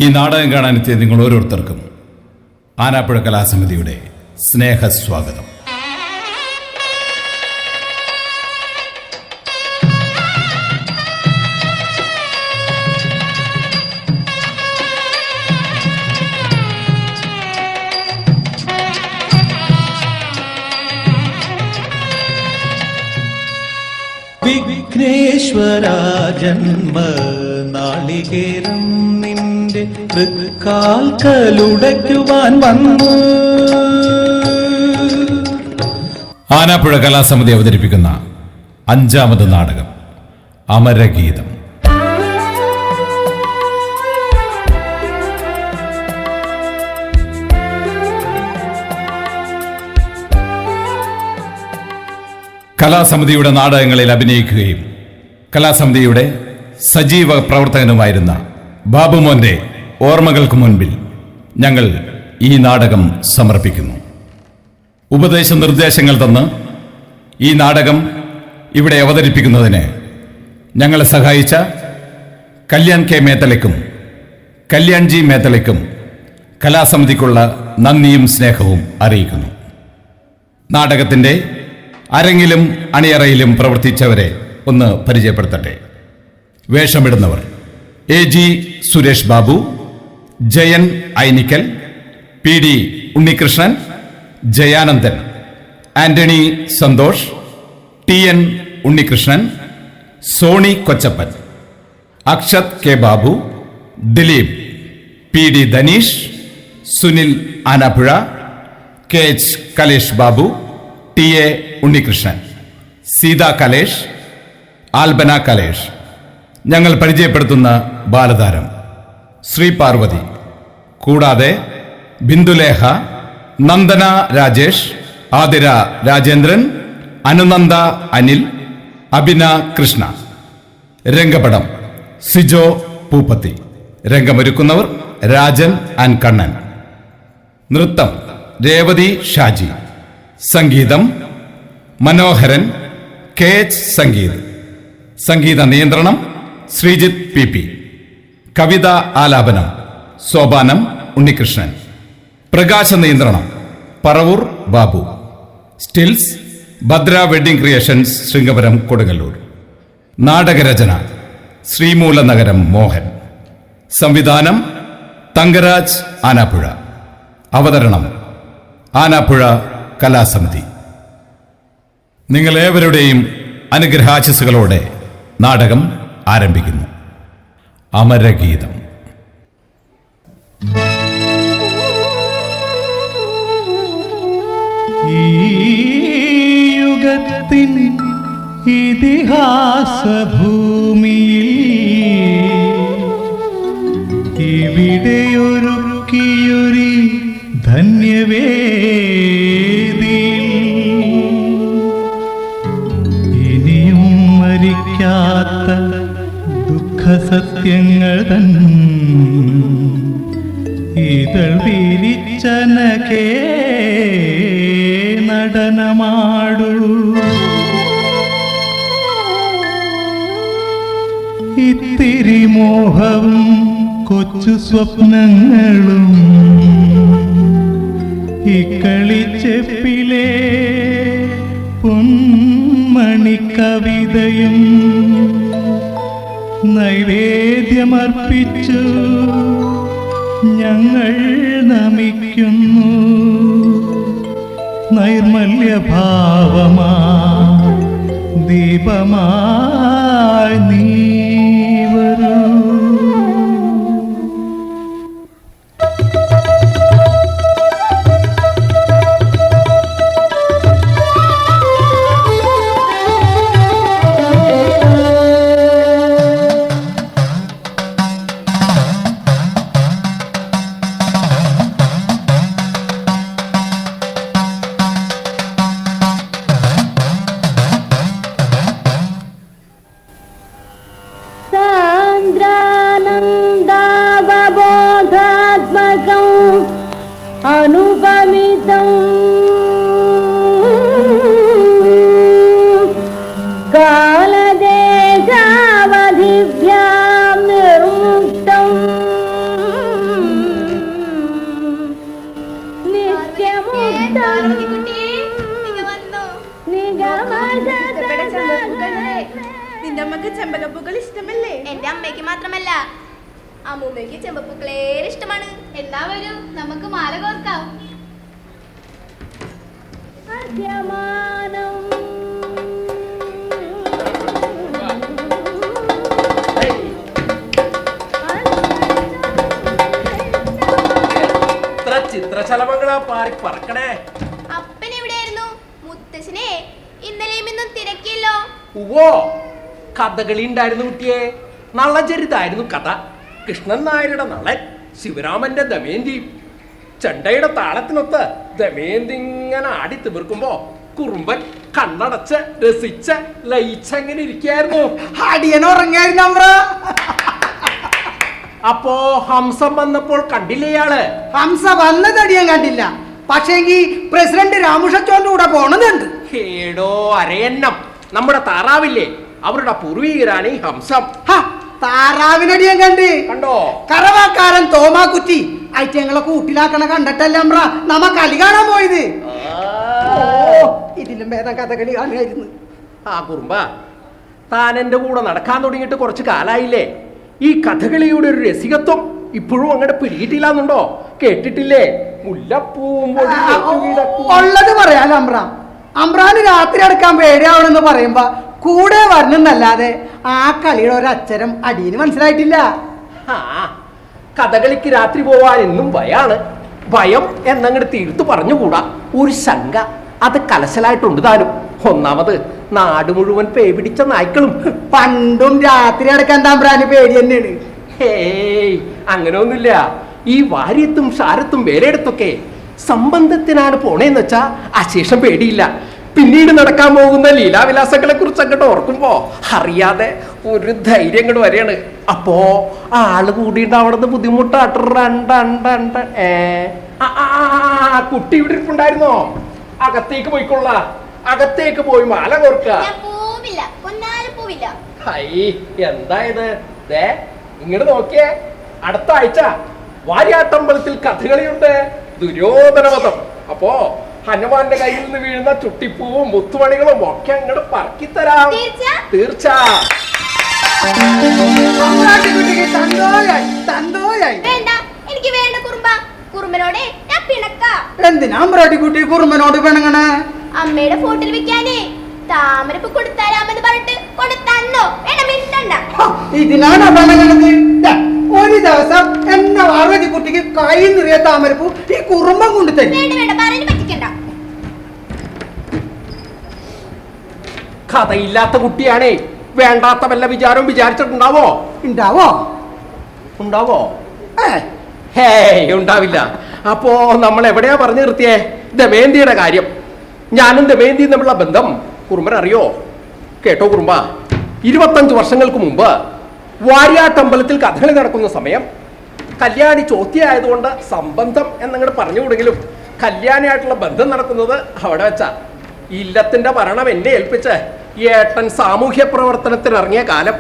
ഈ നാടകം കാണാനെത്തിയ നിങ്ങൾ ഓരോരുത്തർക്കും ആനാപ്പുഴ കലാസമിതിയുടെ സ്നേഹസ്വാഗതം. വിഘ്നേശ്വര ജന്മ നാളികേരം നിന്റെ തൃക്കാൽക്കലുടയ്ക്കുവാൻ വന്നു. ആനാപ്പുഴ കലാസമിതി അവതരിപ്പിക്കുന്ന 5ാമത് നാടകം അമരഗീതം. കലാസമിതിയുടെ നാടകങ്ങളിൽ അഭിനയിക്കുകയും കലാസമിതിയുടെ സജീവ പ്രവർത്തകനുമായിരുന്ന ബാബുമോന്റെ ഓർമ്മകൾക്ക് മുൻപിൽ ഞങ്ങൾ ഈ നാടകം സമർപ്പിക്കുന്നു. ഉപദേശ നിർദ്ദേശങ്ങൾ തന്ന് ഈ നാടകം ഇവിടെ അവതരിപ്പിക്കുന്നതിന് ഞങ്ങളെ സഹായിച്ച കല്യാൺ കെ മേത്തലയ്ക്കും കല്യാൺ ജി മേത്തലയ്ക്കും കലാസമിതിക്കുള്ള നന്ദിയും സ്നേഹവും അറിയിക്കുന്നു. നാടകത്തിൻ്റെ അരങ്ങിലും അണിയറയിലും പ്രവർത്തിച്ചവരെ ഒന്ന് പരിചയപ്പെടുത്തട്ടെ. വേഷമിടുന്നവർ: A G Suresh Babu, Jayan Ainikkal, P D Unnikrishnan, Jayanandan, Antony Santhosh, T N Unnikrishnan, Sony Kochappan, Akshath K Babu, Dileep, P D Dhaneesh, Sunil Anappuzha, K H Kalesh Babu, T A Unnikrishnan, Seetha Kalesh, Albana Kalesh. ഞങ്ങൾ പരിചയപ്പെടുത്തുന്ന ബാലതാരം ശ്രീ പാർവതി, കൂടാതെ ബിന്ദുലേഖ, നന്ദന രാജേഷ്, ആതിര രാജേന്ദ്രൻ, അനുനന്ദ അനിൽ, അഭിന കൃഷ്ണ. രംഗപടം സിജോ പൂപ്പത്തി. രംഗമൊരുക്കുന്നവർ രാജൻ ആൻഡ് കണ്ണൻ. നൃത്തം രേവതി ഷാജി. സംഗീതം മനോഹരൻ, കെ എച്ച് സംഗീത്. സംഗീത നിയന്ത്രണം ശ്രീജിത്ത് പി പി. കവിത ആലാപനം സോപാനം ഉണ്ണികൃഷ്ണൻ. പ്രകാശ നിയന്ത്രണം Paravur Babu. Stills Bhadra wedding creations, Sringapuram, Kodungallur. നാടകരചന ശ്രീമൂലനഗരം മോഹൻ. സംവിധാനം തങ്കരാജ് ആനാപ്പുഴ. അവതരണം ആനാപ്പുഴ കലാസമിതി. നിങ്ങളേവരുടെയും അനുഗ്രഹാശിസുകളോടെ നാടകം ആരംഭിക്കുന്നു. അമരഗീതം. ഈ യുഗത്തിൻ ഇതിഹാസഭൂമിയിൽ ഇവിടെയൊരുക്കിയൊരു ധന്യവേദി, ഇനിയും മരിക്കാത്ത ദുഃഖസത്യങ്ങൾ തൻ ഇതൾ വിരിച്ചനകേ നടനമാടൂ. ഇത്തിരി മോഹവും കൊച്ചു സ്വപ്നങ്ങളും ഇക്കളിച്ചെപ്പിലെ പൊന്മണിക്കവിതയും നൈവേദ്യമർപ്പിച്ചു ഞങ്ങൾ നമിക്കുന്നു. നൈർമല്യഭാവമാ ദീപമായി നീ വരൂ. അനുപമിതം കാലദേശാവധിഭ്യാം നിർമുക്തം അമ്മക്ക് ചെമ്പകപ്പൂക്കൾ ഇഷ്ടമല്ലേ? എന്റെ അമ്മയ്ക്ക് മാത്രമല്ല, അമ്മൂമ്മയ്ക്ക് ചെമ്പപ്പൂക്കളേറെ ഇഷ്ടമാണ്. എന്നാ വരൂ, നമുക്ക് മാല കോർക്കാം. ചിത്രശലഭങ്ങളാ പാറി പറക്കണേ. അപ്പൻ എവിടെയായിരുന്നു? മുത്തശ്ശനെ ഇന്നലെയും ഇന്നും തിരക്കിയല്ലോ. ഉവ്വോ, കഥകളി ഉണ്ടായിരുന്നു കുട്ടിയെ. നളചരിതായിരുന്നു കഥ. കൃഷ്ണൻ നായരുടെ നളൻ, ശിവരാമന്റെ ദമയന്തി. ചെണ്ടയുടെ താളത്തിനൊത്ത് ദമയന്തി ഇങ്ങനെ ആടി തിമിർക്കുമ്പോ കുറുമ്പൻ കണ്ണടച്ച് രസിച്ച് ലയിച്ചങ്ങനെ ഇരിക്കായിരുന്നു. അടിയനുറങ്ങായിരുന്നു. അപ്പോ ഹംസം വന്നപ്പോൾ കണ്ടില്ലേ ഇയാള്? ഹംസ വന്നത് അടിയൻ കണ്ടില്ല. പക്ഷേങ്കി പ്രസിഡന്റ് രാമുഷച്ചോന്റെ കൂടെ പോണതുണ്ട്. ഏടോ അരയന്നം, നമ്മുടെ താറാവില്ലേ, അവരുടെ പൂർവീകരാണ് ഈ ഹംസം. താറാവിനടിയൻ കണ്ട്. കണ്ടോ? കറവാക്കാരൻ തോമാക്കുറ്റി ഐറ്റങ്ങളെ കൂട്ടിലാക്കണ കണ്ടിട്ടല്ല നമ്മ കളി കാണാൻ പോയത്. ഇതിലും ഭേദം കഥകളി കാണുമായിരുന്നു. ആ കുറുമ്പ, താൻ എന്റെ കൂടെ നടക്കാൻ തുടങ്ങിയിട്ട് കുറച്ച് കാലായില്ലേ. ഈ കഥകളിയുടെ ഒരു രസികത്വം ഇപ്പോഴും അങ്ങോട്ട് പിടിയിട്ടില്ലാന്നുണ്ടോ? കേട്ടിട്ടില്ലേ? ഉള്ളത് പറയാലോ അമ്ര. അമ്രാന് രാത്രി അടക്കാൻ പേടിയാവണമെന്ന് പറയുമ്പോ കൂടെ വരണമെന്നല്ലാതെ ആ കളിയുടെ ഒരക്ഷരം അടിയന് മനസ്സിലായിട്ടില്ല. ആ കഥകളിക്ക് രാത്രി പോവാൻ എന്നും ഭയാണ്. ഭയം എന്നങ്ങോട്ട് തീർത്തു പറഞ്ഞുകൂടാ. ഒരു ശങ്ക അത് കലശലായിട്ടുണ്ട് താനും. ഒന്നാമത് നാട് മുഴുവൻ പേപിടിച്ച നായ്ക്കളും. പണ്ടും രാത്രി അടക്കാൻ തമ്പ്രാന് പേടി തന്നെയാണ്. ഹേയ്, അങ്ങനെ ഒന്നുമില്ല. ഈ വാര്യത്തും ഷാരത്തും വേലയിടത്തൊക്കെ സംബന്ധത്തിനാണ് പോണേന്ന് വെച്ചാ അശേഷം പേടിയില്ല. പിന്നീട് നടക്കാൻ പോകുന്ന ലീലാവിലാസങ്ങളെ കുറിച്ച് അങ്ങോട്ട് ഓർക്കുമ്പോ അറിയാതെ ഒരു ധൈര്യം അങ്ങോട്ട് വരെയാണ്. അപ്പോ ആള് കൂടിയിട്ട് അവിടുന്ന് ബുദ്ധിമുട്ടാട്ട. കുട്ടി ഇവിടെ ഇരിപ്പുണ്ടായിരുന്നോ? അകത്തേക്ക് പോയിക്കൊള്ള. അകത്തേക്ക് പോയി മാല കോർക്ക. ഹൈ, എന്തായത്? ഇങ്ങോട്ട് നോക്കിയേ. അടുത്ത ആഴ്ച വാര്യാട്ടമ്പലത്തിൽ കഥകളിയുണ്ട്, ദുര്യോധനവധം. അപ്പോ ഹനുമാന്റെ കയ്യിൽ നിന്ന് വീഴുന്ന ചുട്ടിപ്പൂവും മുത്തുമണികളും ഒക്കെ അങ്ങോട്ട് പറക്കിത്തരാം. തീർച്ച. എനിക്ക് വേണ്ട കുറുമ്പ. കുറുമ്പനോടെ ഞാൻ പിണക്കാ. എന്തിനാ അമ്രാട്ടിക്കുട്ടി കുറുമ്പനോട് പിണങ്ങണേ? അമ്മയുടെ ഫോട്ടിൽ വെക്കാനേ താമരപ്പ് കൊടുത്താലാമെന്ന് പറഞ്ഞിട്ട് കൊണ്ട് തന്നോ? ഇതിനാണ് പിണങ്ങണത്. ഒരു ദിവസം എന്നെ പാർവതിക്കുട്ടിക്ക് കൈ നിറയെ താമരപ്പൂ ഈ കുറുമ്പം കൊണ്ട് തരും. കഥയില്ലാത്ത കുട്ടിയാണേ. വേണ്ടാത്ത വല്ല വിചാരവും വിചാരിച്ചിട്ടുണ്ടാവോ? ഉണ്ടാവോ? ഹേയ്, ഉണ്ടാവില്ല. അപ്പോ നമ്മൾ എവിടെയാ പറഞ്ഞു നിർത്തിയേ? ദമയന്തിയുടെ കാര്യം. ഞാനും ദമയന്തിയും തമ്മിലുള്ള ബന്ധം കുറുമ്പൻ അറിയോ? കേട്ടോ കുറുമ്പ, 25 വർഷങ്ങൾക്ക് മുമ്പ് വാര്യാട്ടമ്പലത്തിൽ കഥകളി നടക്കുന്ന സമയം കല്യാണി ചോദ്യമായതുകൊണ്ട് സംബന്ധം എന്നങ്ങോട്ട് പറഞ്ഞുകൂടെങ്കിലും കല്യാണിയായിട്ടുള്ള ബന്ധം നടക്കുന്നത് അവിടെ വെച്ചാ. ഇല്ലത്തിന്റെ ഭരണം എന്നെ ഏൽപ്പിച്ച് ഏട്ടൻ സാമൂഹ്യ പ്രവർത്തനത്തിന് ഇറങ്ങിയ കാലം.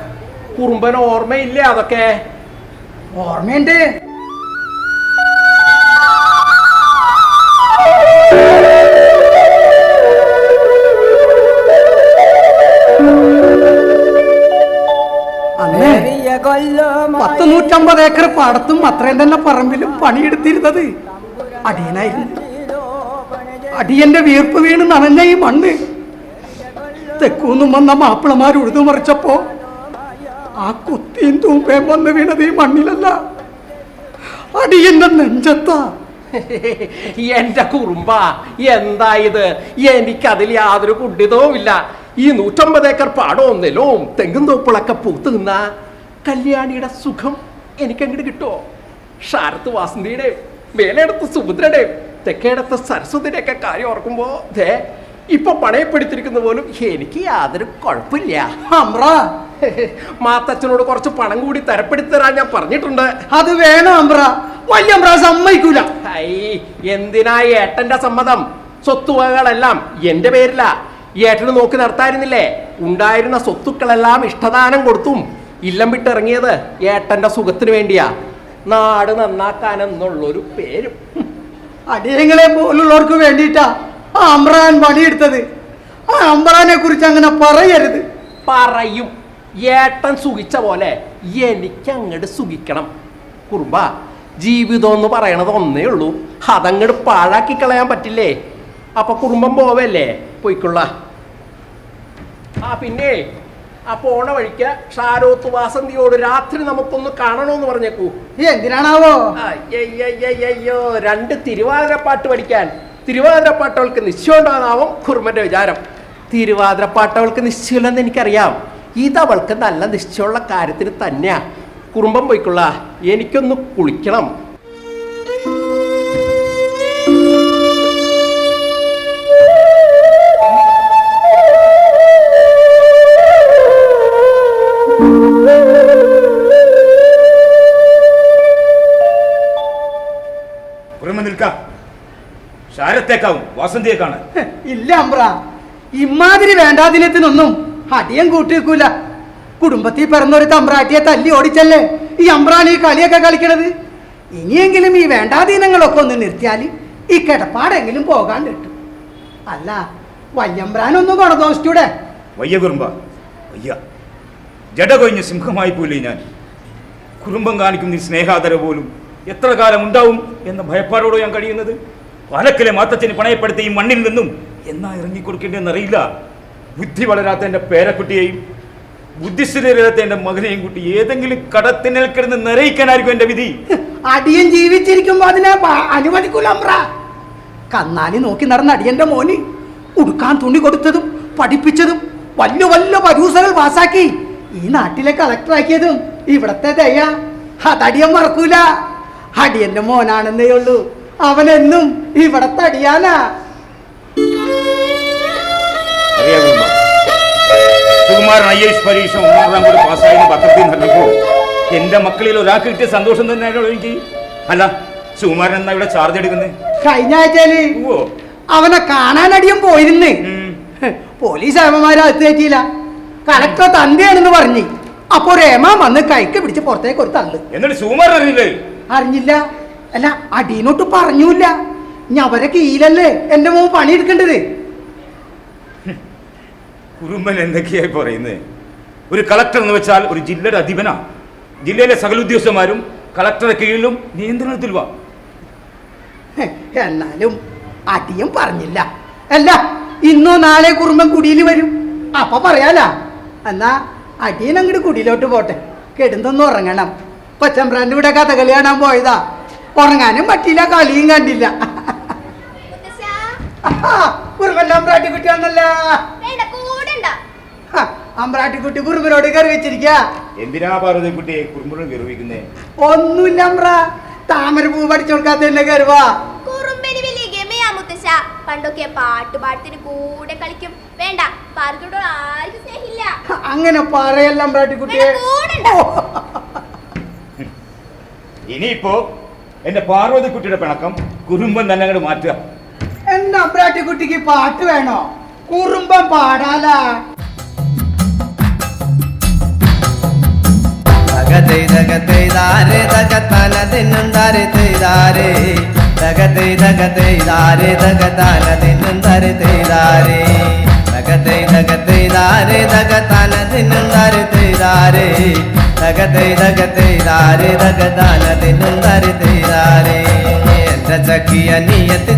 കുറുമ്പന് ഓർമ്മയില്ലേ അതൊക്കെ? ഓർമ്മയുണ്ട്. അങ്ങനെ 150 ഏക്കർ പാടത്തും അത്രയും തന്നെ പറമ്പിലും പണിയെടുത്തിരുന്നത് അടിയനായിരുന്നു. അടിയന്റെ വീർപ്പ് വീണ് നനഞ്ഞ ഈ മണ്ണ് തെക്കൂന്നും വന്ന മാപ്പിളമാർ ഉഴുതുമറിച്ചപ്പോ ആ കുത്തിയും തൂമ്പയും വന്ന് വീണത് ഈ മണ്ണിലല്ല, അടിയന്റെ നെഞ്ചത്താ. എന്റെ കുറുമ്പ, എന്താ ഇത്? എനിക്കതിൽ യാതൊരു കുണ്ഠിതവും ഇല്ല. ഈ 150 ഏക്കർ പാടവും നിലവും തെങ്ങും തോപ്പിളൊക്കെ പൂത്തു നിന്ന കല്യാണിയുടെ സുഖം എനിക്കങ്ങോട്ട് കിട്ടുമോ? ഷാരത്ത് വാസന്തിയുടെയും മേലെടുത്ത സുഭദ്രയുടെയും തെക്കേടത്തെ സരസ്വതിയുടെയൊക്കെ കാര്യം ഓർക്കുമ്പോ ഇപ്പൊ പണയപ്പെടുത്തിരിക്കുന്ന പോലും എനിക്ക് യാതൊരു കുഴപ്പമില്ല. മാത്തച്ഛനോട് കുറച്ച് പണം കൂടി തരപ്പെടുത്തരാൻ ഞാൻ പറഞ്ഞിട്ടുണ്ട്. അത് വേണം അമ്പ്ര. വല്യമ്പ്ര സമ്മതിക്കൂല. എന്തിനാ ഏട്ടന്റെ സമ്മതം? സ്വത്തുവകകളെല്ലാം എന്റെ പേരില. ഏട്ടന് നോക്കി നടത്തായിരുന്നില്ലേ? ഉണ്ടായിരുന്ന സ്വത്തുക്കളെല്ലാം ഇഷ്ടദാനം കൊടുത്തും ഇല്ലം വിട്ടിറങ്ങിയത് ഏട്ടന്റെ സുഖത്തിന് വേണ്ടിയാ. നാട് നന്നാക്കാനെന്നുള്ളൊരു പേരും. അടിയങ്ങളെ പോലുള്ളവർക്ക് വേണ്ടിയിട്ടാ അമ്രാൻ പണിയെടുത്തത്. ആ അമ്രാനെ കുറിച്ച് അങ്ങനെ പറയരുത്. പറയും. ഏട്ടൻ സുഖിച്ച പോലെ എനിക്ക് അങ്ങോട്ട് സുഖിക്കണം. കുറുമ്പ, ജീവിതം എന്ന് പറയണത് ഒന്നേ ഉള്ളൂ, അതങ്ങോട്ട് പാഴാക്കി കളയാൻ പറ്റില്ലേ. അപ്പൊ കുടുംബം പോവല്ലേ, പോയിക്കൊള്ള. പിന്നെ ആ പോണ വഴിക്ക് ഷാരോത്ത് വാസന്തിയോട് രാത്രി നമുക്കൊന്ന് കാണണമെന്ന് പറഞ്ഞേക്കൂ. എന്തിനാണാവോ? അയ്യോ, 2 തിരുവാതിരപ്പാട്ട് പഠിക്കാൻ. തിരുവാതിരപ്പാട്ടവൾക്ക് നിശ്ചയമുണ്ടാകുന്നാവും കുറുമ്പന്റെ വിചാരം. തിരുവാതിരപ്പാട്ടവൾക്ക് നിശ്ചയമില്ലെന്ന് എനിക്കറിയാം. ഇതവൾക്ക് നല്ല നിശ്ചയമുള്ള കാര്യത്തിന് തന്നെയാ. കുറുമ്പം പോയിക്കൊള്ള, എനിക്കൊന്ന് കുളിക്കണം. ശാരത്തേക്കാവും വാസന്തിയെ കാണാൻ. ഇല്ല അമ്പ്ര, ഇമാതിരി വേണ്ടാദിനത്തിനൊന്നും അടിയം കൂട്ടിവെക്കൂല. കുടുംബത്തിൽ പിറന്നൊരു തമ്പ്രാട്ടിയെ തല്ലി ഓടിച്ചല്ലേ ഈ അമ്പ്രാൻ ഈ കളിയൊക്കെ കളിക്കണത്. ഇനിയെങ്കിലും ഈ വേണ്ടാദീനങ്ങളൊക്കെ ഒന്ന് നിർത്തിയാൽ ഈ കിടപ്പാടെങ്കിലും പോകാൻ കിട്ടും. അല്ല, വല്യമ്പ്രാനൊന്നും കൊണദോഷിച്ചൂടെ? വയ്യ കുറുമ്പ, വയ്യ. ജഡ കൊഴിഞ്ഞ സിംഹമായി പോലെ ഞാൻ. കുടുംബം കാണിക്കുന്ന ഈ സ്നേഹാദര പോലും എത്ര കാലം ഉണ്ടാവും എന്ന ഭയപ്പാടോടെ ഞാൻ കഴിയുന്നത്. പാലക്കിലെ മാത്തച്ഛന് പണയപ്പെടുത്തി ഈ മണ്ണിൽ നിന്നും എന്നാ ഇറങ്ങിക്കൊടുക്കേണ്ടതെന്നറിയില്ല. ബുദ്ധി വളരാത്ത എൻ്റെ പേരക്കുട്ടിയെയും ബുദ്ധിസ്ഥിരത്തെ എൻ്റെ മകനെയും കുട്ടി ഏതെങ്കിലും കടത്തിനൽ കിടന്ന് നിറയിക്കാനായിരിക്കും എൻ്റെ വിധി. അടിയൻ ജീവിച്ചിരിക്കുമ്പോ അതിനെ അനുവദിക്കൂല അമ്പ്ര. കന്നാലി നോക്കി നടന്ന അടിയന്റെ മോന് ഉടുക്കാൻ തുണി കൊടുത്തതും പഠിപ്പിച്ചതും വല്യ വല്യ പരൂസകൾ പാസാക്കി ഈ നാട്ടിലെ കളക്ടറാക്കിയതും ഇവിടത്തെ ദയ അതടിയൻ മറക്കൂല. അടിയന്റെ മോനാണെന്നേ ഉള്ളൂ, അവനെന്നും ഇവിടത്തെ അടിയാനാ. സുകുമാരൻ IAS പരീക്ഷ 1ാം റാങ്ക് പാസ്സായെന്ന് പത്രത്തിൽ നടന്നപ്പോ എന്റെ മക്കളിൽ ഒരാൾക്ക് കിട്ടിയ സന്തോഷം തന്നെയാണോ എനിക്ക്. അല്ല, സുകുമാരൻ എന്നാ ഇവിടെ ചാർജ് എടുക്കുന്നത്? കഴിഞ്ഞ ആഴ്ചയില് അവനെ കാണാനടിയും പോയിരുന്ന്. പോലീസ് ഏമാരെ അകത്ത് കയറ്റിയില്ല. കളക്ടർ തന്റെയാണെന്ന് പറഞ്ഞു. അപ്പൊ രേമ വന്ന് കൈക്ക് പിടിച്ച് പുറത്തേക്ക് ഒരു തള്ളു. എന്നിട്ട് സുകുമാരൻ അറിയില്ലേ? അറിഞ്ഞില്ല. അല്ല, അടീനോട്ട് പറഞ്ഞൂല്ല. ഞാൻ അവരെ കീഴിലല്ലേ എന്റെ മോൻ പണിയെടുക്കേണ്ടത്. കുറുമ്പൻ എന്തൊക്കെയായി പറയുന്നത്? ഒരു കളക്ടർ എന്ന് വെച്ചാൽ ഒരു ജില്ലയുടെ അധിപനാ. ജില്ലയിലെ സകല ഉദ്യോഗസ്ഥന്മാരും കളക്ടറുടെ കീഴിലും നിയന്ത്രണത്തിൽ വാ. എന്നാലും അടിയും പറഞ്ഞില്ല. അല്ല, ഇന്നോ നാളെ കുറുമ്പൻ കുടിയിൽ വരും, അപ്പൊ പറയാലാ. എന്നാ അടിയൻ അങ്ങോട്ട് കുടിയിലോട്ട് പോട്ടെ, കെടുന്നൊന്നും ഉറങ്ങണം. കൊച്ചമ്പ്രാൻ്റെ ഇവിടെ കഥകളി കാണാൻ പോയതാ, ഉറങ്ങാനും പറ്റില്ല, കളിയും കണ്ടില്ല. കുറുമ്പൻ്റെ അമ്പ്രാട്ടിക്കുട്ടി വന്നല്ല. അമ്പ്രാട്ടിക്കുട്ടി കുറുമ്പനോട് കയറി വെച്ചിരിക്ക. എന്തിനാ പാർവതിക്കുട്ടിയെ കുറുമ്പനോട് ഗർവിക്കുന്നേ? ഒന്നുമില്ല അമ്പ്ര, താമര പൂ പഠിച്ചു കൊടുക്കാത്തന്നെ കയറുവാ. പണ്ടൊക്കെ പാട്ടുപാടത്തിന് കൂടെ കളിക്കും. വേണ്ട, പാർവതിയോട് ആർക്കും സ്നേഹില്ല. അങ്ങനെ പറയല്ല അമ്പ്രാട്ടിക്കുട്ടിയെ. ഇനിയിപ്പോ എന്റെ പാർവതിക്കുട്ടിയുടെ പിണക്കം കുറുമ്പൻ തന്നെ അങ്ങോട്ട് മാറ്റുക. എന്റെ അമ്പ്രാട്ടിക്കുട്ടിക്ക് പാട്ട് വേണോ? കുറുമ്പൻ പാടാലാ.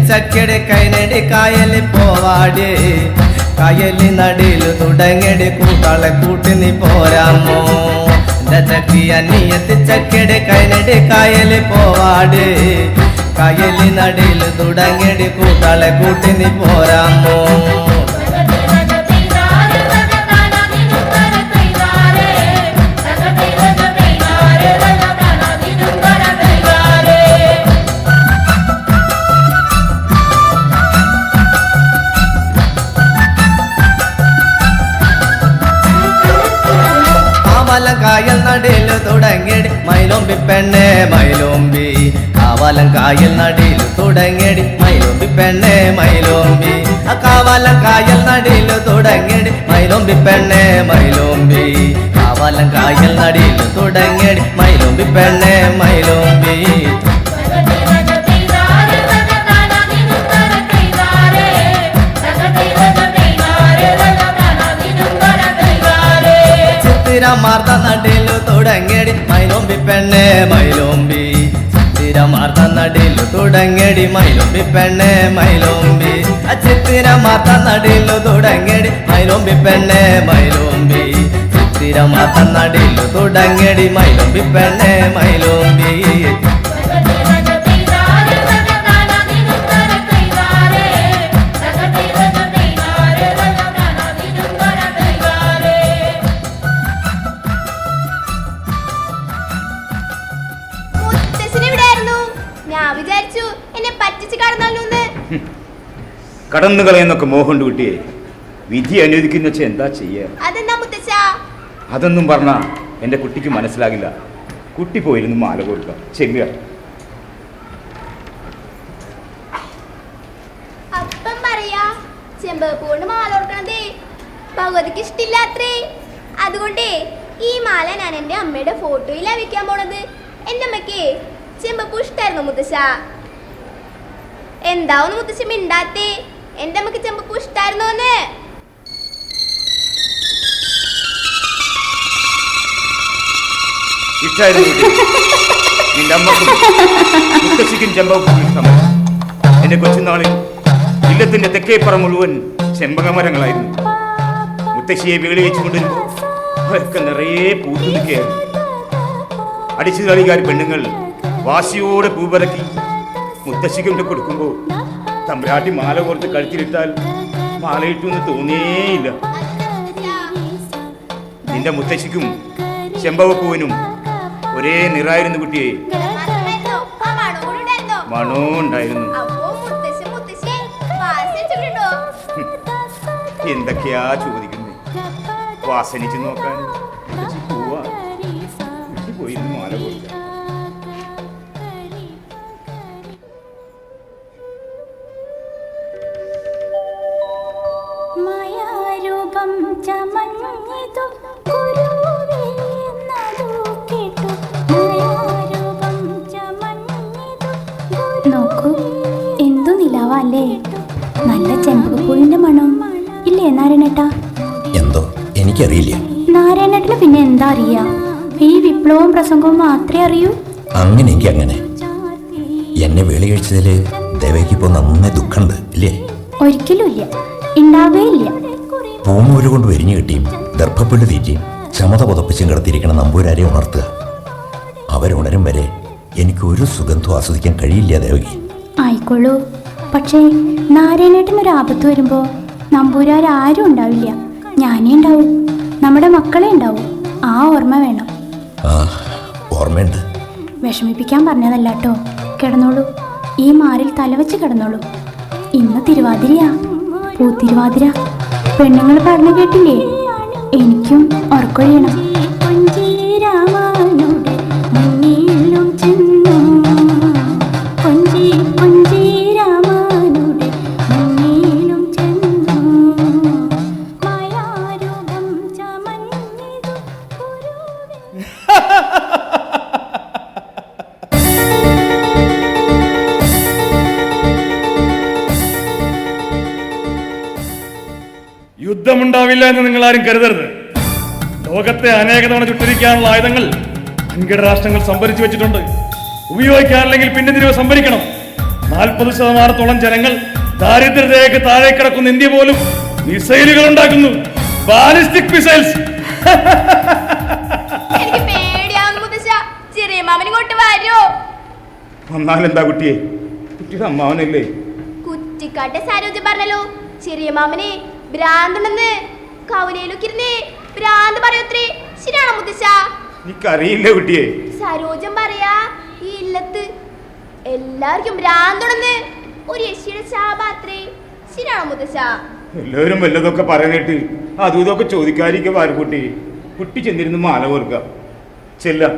ചക്കിയുടെ കൈനടി കായലി പോവാടേ, കായലി നടിയില് തുടങ്ങടി കൂട്ടാളെ കൂട്ടി നീ പോരാമോ. ചക്കിയ നീയത്തി ചക്കിയുടെ കൈനടി കായലി പോവാടേ, കായലി നടിയില് തുടങ്ങടി കൂട്ടാളെ കൂട്ടി നീ പോരാമോ. കായൽ നടിയില് തുടങ്ങിയടി മൈലോമ്പി പെണ്ണെ മൈലോമ്പി. കാവാലം കായൽ നടിയില് തുടങ്ങിയടി മൈലോമ്പി പെണ്ണെ മൈലോമ്പി. കാവാലം കായൽ നടിയില് തുടങ്ങിയടി മൈലോമ്പി പെണ്ണെ മൈലോമ്പി. കാവാലം കായൽ നടിയില് തുടങ്ങിയടി മൈലോമ്പി പെണ്ണെ മൈലോമ്പി. ചിത്തിരമാർത്ത നടിലു തുടങ്ങിയടി മൈലോമ്പി പെണ്ണെ മൈലോമ്പി ചിത്തിരമാർത്ത നടിലു തുടങ്ങിയടി മൈലോമ്പി പെണ്ണെ മൈലോമ്പി ചിത്തിരമാർത്ത നടിലു തുടങ്ങിയടി മൈലോമ്പി പെണ്ണെ മൈലോമ്പി ചിത്തിരമാർത്ത നടിലു തുടങ്ങിയടി മൈലോമ്പി പെണ്ണെ മൈലോമ്പി ഞാൻ വിചാരിച്ചു എന്നെ പറ്റിച്ച് കടന്നോന്ന്. കടന്നു കളയെന്നൊക്കെ മോഹമുണ്ട് കുട്ടിയെ. വിധി അനുവദിക്കുന്ന വെച്ചാൽ എന്താ ചെയ്യാ? അതെന്താ മുത്തച്ഛ? അതൊന്നും പറഞ്ഞാ എന്റെ കുട്ടിക്ക് മനസ്സിലാകില്ല. കുട്ടി പോയിരുന്നു മാല കൊടുക്കാം. ചെല്ലുക. അപ്പം പറയാ ചെമ്പകപ്പൂ കൊണ്ട് മാല കൊടുക്കണതേ ഭഗവതിക്ക് ഇഷ്ടില്ലാത്രേ. അതുകൊണ്ടേ ഈ മാല ഞാൻ എന്റെ അമ്മയുടെ ഫോട്ടോയിലാ വെക്കാൻ പോണത്. എന്റെ അമ്മയ്ക്ക് ചെമ്പപ്പൂ ഇഷ്ടായിരുന്നു മുത്തശ്ശ. എന്താവുന്നു മുത്തശ്ശ മിണ്ടാത്തേ? എന്റെ അമ്മക്ക് ചെമ്പപ്പൂ ഇഷ്ടായിരുന്നോന്ന്? നിന്റെ അമ്മക്കും മുത്തശ്ശിക്കും ചെമ്പകപ്പൂ ഇഷ്ടമല്ല. എന്റെ കൊച്ചുനാളിൽ ഇല്ലത്തിന്റെ തെക്കേപ്പുറം മുഴുവൻ ചെമ്പകമരങ്ങളായിരുന്നു. മുത്തശ്ശിയെ വീട് വെച്ചുകൊണ്ടിരുമ്പോൾ അതൊക്കെ നിറയെ പൂത്തുനിൽക്കുകയായിരുന്നു. അടിച്ചു കളിക്കാർ പെണ്ണുങ്ങൾ വാശിയോടെ പൂപ്പറക്കി മുത്തശ്ശിക്ക് കൊണ്ട് കൊടുക്കുമ്പോൾ തമ്പുരാട്ടി മാല കോർത്ത് കഴുത്തിലിട്ടാൽ മാലയിട്ടുന്ന് തോന്നിയേയില്ല. നിന്റെ മുത്തശ്ശിക്കും ചെമ്പകപ്പൂവിനും ഒരേ നിറായിരുന്നു കുട്ടിയെ. മണോ ഉണ്ടായിരുന്നു. എന്തൊക്കെയാ ചോദിക്കുന്നത്? വാസനിച്ച് നോക്കാൻ പോവാ. പോയിരുന്നു മാല കൊടുക്ക. നോക്കൂ, എന്തു നിലാവല്ലേ. നല്ല ചെമ്പകപ്പൂവിന്റെ മണം ഇല്ലേ നാരായണേട്ടാ? എന്തോ എനിക്കറിയില്ല. നാരായണേട്ടന് പിന്നെ എന്താ അറിയാ? ഈ വിപ്ലവവും പ്രസംഗവും മാത്രമേ അറിയൂ. അങ്ങനെയെങ്കിൽ അങ്ങനെ. എന്നെ വേളി കഴിച്ചതില് ദേവയ്ക്കിപ്പോ നന്നേ ദുഃഖമുണ്ട് ഇല്ലേ? ഒരിക്കലും ഇല്ല, ഉണ്ടാവുകയില്ല. പൂമൂര് കൊണ്ട് വരിഞ്ഞു കിട്ടിയും ദർഭപ്പിള്ളി തീറ്റിയും ചമത പുതപ്പിച്ചും കിടത്തിയിരിക്കണ നമ്പൂരാരെ ഉണർത്തുക. അവരുണരും വരെ എനിക്ക് ഒരു സുഗന്ധവും ആസ്വദിക്കാൻ കഴിയില്ല ദേവകി. ആയിക്കോളൂ, പക്ഷേ നാരായണേട്ടനൊരു ആപത്ത് വരുമ്പോ നമ്പൂരാരും ഉണ്ടാവില്ല, ഞാനേ ഉണ്ടാവും, നമ്മുടെ മക്കളെ ഉണ്ടാവും. ആ ഓർമ്മ വേണം. ആ ഓർമ്മയുണ്ട്. വിഷമിപ്പിക്കാൻ പറഞ്ഞതല്ല കേട്ടോ. കിടന്നോളൂ, ഈ മാറിൽ തലവെച്ച് കിടന്നോളൂ. ഇന്ന് തിരുവാതിരയാ, പൂത്തിരുവാതിര. പെണ്ണുങ്ങൾ പറഞ്ഞു കേട്ടില്ലേ? എനിക്കും ഉറക്കൊഴിയണം. യുദ്ധമുണ്ടാവില്ല എന്ന് നിങ്ങൾ ആരും കരുതരുത്. ലോകത്തെ അനേക തവണ ചുട്ടിരിക്കാനുള്ള ആയുധങ്ങൾ വൻകിട രാഷ്ട്രങ്ങൾ സംഭരിച്ചു വെച്ചിട്ടുണ്ട്. ഉപയോഗിക്കാറില്ലെങ്കിൽ പിന്നെ തിരികെ സംഭരിക്കണം. 40% ജനങ്ങൾ ദാരിദ്ര്യരേഖ താഴെ കിടക്കുന്ന ഇന്ത്യ പോലും മിസൈലുകൾ ഉണ്ടാക്കുന്നു. Ballistic missiles. വന്നാലെന്താ കുട്ടിയെ? കുട്ടിയുടെ അമ്മാവനല്ലേ? കുറ്റിക്കാട്ടെ സരോജ പറഞ്ഞല്ലോ ചെറിയ മാമനെ ഭ്രാന്തുണ്ടെന്ന്. കവലയിലൊക്കെ ഭ്രാന്ത് പറയത്രേ. ശരിയാണോ മുത്തശ്ശ? എനിക്കറിയില്ല കുട്ടിയെ. സരോജം പറയാ ഈ ഇല്ലത്ത് എല്ലാവർക്കും ഭ്രാന്തുണ്ടെന്ന്. ഒരു യശിയുടെ ശാപാത്രേ. ശരിയാണോ മുത്തശ്ശ? എല്ലാവരും വല്ലതൊക്കെ പറയാനായിട്ട് അതും ഇതൊക്കെ ചോദിക്കാതിരിക്കുക പാരക്കുട്ടി. കുട്ടി ചെന്നിരുന്ന് മാല കൊടുക്ക. ചെല്ല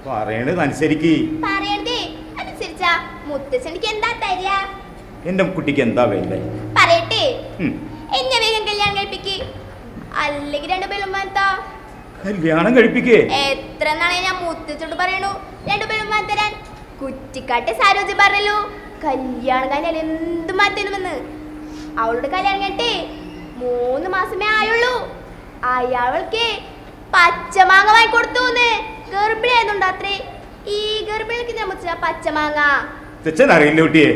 പറയണത് അനുസരിക്ക്. പറയണതേ അനുസരിച്ചാ മുത്തശ്ശനിക്ക് എന്താ തരിക? എന്റെ കുട്ടിക്ക് എന്താ വേണ്ടേ പറയട്ടെ. എന്നെ വേഗം കല്യാണം കഴിപ്പിക്ക്, അല്ലെങ്കിൽ 2 പെരുമാറ്റാ. കല്യാണം കഴിപ്പിക്കേ? എത്ര നാളെ ഞാൻ മുത്തച്ഛോട് പറയണു 2 പെരുമാറ്റം തരാൻ. കുറ്റിക്കാട്ടെ സരോജ പറഞ്ഞല്ലോ കല്യാണം കഴിഞ്ഞാൽ എന്ത് മാറ്റരുമെന്ന്. അവളുടെ കല്യാണം കേട്ടേ 3 മാസമേ ആയുള്ളൂ. അയാൾക്ക് പച്ചമാങ്ങ വാങ്ങിക്കൊടുത്തൂന്ന്. ഗർഭിണിയായതുകൊണ്ട് അത്രേ. ഈ ഗർഭിണിക്ക് മുച്ച പച്ചമാങ്ങ തെച്ചൻ അറിയില്ല കുട്ടിയെ,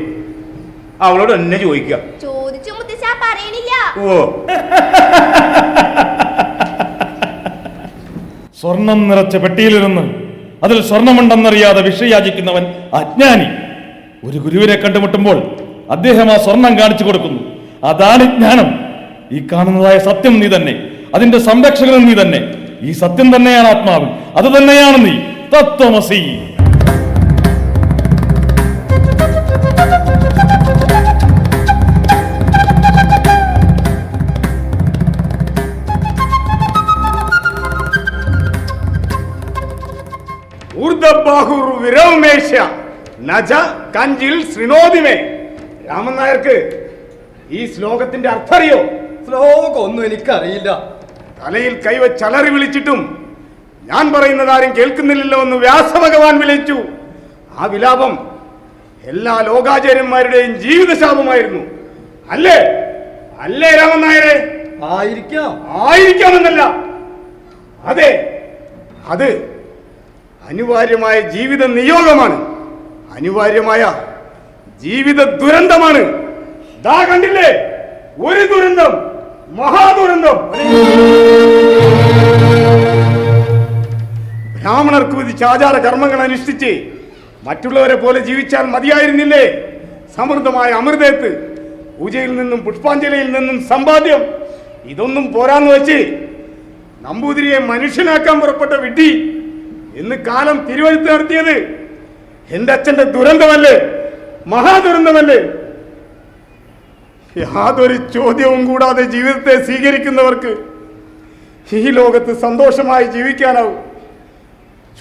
അവളോട് എന്നെ ചോദിക്കാം. ചോദിച്ചു മുത്തശ്ശ പറയണില്ല. ഓ സ്വർണം നിറച്ച പെട്ടിയിലിരുന്ന് അതിൽ സ്വർണമുണ്ടെന്നറിയാതെ വിഷയാചിക്കുന്നവൻ അജ്ഞാനി. ഒരു ഗുരുവിനെ കണ്ടുമുട്ടുമ്പോൾ അദ്ദേഹം ആ സ്വർണം കാണിച്ചു കൊടുക്കുന്നു. അതാണ് ജ്ഞാനം. ഈ കാണുന്നതായ സത്യം നീ തന്നെ, അതിന്റെ സംരക്ഷകനും നീ തന്നെ. ഈ സത്യം തന്നെയാണ് ആത്മാവ്, അത് തന്നെയാണ് നീ. തത്വമസി. ഊർദ്ധബാഹുർ വിരവമേശ നജ കഞ്ചിൽ ശ്രീനോദിമേ. രാമൻ നായർക്ക് ഈ ശ്ലോകത്തിന്റെ അർത്ഥം അറിയോ? ശ്ലോകം ഒന്നും എനിക്കറിയില്ല. തലയിൽ കൈവച്ചലറി വിളിച്ചിട്ടും ഞാൻ പറയുന്നത് ആരും കേൾക്കുന്നില്ലല്ലോ എന്ന് വ്യാസഭഗവാൻ വിളിച്ചു. ആ വിലാപം എല്ലാ ലോകാചാര്യന്മാരുടെയും ജീവിതശാപമായിരുന്നു. അല്ലേ അല്ലേ രാമൻ നായരെ? ആയിരിക്കാമെന്നല്ല, അതെ, അത് അനിവാര്യമായ ജീവിത നിയോഗമാണ്, അനിവാര്യമായ ജീവിത ദുരന്തമാണ്. ദാ കണ്ടില്ലേ, ഒരു ദുരന്തം, മഹാദുരന്തം. ബ്രാഹ്മണർക്ക് വിധിച്ച ആചാര കർമ്മങ്ങൾ അനുഷ്ഠിച്ച് മറ്റുള്ളവരെ പോലെ ജീവിച്ചാൽ മതിയായിരുന്നില്ലേ? സമൃദ്ധമായ അമൃതേത്ത്, പൂജയിൽ നിന്നും പുഷ്പാഞ്ജലിയിൽ നിന്നും സമ്പാദ്യം, ഇതൊന്നും പോരാന്ന് വെച്ച് നമ്പൂതിരിയെ മനുഷ്യനാക്കാൻ പുറപ്പെട്ട വിഡ്ഢി എന്ന് കാലം തിരുവഴുത്ത് നടത്തിയത് എന്റെ അച്ഛന്റെ ദുരന്തമല്ലേ, മഹാദുരന്തമല്ലേ? യാതൊരു ചോദ്യവും കൂടാതെ ജീവിതത്തെ സ്വീകരിക്കുന്നവർക്ക് ഈ ലോകത്ത് സന്തോഷമായി ജീവിക്കാനാവും.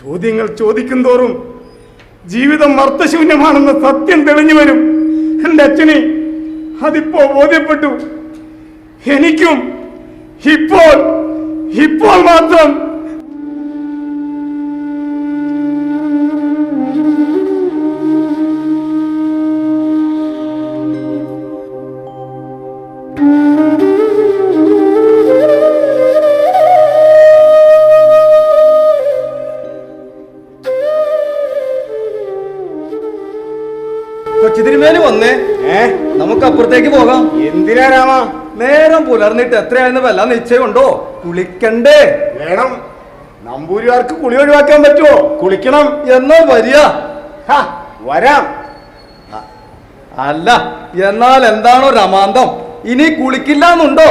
ചോദ്യങ്ങൾ ചോദിക്കും തോറും ജീവിതം അർത്ഥശൂന്യമാണെന്ന സത്യം തെളിഞ്ഞു വരും. എന്റെ അച്ഛനെ അതിപ്പോ ബോധ്യപ്പെട്ടു. എനിക്കും ഇപ്പോൾ മാത്രം. കൊച്ചിതിരുമേനി വന്നേ, നമുക്ക് അപ്പുറത്തേക്ക് പോകാം. എന്തിനാ രാമ? നേരം പുലർന്നിട്ട് എത്രയായെന്ന് വല്ല നിശ്ചയമുണ്ടോ? കുളിക്കണ്ടേ? വേണം. നമ്പൂരിമാർക്ക് കുളി ഒഴിവാക്കാൻ പറ്റുമോ? കുളിക്കണം. എന്നാൽ വരിക. വരാം. അല്ല, എന്നാൽ എന്താണോ രമാന്തം? ഇനി കുളിക്കില്ല എന്നുണ്ടോ?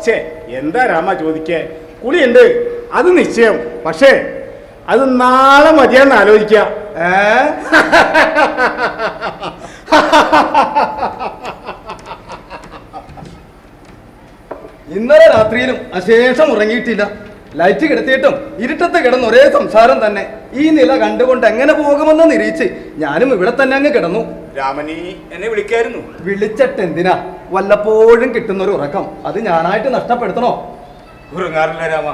ഛേ, എന്താ രാമ ചോദിക്കേ? കുളിയുണ്ട്, അത് നിശ്ചയം. പക്ഷേ അത് നാളെ മതിയാന്ന് ആലോചിക്കാം. ഇന്നലെ രാത്രിയിലും അശേഷം ഉറങ്ങിയിട്ടില്ല. ലൈറ്റ് കിടത്തിയിട്ടും ഇരുട്ടത്ത് കിടന്ന് ഒരേ സംസാരം തന്നെ. ഈ നില കണ്ടുകൊണ്ട് എങ്ങനെ പോകുമെന്ന് നിരീച്ച് ഞാനും ഇവിടെ തന്നെ അങ്ങ് കിടന്നു. രാമനി എന്നെ വിളിക്കായിരുന്നു. വിളിച്ചിട്ട് എന്തിനാ? വല്ലപ്പോഴും കിട്ടുന്നൊരു ഉറക്കം അത് ഞാനായിട്ട് നഷ്ടപ്പെടുത്തണോ? ഉറങ്ങാറില്ല രാമ,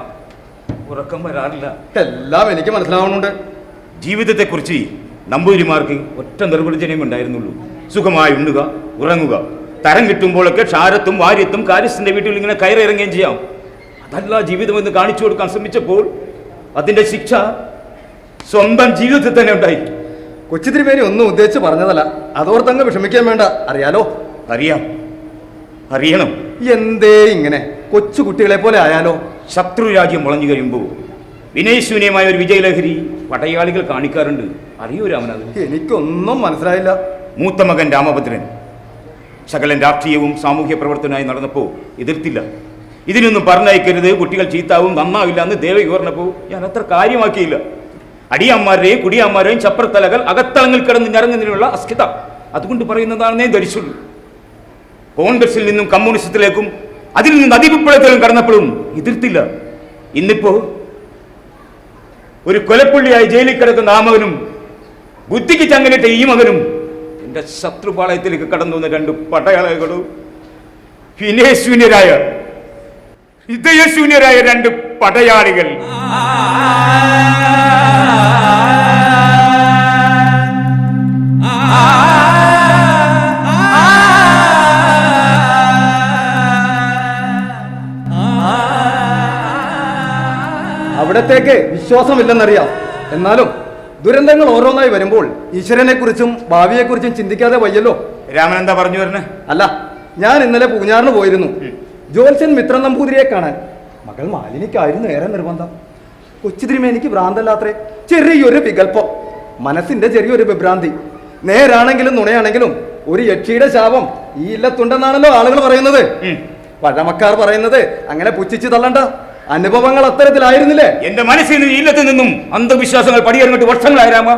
ഉറക്കം വരാറില്ല. എല്ലാം എനിക്ക് മനസ്സിലാവുന്നുണ്ട്. ജീവിതത്തെക്കുറിച്ച് നമ്പൂതിരിമാർക്ക് ഒറ്റ നിർവചനം ഉണ്ടായിരുന്നുള്ളൂ: സുഖമായി ഉണ്ണുക, ഉറങ്ങുക, തരം കിട്ടുമ്പോഴൊക്കെ ക്ഷാരത്തും വാര്യത്തും കാര്യസ്ഥന്റെ വീട്ടിൽ ഇങ്ങനെ കയറിയിറങ്ങുകയും ചെയ്യാം. അതല്ല ജീവിതം എന്ന് കാണിച്ചു കൊടുക്കാൻ ശ്രമിച്ചപ്പോൾ അതിന്റെ ശിക്ഷ സ്വന്തം ജീവിതത്തിൽ തന്നെ ഉണ്ടായി. കൊച്ചിത്തിരിമേനി ഒന്നും ഉദ്ദേശിച്ച് പറഞ്ഞതല്ല, അതോർത്തങ്ങ് വിഷമിക്കാൻ വേണ്ട. അറിയാലോ? അറിയണം. എന്തേ ഇങ്ങനെ കൊച്ചു കുട്ടികളെ പോലെ ആയാലോ? ശത്രുരാജ്യം മുളഞ്ഞു കഴിയുമ്പോൾ വിനയശൂന്യമായ ഒരു വിജയലഹരി പടയാളികൾ കാണിക്കാറുണ്ട്. അറിയോ രാമനാഥൻ? എനിക്കൊന്നും മനസ്സിലായില്ല. മൂത്ത മകൻ രാമഭദ്രൻ ശകലൻ രാഷ്ട്രീയവും സാമൂഹ്യ പ്രവർത്തനമായി നടന്നപ്പോൾ എതിർത്തില്ല. ഇതിനൊന്നും പറഞ്ഞയക്കരുത്, കുട്ടികൾ ചീത്താവും, നന്നാവില്ല എന്ന് ദേവകി പറഞ്ഞപ്പോൾ ഞാൻ അത്ര കാര്യമാക്കിയില്ല. അടിയന്മാരുടെയും കുടിയന്മാരെയും ചപ്രത്തലകൾ അകത്തളങ്ങൾ കിടന്ന് ഞരങ്ങുന്നതിനുള്ള അസ്കിത അതുകൊണ്ട് പറയുന്നതാണെന്നേ ധരിച്ചുള്ളൂ. കോൺഗ്രസിൽ നിന്നും കമ്മ്യൂണിസത്തിലേക്കും അതിൽ നിന്ന് നദീപിപ്പഴത്തിലും കടന്നപ്പോഴും എതിർത്തില്ല. ഇന്നിപ്പോ ഒരു കൊലപ്പുള്ളിയായി ജയിലിൽ കിടക്കുന്ന ആ മകനും ബുദ്ധിക്ക് ചങ്ങലിട്ട ഈ മകനും എന്റെ ശത്രുപാളയത്തിലേക്ക് കടന്നു വന്ന രണ്ട് പടയാളികളും വിനയശൂന്യരായ ഹൃദയശൂന്യരായ രണ്ട് പടയാളികൾ. ഇവിടത്തേക്ക് വിശ്വാസമില്ലെന്നറിയാം. എന്നാലും ദുരന്തങ്ങൾ ഓരോന്നായി വരുമ്പോൾ ഈശ്വരനെ കുറിച്ചും ഭാവിയെക്കുറിച്ചും ചിന്തിക്കാതെ വയ്യല്ലോ. രാമൻ എന്താ പറഞ്ഞു വരുന്നേ? അല്ല, ഞാൻ ഇന്നലെ പൂഞ്ഞാറിന് പോയിരുന്നു ജോത്സ്യൻ മിത്രൻ നമ്പൂതിരിയെ കാണാൻ. മകൾ മാലിനിക്കായിരുന്നു ഏറെ നിർബന്ധം. കൊച്ചു തിരുമേനിക്ക് ഭ്രാന്തല്ലാത്രേ, ചെറിയൊരു വികല്പം, മനസ്സിന്റെ ചെറിയൊരു വിഭ്രാന്തി. നേരാണെങ്കിലും നുണയാണെങ്കിലും ഒരു യക്ഷിയുടെ ശാപം ഈ ഇല്ലത്തുണ്ടെന്നാണല്ലോ ആളുകൾ പറയുന്നത്. പഴമക്കാർ പറയുന്നത് അങ്ങനെ പുച്ഛിച്ചു തള്ളണ്ട. അനുഭവങ്ങൾ അത്തരത്തിലായിരുന്നില്ലേ? എന്റെ മനസ്സിൽ നിന്ന് ഈ ഇല്ലത്തിൽ നിന്നും അന്ധവിശ്വാസങ്ങൾ പടിയിറങ്ങിട്ട് വർഷങ്ങളായ രാമ.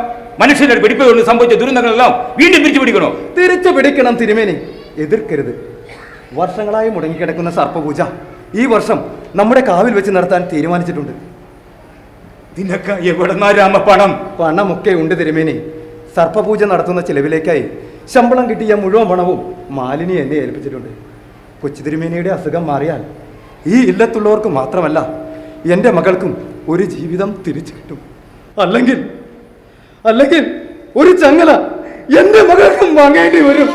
മനുഷ്യന്റെ പിടിപ്പ് കൊണ്ട് സംഭവിച്ച ദുരന്തങ്ങളെല്ലാം വീണ്ടും തിരിച്ചു പിടിക്കണോ? തിരിച്ചു പിടിക്കണം തിരുമേനി, എതിർക്കരുത്. വർഷങ്ങളായി മുടങ്ങിക്കിടക്കുന്ന സർപ്പപൂജ ഈ വർഷം നമ്മുടെ കാവിൽ വെച്ച് നടത്താൻ തീരുമാനിച്ചിട്ടുണ്ട്. നിനക്ക് എവിടെന്നാ രാമ പണം? പണമൊക്കെ ഉണ്ട് തിരുമേനി. സർപ്പപൂജ നടത്തുന്ന ചിലവിലേക്കായി ശമ്പളം കിട്ടിയ മുഴുവൻ പണവും മാലിനി എന്നെ ഏൽപ്പിച്ചിട്ടുണ്ട്. കൊച്ചു തിരുമേനിയുടെ അസുഖം മാറിയാൽ ഈ ഇല്ലത്തുള്ളവർക്ക് മാത്രമല്ല എൻ്റെ മകൾക്കും ഒരു ജീവിതം തിരിച്ചു കിട്ടും. അല്ലെങ്കിൽ ഒരു ചങ്ങല എൻ്റെ മകൾക്കും വാങ്ങേണ്ടി വരും.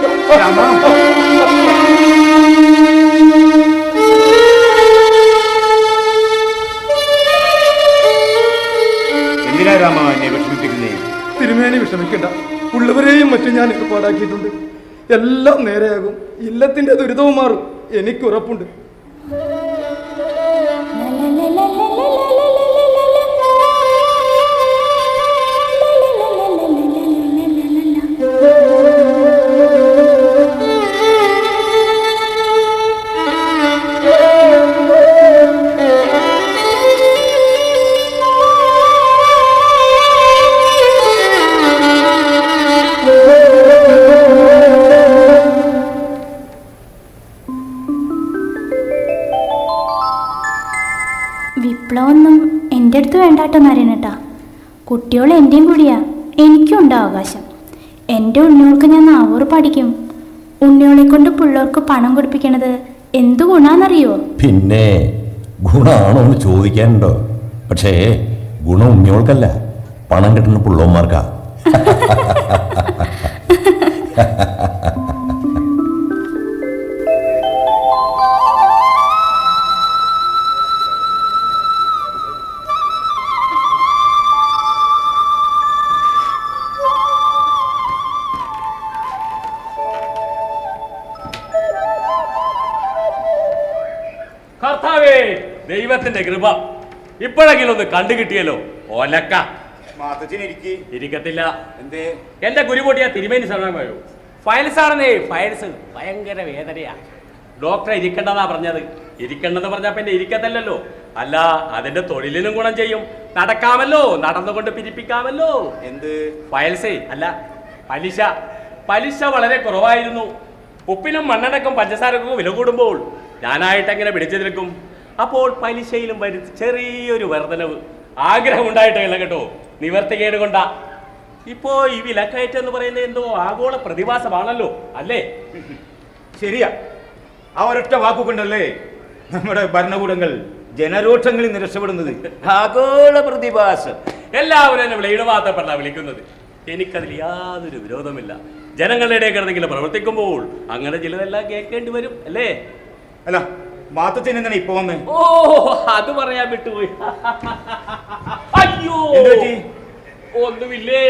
എന്തിനാ രാമ എന്നെ വിഷമിപ്പിക്കുന്നേ? തിരുമേനി വിഷമിക്കണ്ട, ഉള്ളവരെയും മറ്റും ഞാൻ ഏർപ്പാടാക്കിയിട്ടുണ്ട്. എല്ലാം നേരെയാകും. ഇല്ലത്തിന്റെ ദുരിതവും മാറും, എനിക്ക് ഉറപ്പുണ്ട്. വിപ്ലവൊന്നും എൻ്റെ അടുത്ത് വേണ്ടാട്ടോ നാരായണേട്ടാ. കുട്ടികൾ എൻ്റെയും കൂടിയാ, എനിക്കും ഉണ്ട് അവകാശം. എൻ്റെ ഉണ്ണിയോൾക്ക് ഞാൻ നാവൂറ് പഠിക്കും. ഉണ്ണിയോളെ കൊണ്ട് പിള്ളേർക്ക് പണം കൊടുപ്പിക്കണത് എന്ത് ഗുണാന്നറിയോ? പിന്നെ ഗുണമാണോ എന്ന് ചോദിക്കാനുണ്ടോ? പക്ഷേ ഗുണം ഉണ്ണിയോൾക്കല്ല, പണം കിട്ടുന്ന പിള്ളോന്മാർക്കാ. കർത്താവേ, ദൈവത്തിന്റെ കൃപ, ഇപ്പോഴെങ്കിലും ഒന്ന് കണ്ടു കിട്ടിയല്ലോ. ഓലക്ക ഇരിക്കത്തില്ല. എന്തേ? എന്റെ ഗുരുപൊട്ടിയ തിരുമേനി സമയമായോ? ഫയൽസ് ആണെന്നേ, ഫയൽസ് ഭയങ്കര വേദനയാ. ഡോക്ടറെ ഇരിക്കണ്ടെന്നാ പറഞ്ഞത്. ഇരിക്കണ്ടെന്ന് പറഞ്ഞാ പിന്നെ ഇരിക്കത്തില്ലല്ലോ. അല്ല, അതിന്റെ തൊഴിലിനും ഗുണം ചെയ്യും. നടക്കാമല്ലോ, നടന്നുകൊണ്ട് പിരിപ്പിക്കാമല്ലോ. എന്ത് ഫയൽസേ? അല്ല, പലിശ. പലിശ വളരെ കുറവായിരുന്നു. ഉപ്പിനും മണ്ണെണ്ണക്കും പഞ്ചസാരക്കും വില കൂടുമ്പോൾ ഞാനായിട്ട് എങ്ങനെ പിടിച്ചു നിൽക്കും? അപ്പോൾ പലിശയിലും വരും ചെറിയൊരു വർധനവ്. ആഗ്രഹം ഉണ്ടായിട്ടില്ല കേട്ടോ, നിവർത്തികേട് കൊണ്ടാ. ഇപ്പോ ഈ വിലക്കയറ്റം എന്ന് പറയുന്നത് എന്തോ ആഗോള പ്രതിഭാസമാണല്ലോ, അല്ലേ? ശരിയാ. ആ ഒരൊറ്റ വാക്കുകൊണ്ടല്ലേ നമ്മുടെ ഭരണകൂടങ്ങൾ ജനരോക്ഷങ്ങളിൽ നിന്ന് രക്ഷപ്പെടുന്നത്. ആഗോള പ്രതിഭാസം. എല്ലാവരും എന്നെ വിളയിടമാത്തപ്പെടാ വിളിക്കുന്നത്. എനിക്കതിൽ യാതൊരു വിരോധമില്ല. ജനങ്ങളുടെ കിടന്നെങ്കിലും പ്രവർത്തിക്കുമ്പോൾ അങ്ങനെ ചിലതെല്ലാം കേൾക്കേണ്ടി വരും, അല്ലേ? അല്ല, മാത്തച്ഛൻ എന്താണ് ഇപ്പൊ വന്നേ? ഓ, അത് പറയാൻ വിട്ടുപോയി. അയ്യോ, ഒന്നുമില്ലേ.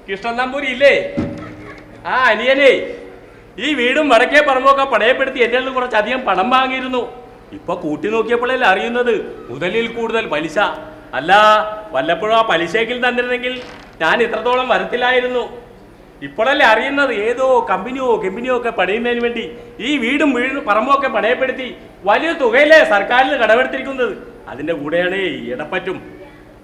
കൃഷ്ണൻ നമ്പൂരി ഇല്ലേ? ആ അനിയനെ, ഈ വീടും വടക്കേ പറമ്പൊക്കെ പണയപ്പെടുത്തി എന്റെ നിന്ന് കുറച്ചധികം പണം വാങ്ങിയിരുന്നു. ഇപ്പൊ കൂട്ടി നോക്കിയപ്പോഴല്ലേ അറിയുന്നത് മുതലിൽ കൂടുതൽ പലിശ. അല്ല, വല്ലപ്പോഴും ആ പലിശയ്ക്കിൽ തന്നിരുന്നെങ്കിൽ ഞാൻ ഇത്രത്തോളം വരത്തില്ലായിരുന്നു. ഇപ്പോഴല്ലേ അറിയുന്നത് ഏതോ കമ്പനിയോ ഒക്കെ പണിയുന്നതിന് വേണ്ടി ഈ വീടും പറമ്പൊക്കെ പണയപ്പെടുത്തി വലിയ തുകയിലെ സർക്കാരിന് കടമെടുത്തിരിക്കുന്നത്. അതിന്റെ കൂടെയാണ് ഈ ഇടപ്പറ്റും.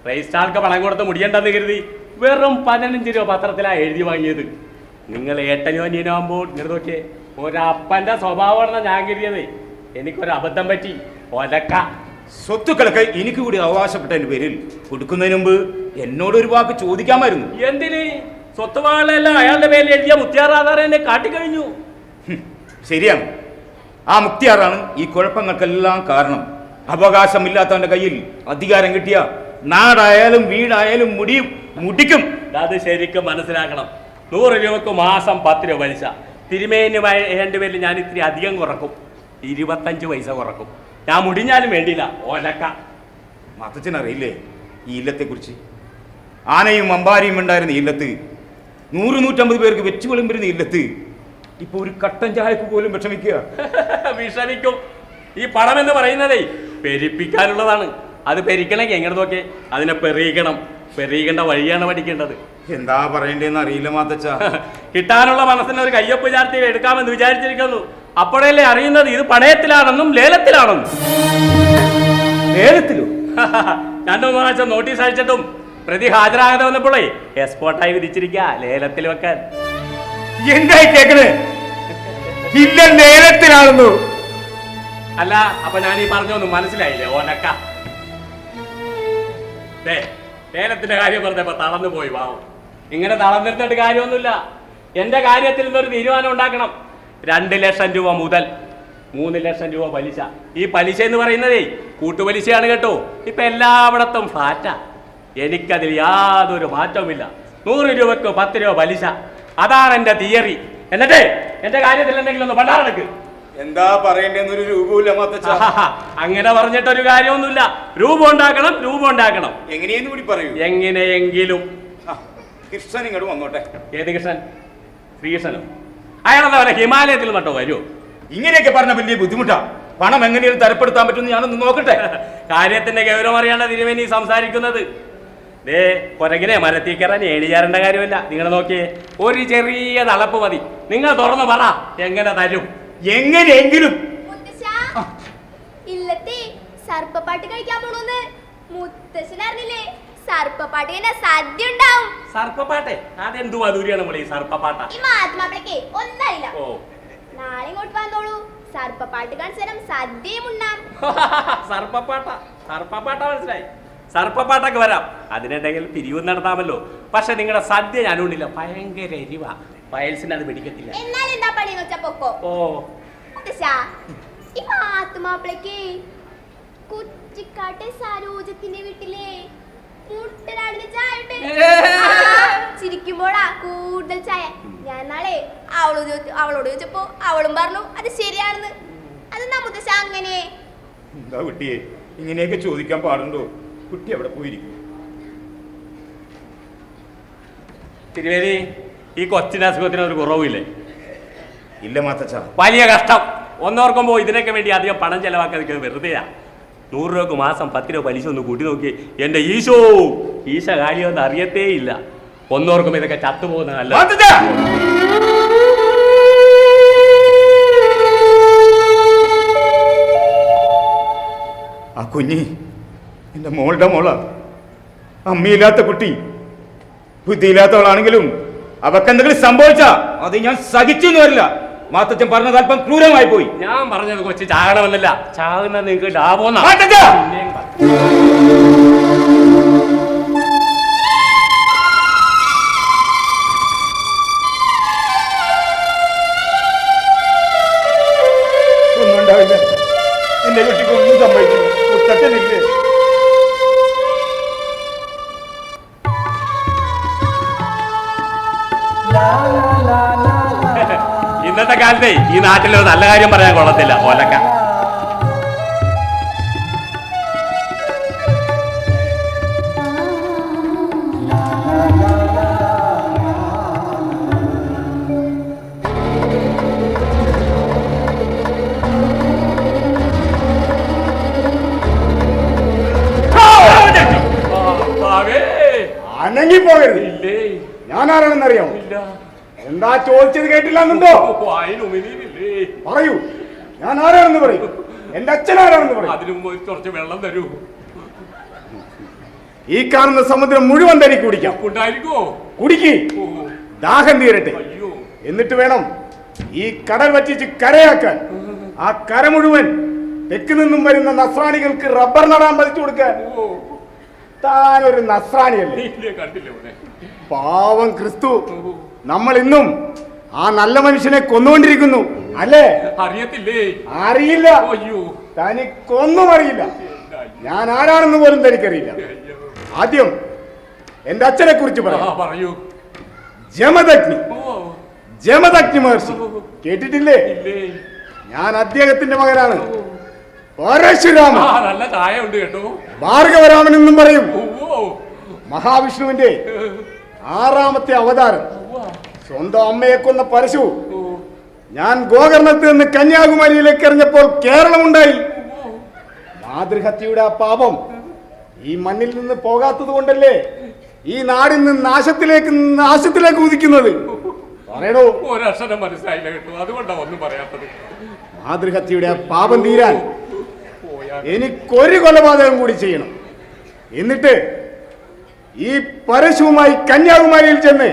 റെജിസ്ട്രാർക്ക് പണം കൊടുത്ത് മുടിയണ്ടെന്ന് കരുതി വെറും 15 രൂപ പത്രത്തിലാണ് എഴുതി വാങ്ങിയത്. നിങ്ങൾ ഏട്ടനോ അനിയനോ ആകുമ്പോൾ ഇങ്ങനെ നോക്കിയേ, ഒരപ്പന്റെ സ്വഭാവമാണെന്ന് ഞാൻ കരുതിയത്. എനിക്കൊരു അബദ്ധം പറ്റി. ഒലക്ക സ്വത്തുക്കളൊക്കെ എനിക്ക് കൂടി അവകാശപ്പെട്ടതിന്റെ പേരിൽ കൊടുക്കുന്നതിന് മുമ്പ് എന്നോടൊരു വാക്ക് ചോദിക്കാമായിരുന്നു. എന്തിന്? സ്വത്തുവകളെല്ലാം അയാളുടെ പേരിൽ എഴുതിയ മുക്തിയാർ ആധാരം എന്നെ കാട്ടിക്കഴിഞ്ഞു. ശരിയാണ്, ആ മുക്തിയാറാണ് ഈ കുഴപ്പങ്ങൾക്കെല്ലാം കാരണം. അവകാശമില്ലാത്തവന്റെ കയ്യിൽ അധികാരം കിട്ടിയ നാടായാലും വീടായാലും മുടിക്കും. അത് ശരിക്കും മനസ്സിലാക്കണം. 100 രൂപക്ക് മാസം 10 രൂപ പലിശ. തിരുമേനി എൻ്റെ പേരിൽ ഞാൻ ഇത്തിരി അധികം കുറക്കും, 25 പൈസ കുറക്കും. ഞാൻ മുടിഞ്ഞാലും വേണ്ടിയില്ല. ഓലക്ക മാത്തച്ഛനറിയില്ലേ ഈ ഇല്ലത്തെക്കുറിച്ച്? ആനയും അമ്പാരിയും ഉണ്ടായിരുന്ന ഇല്ലത്ത്, 100-150 പേർക്ക് വെച്ചു വിളമ്പുന്ന ഇല്ലത്ത് ഇപ്പൊ ഒരു കട്ടൻ ചായക്ക് പോലും വിഷമിക്കുക. വിഷമിക്കും. ഈ പണം എന്ന് പറയുന്നതേ പെരിപ്പിക്കാനുള്ളതാണ്. അത് പെരിക്കണമെങ്കിൽ എങ്ങനെ നോക്കേ, അതിനെ പെറിയിക്കണം. പെറിയിക്കേണ്ട വഴിയാണ് പഠിക്കേണ്ടത്. എന്താ പറയണ്ടേന്ന് അറിയില്ല മാത്തച്ഛ. കിട്ടാനുള്ള മനസ്സിന് ഒരു കയ്യൊപ്പ് ചാർത്തി എടുക്കാമെന്ന് വിചാരിച്ചിരിക്കുന്നു. അപ്പോഴല്ലേ അറിയുന്നത് ഇത് പണയത്തിലാണെന്നും ലേലത്തിലാണെന്നും. ലേലത്തിലോ? 2-3 പ്രാവശ്യം നോട്ടീസ് അയച്ചിട്ടും പ്രതി ഹാജരാകാതെ വന്നപ്പോഴേ എക്സ്പോർട്ടായി വിധിച്ചിരിക്കുക ലേലത്തിൽ വെക്കാൻ. എന്തായി കേക്കണേ? ഇല്ല ലേലത്തിലാണെന്നു. അല്ല, അപ്പൊ ഞാൻ ഈ പറഞ്ഞൊന്നും മനസ്സിലായില്ലേ ഓനക്ക? ലേലത്തിന്റെ കാര്യം പറഞ്ഞപ്പോ തളർന്നു പോയി. വാവും, ഇങ്ങനെ തളർന്നിരുന്നിട്ട് കാര്യമൊന്നുമില്ല. എന്റെ കാര്യത്തിൽ നിന്നൊരു തീരുമാനം ഉണ്ടാക്കണം. 2 ലക്ഷം രൂപ മുതൽ 3 ലക്ഷം രൂപ പലിശ. ഈ പലിശ എന്ന് പറയുന്നതേ കൂട്ടുപലിശയാണ് കേട്ടോ. ഇപ്പൊ എല്ലായിടത്തും ഫ്ലാറ്റാ. എനിക്കതിൽ യാതൊരു മാറ്റവുമില്ല. 100 രൂപയ്ക്ക് 10 രൂപ പലിശ. അതാണ് എന്റെ തിയറി. എന്നിട്ടേ എന്റെ കാര്യത്തിൽ എന്തെങ്കിലും ഒന്ന് പണ്ടാറക്ക്. എന്താ പറയണ്ടെന്നൊരു രൂപമില്ല മാത്തച്ഛ. അങ്ങനെ പറഞ്ഞിട്ടൊരു കാര്യമൊന്നുമില്ല. രൂപം ഉണ്ടാക്കണം, രൂപം ഉണ്ടാക്കണം. എങ്ങനെയെന്ന് കൂടി പറയൂ. എങ്ങനെയെങ്കിലും. കൃഷ്ണൻ ഇങ്ങോട്ട് വന്നോട്ടെ. ഏത് കൃഷ്ണൻ? ശ്രീകൃഷ്ണനോ? അയാളെന്താ പറയാ ഹിമാലയത്തിൽ നട്ടോ വരുമോ? ഇങ്ങനെയൊക്കെ പറഞ്ഞ വലിയ ബുദ്ധിമുട്ടാ. പണം എങ്ങനെയും തരപ്പെടുത്താൻ പറ്റുമെന്ന് ഞാനൊന്ന് നോക്കട്ടെ. കാര്യത്തിന്റെ ഗൗരവം അറിയാണ്ട തിരുമേനി സംസാരിക്കുന്നത്. കൊരകിനെ മരത്തിൽ കയറാൻ ഏണിയാറേണ്ട കാര്യമില്ല. നിങ്ങൾ നോക്കിയേ, ഒരു ചെറിയ തളപ്പ് മതി. നിങ്ങൾ തുറന്ന് പറ, എങ്ങനെ തരും? എങ്ങനെയെങ്കിലും. ഇല്ലത്തെ സർപ്പപ്പാട്ട് കഴിക്കാൻ പോണോന്ന് മുത്തശ്ശൻ അറിഞ്ഞില്ലേ? സർപ്പപ്പാട്ട് കഴിഞ്ഞാൽ സദ്യ ഉണ്ടാവും. സർപ്പപ്പാട്ടെ? അതെന്തു മധുരിയാണ് നമ്മളെ ഈ സർപ്പപ്പാട്ട. ഈ മാത്മാപ്പിളക്കേ ഒന്നറിയില്ല. ഓ, നാളെ ഇങ്ങോട്ട് വന്നോളൂ. സർപ്പപ്പാട്ട് കാണിച്ചാലും സദ്യയും ഉണ്ടാം. സർപ്പപ്പാട്ട, സർപ്പപ്പാട്ട മനസ്സിലായി. സർപ്പപ്പാട്ടൊക്കെ വരാം. അതിനെന്തെങ്കിലും പിരിവ് നടത്താമല്ലോ. പക്ഷെ നിങ്ങളുടെ സദ്യ ഞാനുണ്ടില്ല, ഭയങ്കര എരിവ. വയൽസിന് അത് പിടിക്കത്തില്ല. എന്നാലും എന്താ പണിയെന്ന് വെച്ചാ പൊക്കോ. ഓ ഈ മാത്തുമാപ്പിളക്ക് കുറ്റിക്കാട്ടെ സരോജത്തിന്റെ വീട്ടിലെ മുട്ടനാടിന് ചായ ചിരിക്കുമ്പോഴാ കൂടുതൽ ചായ. ഞാൻ നാളെ അവളോട് ചോദിച്ചപ്പോ അവളും പറഞ്ഞു അത് ശരിയാണെന്ന്. അത് നമ്മുടെ അങ്ങനെ. എന്താ കുട്ടിയെ ഇങ്ങനെയൊക്കെ ചോദിക്കാൻ പാടുണ്ടോ? കുട്ടി എവിടെ പോയിരിക്കും? തിരുവേലി, ഈ കൊച്ചിന്റെ അസുഖത്തിന് ഒരു കുറവില്ലേ? ഇല്ല മാത്തച്ഛ. വലിയ കഷ്ടം. ഒന്നോർക്കുമ്പോ ഇതിനൊക്കെ വേണ്ടി അധികം പണം ചെലവാക്കാതിരിക്കുന്നത് വെറുതെയാ. 100 രൂപക്ക് മാസം 10 രൂപ പലിശ ഒന്ന് കൂട്ടി നോക്കി. എന്റെ ഈശ കാര്യമൊന്നും അറിയത്തേ ഇല്ല. ഒന്നോർക്കുമ്പോ ഇതൊക്കെ ചത്തുപോകുന്നതല്ല. ആ കുഞ്ഞി എന്റെ മോളുടെ മോളാ. അമ്മയില്ലാത്ത കുട്ടി. ബുദ്ധിയില്ലാത്തവളാണെങ്കിലും അവക്കെന്തെങ്കിലും സംഭവിച്ചാ അത് ഞാൻ സഹിച്ചെന്ന് വരില്ല. മാത്തച്ഛൻ പറഞ്ഞത് അല്പം ക്രൂരമായി പോയി. ഞാൻ പറഞ്ഞത് കൊച്ചു ചാകണമെന്നല്ല, ചാകുന്ന നിങ്ങൾക്ക് ലാഭം. ഒന്നും ഉണ്ടാവില്ല. എന്റെ കുട്ടിക്ക് ഒന്നും സംഭവിക്കില്ല. മുത്തച്ഛനില്ലേ? ഇന്നത്തെ കാലത്തെ ഈ നാട്ടിലൊരു നല്ല കാര്യം പറയാൻ കൊള്ളത്തില്ല. ഒലക്ക അനങ്ങി പോകരുത്. ഞാൻ ആരാണെന്നറിയാമോ? എന്താ ചോദിച്ചത് കേട്ടില്ലെന്നുണ്ടോ? പറയൂ, ഞാൻ ആരാണെന്ന് പറയൂ. എന്റെ അച്ഛൻ ആരാണെന്ന് പറയൂ. അതിനു മുമ്പ് കുറച്ച് വെള്ളം തരൂ. ഈ കാണുന്ന സമുദ്രം മുഴുവൻ തനി കുടിക്കാം. കുടിക്ക്, ദാഹം തീരട്ടെ. എന്നിട്ട് വേണം ഈ കടൽ വറ്റിച്ച് കരയാക്കാൻ. ആ കര മുഴുവൻ തെക്ക് നിന്നും വരുന്ന നസ്രാണികൾക്ക് റബ്ബർ നടാൻ പതിച്ചു കൊടുക്കാൻ. താനൊരു നസ്രാണിയല്ലേ? പാവം ക്രിസ്തു നമ്മൾ ഇന്നും ആ നല്ല മനുഷ്യനെ കൊന്നുകൊണ്ടിരിക്കുന്നു അല്ലേ? അറിയത്തില്ലേ? അറിയില്ല. തനിക്കൊന്നും അറിയില്ല. ഞാൻ ആരാണെന്ന് പോലും തനിക്കറിയില്ല. ആദ്യം എന്റെ അച്ഛനെ കുറിച്ച് പറയൂ. ജമദഗ്നി മഹർഷി കേട്ടിട്ടില്ലേ? ഞാൻ അദ്ദേഹത്തിന്റെ മകനാണ്. പരശുരാമൻ. നല്ല ചായ ഉണ്ട് കേട്ടോ. ഭാർഗവരാമൻ എന്നും പറയും. ഓ മഹാവിഷ്ണുവിന്റെ 6ാമത്തെ അവതാരം. സ്വന്തം അമ്മയെ കൊന്ന പരശു ഞാൻ ഗോകർണത്തിൽ നിന്ന് കന്യാകുമാരിയിലേക്ക് എറിഞ്ഞപ്പോൾ കേരളമുണ്ടായി. മാതൃഹത്യയുടെ ആ പാപം ഈ മണ്ണിൽ നിന്ന് പോകാത്തത് കൊണ്ടല്ലേ ഈ നാടിൽ നിന്ന് നാശത്തിലേക്ക് ഉദിക്കുന്നത്. പറയണോ? ഒരക്ഷരം മനസ്സിലായില്ല കേട്ടോ, അതുകൊണ്ടാ ഒന്നും പറയാത്തത്. മാതൃഹത്യയുടെ ആ പാപം തീരാൻ എനിക്കൊരു കൊലപാതകം കൂടി ചെയ്യണം. എന്നിട്ട് ഈ പരശുവുമായി കന്യാകുമാരിയിൽ ചെന്ന്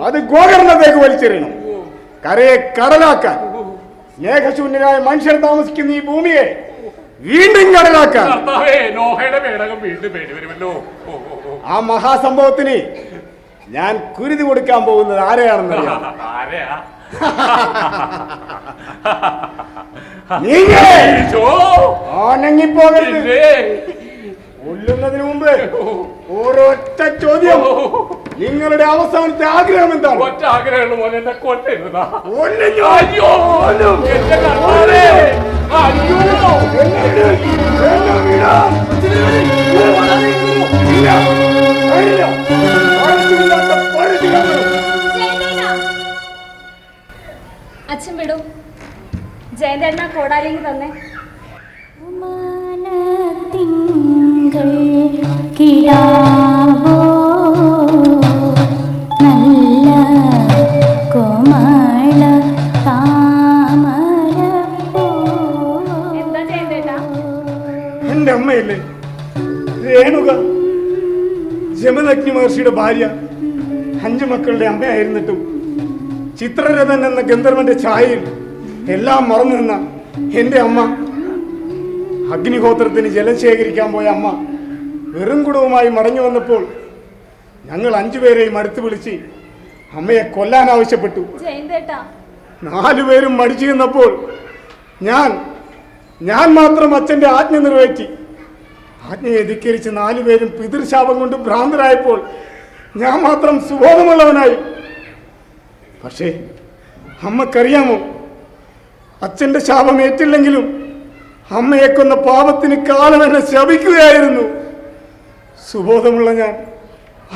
അത് ഗോകർണത്തേക്ക് വലിച്ചെറിയണം. കരയെ കടലാക്കാൻ, സ്നേഹശൂന്യരായ മനുഷ്യർ താമസിക്കുന്ന ഈ ഭൂമിയെ വീണ്ടും കടലാക്കാൻ. ആ മഹാസംഭവത്തിന് ഞാൻ കുരുതി കൊടുക്കാൻ പോകുന്നത് ആരെയാണെന്നറിയാം. ആനങ്ങിപ്പോകരുത്. കൊല്ലുന്നതിന് മുമ്പ് ഒരൊറ്റ ചോദ്യം. നിങ്ങളുടെ അവസാനത്തെ ആഗ്രഹം എന്താണ്? ഒറ്റ ആഗ്രഹമുള്ള പോലെ എന്നെ കൊല്ലരുതാ. അച്ഛൻ വിടും. ജയന്തേട്ട കോടാലിങ് തന്നെ. തിങ്കൾ കിടാവോ നല്ല കോമള താമര. എന്താ ജയന്തേട്ട? എന്റെ അമ്മയല്ലേ രേണുക, ജമദഗ്നി മഹർഷിയുടെ ഭാര്യ, 5 മക്കളുടെ അമ്മയായിരുന്നിട്ടും ചിത്രരഥൻ എന്ന ഗന്ധർവന്റെ ഛായയിൽ എല്ലാം മറന്നു നിന്ന എന്റെ അമ്മ, അഗ്നിഹോത്രത്തിന് ജലം ശേഖരിക്കാൻ പോയ അമ്മ വെറും കുടവുമായി മടങ്ങി വന്നപ്പോൾ ഞങ്ങൾ 5 പേരെയും അടുത്ത് വിളിച്ച് അമ്മയെ കൊല്ലാൻ ആവശ്യപ്പെട്ടു. 4 പേരും മടിച്ചു നിന്നപ്പോൾ ഞാൻ മാത്രം അച്ഛന്റെ ആജ്ഞ നിറവേറ്റി. ആജ്ഞയെ ധിക്കരിച്ച് 4 പേരും പിതൃശാപം കൊണ്ട് ഭ്രാന്തരായപ്പോൾ ഞാൻ മാത്രം സുബോധമുള്ളവനായി. പക്ഷേ അമ്മക്കറിയാമോ, അച്ഛന്റെ ശാപം ഏറ്റില്ലെങ്കിലും അമ്മയെ കൊന്ന പാപത്തിന് കാലം എന്നെ ശപിക്കുകയായിരുന്നു. സുബോധമുള്ള ഞാൻ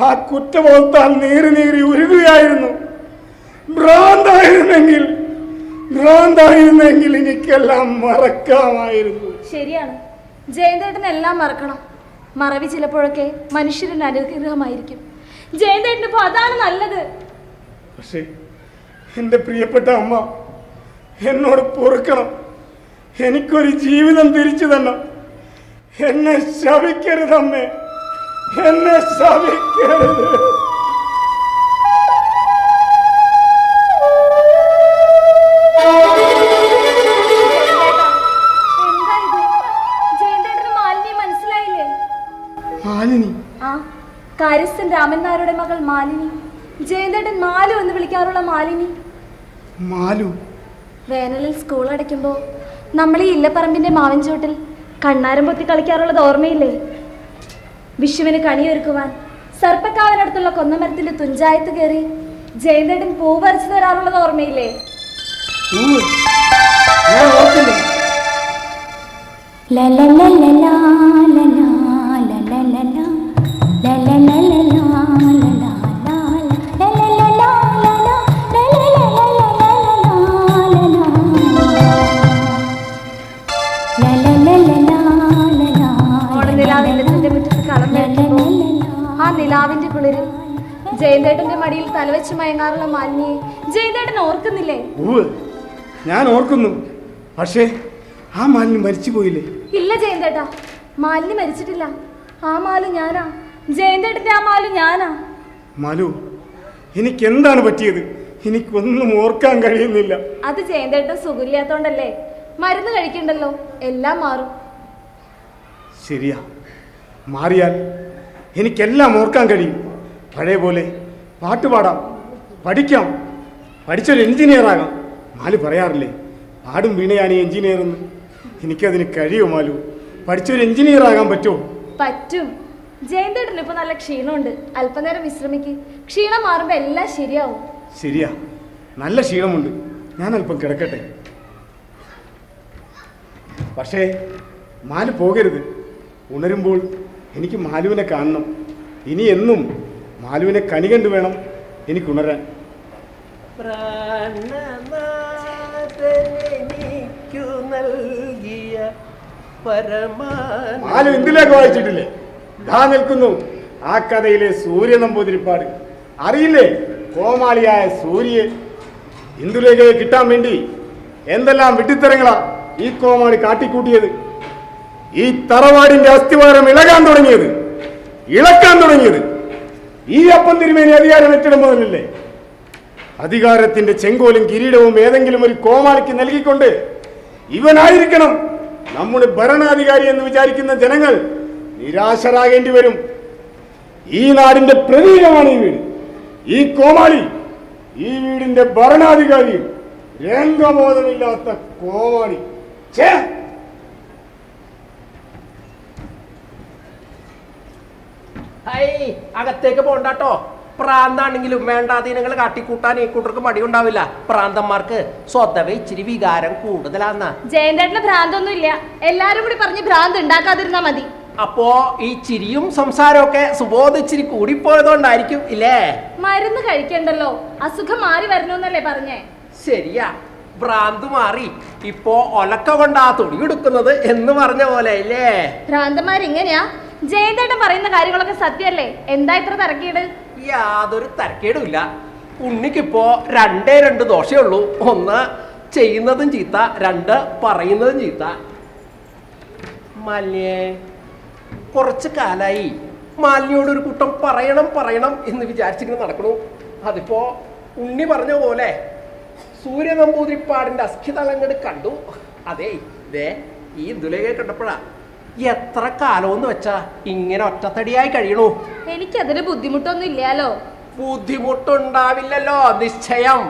ആ കുറ്റബോധത്താൽ നീറി ഉരുകുകയായിരുന്നു. ഭ്രാന്തായിരുന്നെങ്കിൽ എനിക്കെല്ലാം മറക്കാമായിരുന്നു. ശരിയാണ്, ജയന്തേട്ടന് എല്ലാം മറക്കണം. മറവി ചിലപ്പോഴൊക്കെ മനുഷ്യരുടെ അനുഗ്രഹമായിരിക്കും. ജയന്തേട്ടന് ഇപ്പൊ അതാണ് നല്ലത്. പക്ഷേ എന്റെ പ്രിയപ്പെട്ട അമ്മ എന്നോട് പൊറുക്കണം. എനിക്കൊരു ജീവിതം തിരിച്ചു തന്നെ. എന്നെ ശപിക്കരുത് അമ്മേ, എന്നെ ശപിക്കരുത്. മാലിനി? ആ, കാര്യസ്ഥൻ രാമൻ നായരുടെ മകൾ മാലിനി. ജയന്തേട്ടൻ മാലു എന്ന് വിളിക്കാറുള്ള മാലിനി. മാലു? വേനലിൽ സ്കൂൾ അടയ്ക്കുമ്പോൾ നമ്മൾ ഈ ഇല്ലപ്പറമ്പിന്റെ മാവിൻ ചുവട്ടിൽ കണ്ണാരം പൊത്തി കളിക്കാറുള്ളത് ഓർമ്മയില്ലേ? വിഷുവിന് കണിയൊരുക്കുവാൻ സർപ്പക്കാവിനടുത്തുള്ള കൊന്നമരത്തിന്റെ തുഞ്ചായത്ത് കയറി ജയന്തേട്ടൻ പൂ പറിച്ചു തരാറുള്ളത് ഓർമ്മയില്ലേ? ആ നിലാവിന്റെ കുളിരിൽ ജയന്തേട്ടന്റെ മടിയിൽ തലവെച്ച് മയങ്ങാറുള്ള മാലിനിയെ ജയന്തേട്ടൻ ഓർക്കുന്നില്ലേ? ഞാൻ ഓർക്കുന്നു. പക്ഷേ ആ മാലിനി മരിച്ചു പോയില്ലേ? ഇല്ല ജയന്തേട്ടാ, മാലിനി മരിച്ചിട്ടില്ല. ആ മാലു ഞാനാ. ജയന്തേട്ടന്റെ ആ മാലു ഞാനാ. മാലു, എനിക്ക് എന്താണ് പറ്റിയത്? എനിക്കൊന്നും ഓർക്കാൻ കഴിയുന്നില്ല. അത് ജയന്തേട്ടൻ സുഖമില്ലാത്തോണ്ടല്ലേ. മരുന്ന് കഴിക്കണ്ടല്ലോ, എല്ലാം മാറും. ശരിയാ, മാറിയാൽ എനിക്കെല്ലാം ഓർക്കാൻ കഴിയും. പഴയ പോലെ പാട്ടുപാടാം, പഠിക്കാം, പഠിച്ചൊരു എഞ്ചിനീയറാകാം. മാലു പറയാറില്ലേ, പാടും വീണയാണ് ഈ എഞ്ചിനീയർ എന്ന്. എനിക്കതിന് കഴിയുമോ മാലു? പഠിച്ചൊരു എഞ്ചിനീയർ ആകാൻ പറ്റുമോ? പറ്റും. ജയന്തേട്ടന് ഇപ്പൊ നല്ല ക്ഷീണമുണ്ട്. അല്പനേരം വിശ്രമിക്ക്. ക്ഷീണം മാറുമ്പോ എല്ലാം ശരിയാവും. ശരിയാ, നല്ല ക്ഷീണമുണ്ട്. ഞാൻ അല്പം കിടക്കട്ടെ. പക്ഷേ മാലു പോകരുത്. ഉണരുമ്പോൾ എനിക്ക് മാലുവിനെ കാണണം. ഇനി എന്നും മാലുവിനെ കണി കണ്ടു വേണം എനിക്ക് ഉണരാൻ. മാലു ഇന്ദുലേഖ വായിച്ചിട്ടില്ലേ? ദാ നിൽക്കുന്നു ആ കഥയിലെ സൂര്യ നമ്പൂതിരിപ്പാട്. അറിയില്ലേ കോമാളിയായ സൂര്യയെ? ഇന്ദുലേഖയെ കിട്ടാൻ വേണ്ടി എന്തെല്ലാം വിട്ടിത്തരങ്ങളാ ഈ കോമാളി കാട്ടിക്കൂട്ടിയത്. ഈ തറവാടിന്റെ അസ്ഥിവാരം ഇളകാൻ തുടങ്ങിയത് ഈ അപ്പം തിരുമേനി അധികാരം ഏറ്റെടുമ്പോഴല്ലേ? അധികാരത്തിന്റെ ചെങ്കോലും കിരീടവും ഏതെങ്കിലും ഒരു കോമാളിക്ക് നൽകിക്കൊണ്ട് ഇവനായിരിക്കണം നമ്മുടെ ഭരണാധികാരി എന്ന് വിചാരിക്കുന്ന ജനങ്ങൾ നിരാശരാകേണ്ടി വരും. ഈ നാടിന്റെ പ്രതീകമാണ് ഈ വീട്. ഈ കോമാളി ഈ വീടിന്റെ ഭരണാധികാരിയും രംഗബോധമില്ലാത്ത കോമാളി. അകത്തേക്ക് പോണ്ടാട്ടോ. പ്രാന്താണെങ്കിലും വേണ്ടാതീനങ്ങൾ കാട്ടിക്കൂട്ടാൻ ഈ കൂട്ടർക്ക് മടിയുണ്ടാവില്ല. പ്രാന്തന്മാർക്ക് സ്വതവേ ഇച്ചിരി വികാരം കൂടുതലാന്ന. ജയന്തേട്ടന് ഭ്രാന്തൊന്നും ഇല്ല. എല്ലാരും കൂടി പറഞ്ഞ് ഭ്രാന്ത് ഉണ്ടാക്കാതിരുന്നാ മതി. അപ്പോ ഈ ചിരിയും സംസാരമൊക്കെ സുബോധം ഇച്ചിരി കൂടിപ്പോയതുകൊണ്ടായിരിക്കും ഇല്ലേ? മരുന്ന് കഴിക്കണ്ടല്ലോ, അസുഖം മാറി വരണമെന്നല്ലേ പറഞ്ഞേ? ശരിയാ, ഭ്രാന്ത് മാറി. ഇപ്പോ ഒലക്ക കൊണ്ടാ തുണിയെടുക്കുന്നത് എന്ന് പറഞ്ഞ പോലെ ഇല്ലേ? ഭ്രാന്തന്മാരിങ്ങനെയാ. ജയന്തേട്ടൻ പറയുന്ന കാര്യങ്ങളൊക്കെ സത്യല്ലേ? എന്താ ഇത്ര തരക്കേട്? യാതൊരു തരക്കേടുമില്ല. ഉണ്ണിക്കിപ്പോ 2 ദോഷേ ഉള്ളൂ. 1 ചെയ്യുന്നതും ചീത്ത, 2 പറയുന്നതും ചീത്ത. മാലിന്യേ, കുറച്ച് കാലായി മാലിന്യോട് ഒരു കൂട്ടം പറയണം എന്ന് വിചാരിച്ചിങ്ങനെ നടക്കണു. അതിപ്പോ ഉണ്ണി പറഞ്ഞ പോലെ സൂര്യ നമ്പൂതിരിപ്പാടിന്റെ അസ്ഥിതലങ്ങട് കണ്ടു. അതെ, ഇതേ ഈ ഇന്ദുലേഖ കണ്ടപ്പോഴാ എത്ര കാലമെന്ന് വെച്ചാ ഇങ്ങനെ ഒറ്റത്തടിയായി കഴിയണു. എനിക്കതിന് ബുദ്ധിമുട്ടൊന്നും ഇല്ലാലോ. ബുദ്ധിമുട്ടുണ്ടാവില്ലല്ലോ, നിശ്ചയം.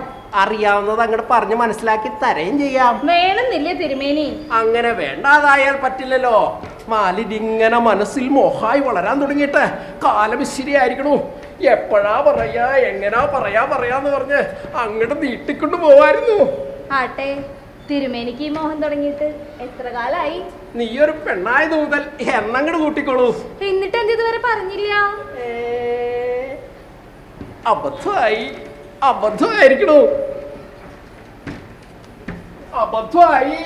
അറിയാവുന്നത് അങ്ങോട്ട് പറഞ്ഞ് മനസ്സിലാക്കി തരയും ചെയ്യാം. വേണമെന്നില്ലേ തിരുമേനി? അങ്ങനെ വേണ്ടാതായാൽ പറ്റില്ലല്ലോ. മാലിനിങ്ങനെ മനസ്സിൽ മോഹായി വളരാൻ തുടങ്ങിയിട്ട് കാലം ശരിയായിരിക്കണു. എപ്പോഴാ പറയാ, എങ്ങനാ പറയാന്ന് പറഞ്ഞ് അങ്ങോട്ട് നീട്ടിക്കൊണ്ട് പോവായിരുന്നു. ആട്ടെ, തിരുമേനിക്ക് ഈ മോഹം തുടങ്ങിയിട്ട് എത്ര കാലായി? നീ ഒരു പെണ്ണായത് മുതൽ എന്നങ്ങട് കൂട്ടിക്കോളൂ. എന്നിട്ട് എന്ത് ഇതുവരെ പറഞ്ഞില്ല? അബദ്ധമായിരിക്കണു. അബദ്ധമായി.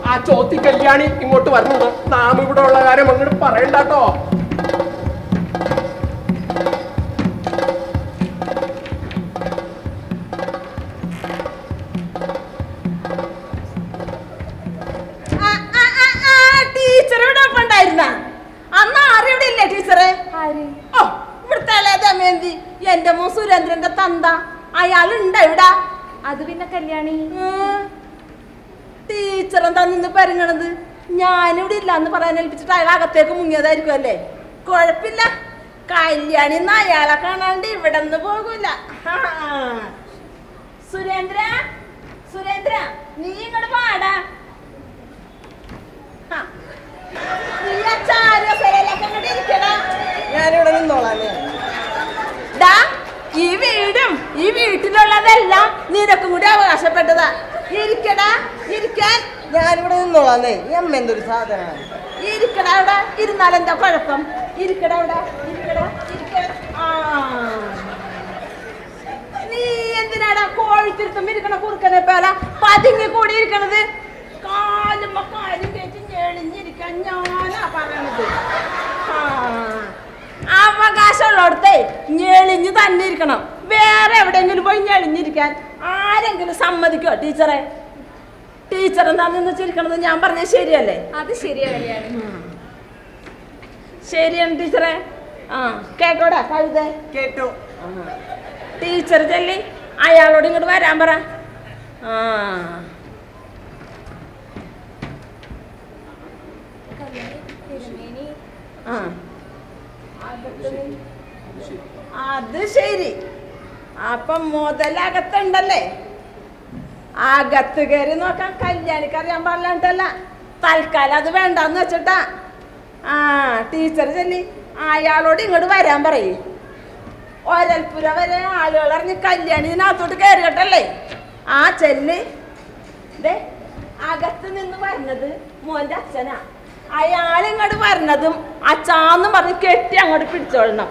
ആ ചോത്തി കല്യാണി ഇങ്ങോട്ട് വരുന്നത്. നാം ഇവിടെ ഉള്ള കാര്യം അങ്ങോട്ട് പറയണ്ടാട്ടോ. അന്ന് ആരെവിടെ ഇല്ലേ ടീച്ചറെ? ഇവിടുത്തെ ദമയന്തി, എന്റെ മോൻ സുരേന്ദ്രന്റെ തന്ത, അയാളുണ്ട ഇവിടെ? അത് പിന്നെ കല്യാണി ടീച്ചർ എന്താ നിന്ന് പെരുങ്ങണത്? ഞാനിവിടെ ഇല്ല എന്ന് പറയാൻ ഏൽപ്പിച്ചിട്ട് അയാൾ അകത്തേക്ക് മുങ്ങിയതായിരിക്കും അല്ലേ? കുഴപ്പില്ല, കല്യാണി അയാളെ കാണാണ്ട് ഇവിടെ നിന്ന് പോകൂല. സുരേന്ദ്ര, നീ ഇങ്ങോട്ട് പാടാ. ഞാനിവിടെ നിന്നോളാം. ഈ വീടും ഈ വീട്ടിലുള്ളതെല്ലാം നിനക്കും കൂടി അവകാശപ്പെട്ടതാ. ഇരിക്കടാ, ഇരിക്കാൻ. ഞാനിവിടെ നിന്നോളാന്നേ. അമ്മ എന്തൊരു സാധനമാണ്. ഇരിക്കടാ അവിടെ. ഇരുന്നാലെന്താ കുഴപ്പം? ഇരിക്കടാ അവിടെ, ഇരിക്കാൻ. നീ എന്തിനാടാ കോഴിത്തിരുത്തും ഇരിക്കണ കുറുക്കനെ പോലെ പതുങ്ങി കൂടി ഇരിക്കണത്? കാലും കയറ്റി ഞെളിഞ്ഞിരിക്കാൻ ഞാനാ പറയണത്. അവകാശമുള്ളടത്തെ ഞെളിഞ്ഞ് തന്നെ ഇരിക്കണം. വേറെ എവിടെയെങ്കിലും പോയി ഞെളിഞ്ഞിരിക്കാൻ ആരെങ്കിലും സമ്മതിക്കോ ടീച്ചറെ? ടീച്ചർ എന്താ നിന്ന് ചിരിക്കണത്? ഞാൻ പറഞ്ഞത് ശരിയല്ലേ? അത് ശരിയാ കല്യാണി. ശരിയാണ് ടീച്ചറെ. കേട്ടോടാ കഴുതേ? കേട്ടു. ടീച്ചർ ചെല്ലി അയാളോട് ഇങ്ങോട്ട് വരാൻ പറ. അത് ശരി. അപ്പം മുതലകത്തുണ്ടല്ലേ? അകത്ത് കയറി നോക്കാൻ കല്യാണിക്കറിയാൻ പാടില്ലാണ്ടല്ല. തൽക്കാലം അത് വേണ്ടെന്ന് വെച്ചിട്ടാ. ടീച്ചർ ചെല്ലി അയാളോട് ഇങ്ങോട്ട് വരാൻ പറയേ. ഒരൽപ്പുര വരെ ആളുകൾ അറിഞ്ഞ് കല്യാണി ഇതിനകത്തോട്ട് കയറിയിട്ടല്ലേ ആ ചെല്ല് ദേ അകത്ത് നിന്ന് പറഞ്ഞത് മോന്റെ അച്ഛനാ. അയാളിങ്ങോട്ട് പറഞ്ഞതും അച്ഛാന്നും പറഞ്ഞ് കെട്ടി അങ്ങോട്ട് പിടിച്ചോളണം.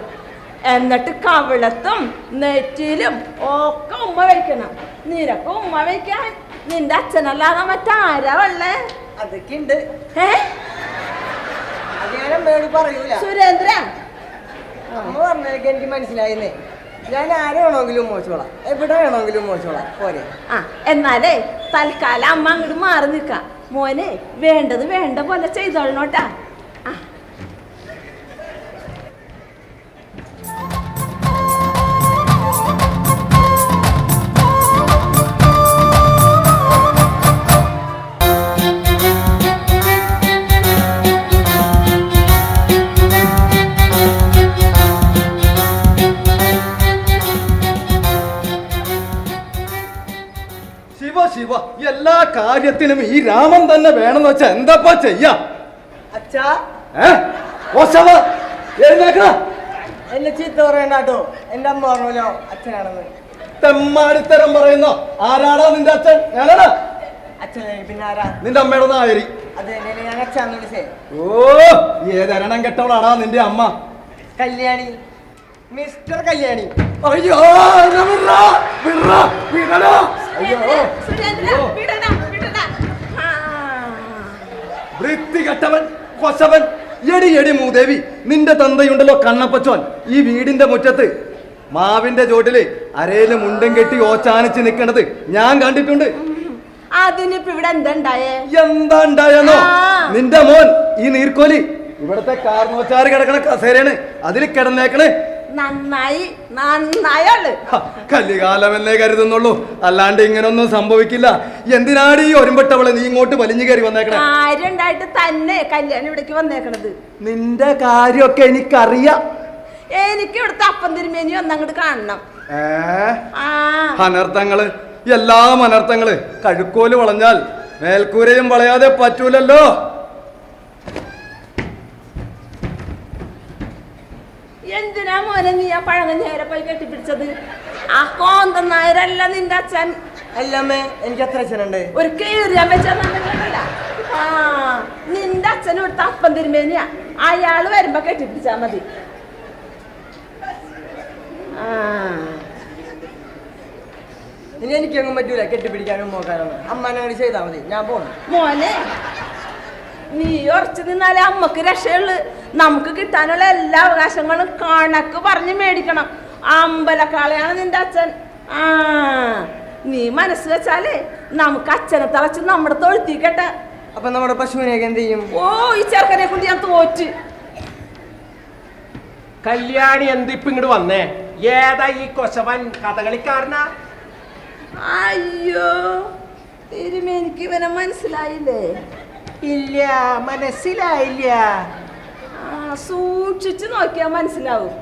എന്നിട്ട് കവിളത്തും നെറ്റിയിലും ഒക്കെ ഉമ്മ വയ്ക്കണം. നിനക്ക് ഉമ്മ വയ്ക്കാൻ നിന്റെ അച്ഛനല്ലാതെ മറ്റാരാ ഉള്ളേ? അതൊക്കെ ഉണ്ട്. പറയൂല സുരേന്ദ്ര, അമ്മ പറഞ്ഞതൊക്കെ എനിക്ക് മനസ്സിലായിന്നേ. ഞാൻ ആരെ വേണമെങ്കിലും മോശോളാം, എവിടെ വേണമെങ്കിലും മോശോളാം പോരെ. ആ എന്നാലേ തൽക്കാലം അമ്മ അങ്ങോട്ട് മാറി നിൽക്കാം. മോനെ വേണ്ടത് വേണ്ട പോലെ ചെയ്തോളണോട്ടാ. ശിവ, എല്ലാ കാര്യത്തിനും ഈ രാമൻ തന്നെ വേണമെന്ന് വെച്ചാ എന്താപ്പാ ചെയ്യാ? അച്ഛാ എന്നെ ചീത്ത പറയണ്ടാട്ടോ. എന്റെ അമ്മ പറഞ്ഞല്ലോ അച്ഛനാണെന്ന്. തെമ്മാടിത്തരം പറയുന്നോ? ആരാടാ നിന്റെ അച്ഛൻ? ഞാനാടാ അച്ഛനെ. പിന്നെ ആരാ? നിന്റെ അമ്മയുടെ നായരി. അതെ, ഞാൻ അച്ഛാന്ന് വിളിച്ചേ. ഓ, ഏതരണം കെട്ടവളാടാ നിന്റെ അമ്മ? കല്യാണി, മിസ്റ്റർ കല്യാണി. അയ്യോ, വൃത്തികെട്ടവൻ, കൊശവൻ. എടി എടി മൂദേവി, നിന്റെ തന്തയുണ്ടല്ലോ കണ്ണപ്പച്ചോൻ, ഈ വീടിന്റെ മുറ്റത്ത് മാവിന്റെ ചോട്ടില് അരയില് മുണ്ടും കെട്ടി ഓച്ചാനിച്ച് നിക്കണത് ഞാൻ കണ്ടിട്ടുണ്ട്. അതിനിപ്പോ ഇവിടെ എന്താ ഉണ്ടായെന്നോ? നിന്റെ മോൻ ഈ നീർക്കോലി ഇവിടത്തെ കാർന്നോച്ചാറ് കിടക്കണ കസേരയാണ്, അതിൽ കിടന്നേക്കണേ. നന്നായി നന്നായുള്ളു. കല്ലികാലമെന്നേ കരുതുന്നുള്ളൂ, അല്ലാണ്ട് ഇങ്ങനൊന്നും സംഭവിക്കില്ല. എന്തിനാണ് ഈ ഒരുമ്പെട്ടവളെ നീ ഇങ്ങോട്ട് വലിഞ്ഞു കയറി വന്നേക്കണേ? കാര്യം ഉണ്ടായിട്ട് തന്നെ കല്യാണം ഇവിടേക്ക് വന്നേക്കണത്. നിന്റെ കാര്യമൊക്കെ എനിക്കറിയാം. എനിക്ക് ഇവിടുത്തെ അപ്പം തിരുമേനി ഒന്നങ്ങോട്ട് കാണണം. അനർത്ഥങ്ങള്, എല്ലാം അനർത്ഥങ്ങള്. കഴുക്കോല് വളഞ്ഞാൽ മേൽക്കൂരയും വളയാതെ പറ്റൂലല്ലോ. എന്തിനാ മോനെ നീ ആ പഴങ്ങഞ്ഞേരെ പോയി കെട്ടിപ്പിടിച്ചത്? ആ കോന്തൻ നായരല്ല നിന്റെ അച്ഛൻ. അല്ലമ്മേ, എനിക്ക് എത്ര അച്ഛനുണ്ട്? ഒരു കീറിയാൻ വെച്ചല്ല. ആ നിന്റെ അച്ഛനും ഇവിടുത്തെ അപ്പം തിരുമേനിയാ. അയാള് വരുമ്പോ കെട്ടിപ്പിടിച്ചാ മതി. ഇനി എനിക്കൊന്നും പറ്റൂല കെട്ടിപ്പിടിക്കാനും നോക്കാനൊന്നും. അമ്മനോട് ചെയ്താൽ മതി, ഞാൻ പോണം. മോനെ, നീ ഉറച്ചു നിന്നാലേ അമ്മക്ക് രക്ഷയുള്ളു. നമുക്ക് കിട്ടാനുള്ള എല്ലാ അവകാശങ്ങളും കണക്ക് പറഞ്ഞ് മേടിക്കണം. അമ്പലക്കാളയാണ് നിന്റെ അച്ഛൻ. ആ നീ മനസ്സ് വെച്ചാലേ നമുക്ക് അച്ഛനെ തളച്ച് നമ്മുടെ തൊഴുത്തിക്കട്ടെ. അപ്പൊ നമ്മുടെ പശുവിനെയൊക്കെ എന്ത് ചെയ്യും? ഓ, ഈ ചെറുക്കനെ കൊണ്ട് ഞാൻ തോറ്റ്. കല്യാണി എന്തിപ്പ് ഇങ്ങോട്ട് വന്നേ? ഏതാ ഈ കൊശവൻ കഥകളിക്കാരനാ? അയ്യോ, തിരുമേനിക്ക് ഇവനെ മനസ്സിലായില്ലേ? ഇല്ല, മനസ്സിലായില്ല. സൂക്ഷിച്ചു നോക്കിയാ മനസ്സിലാവും.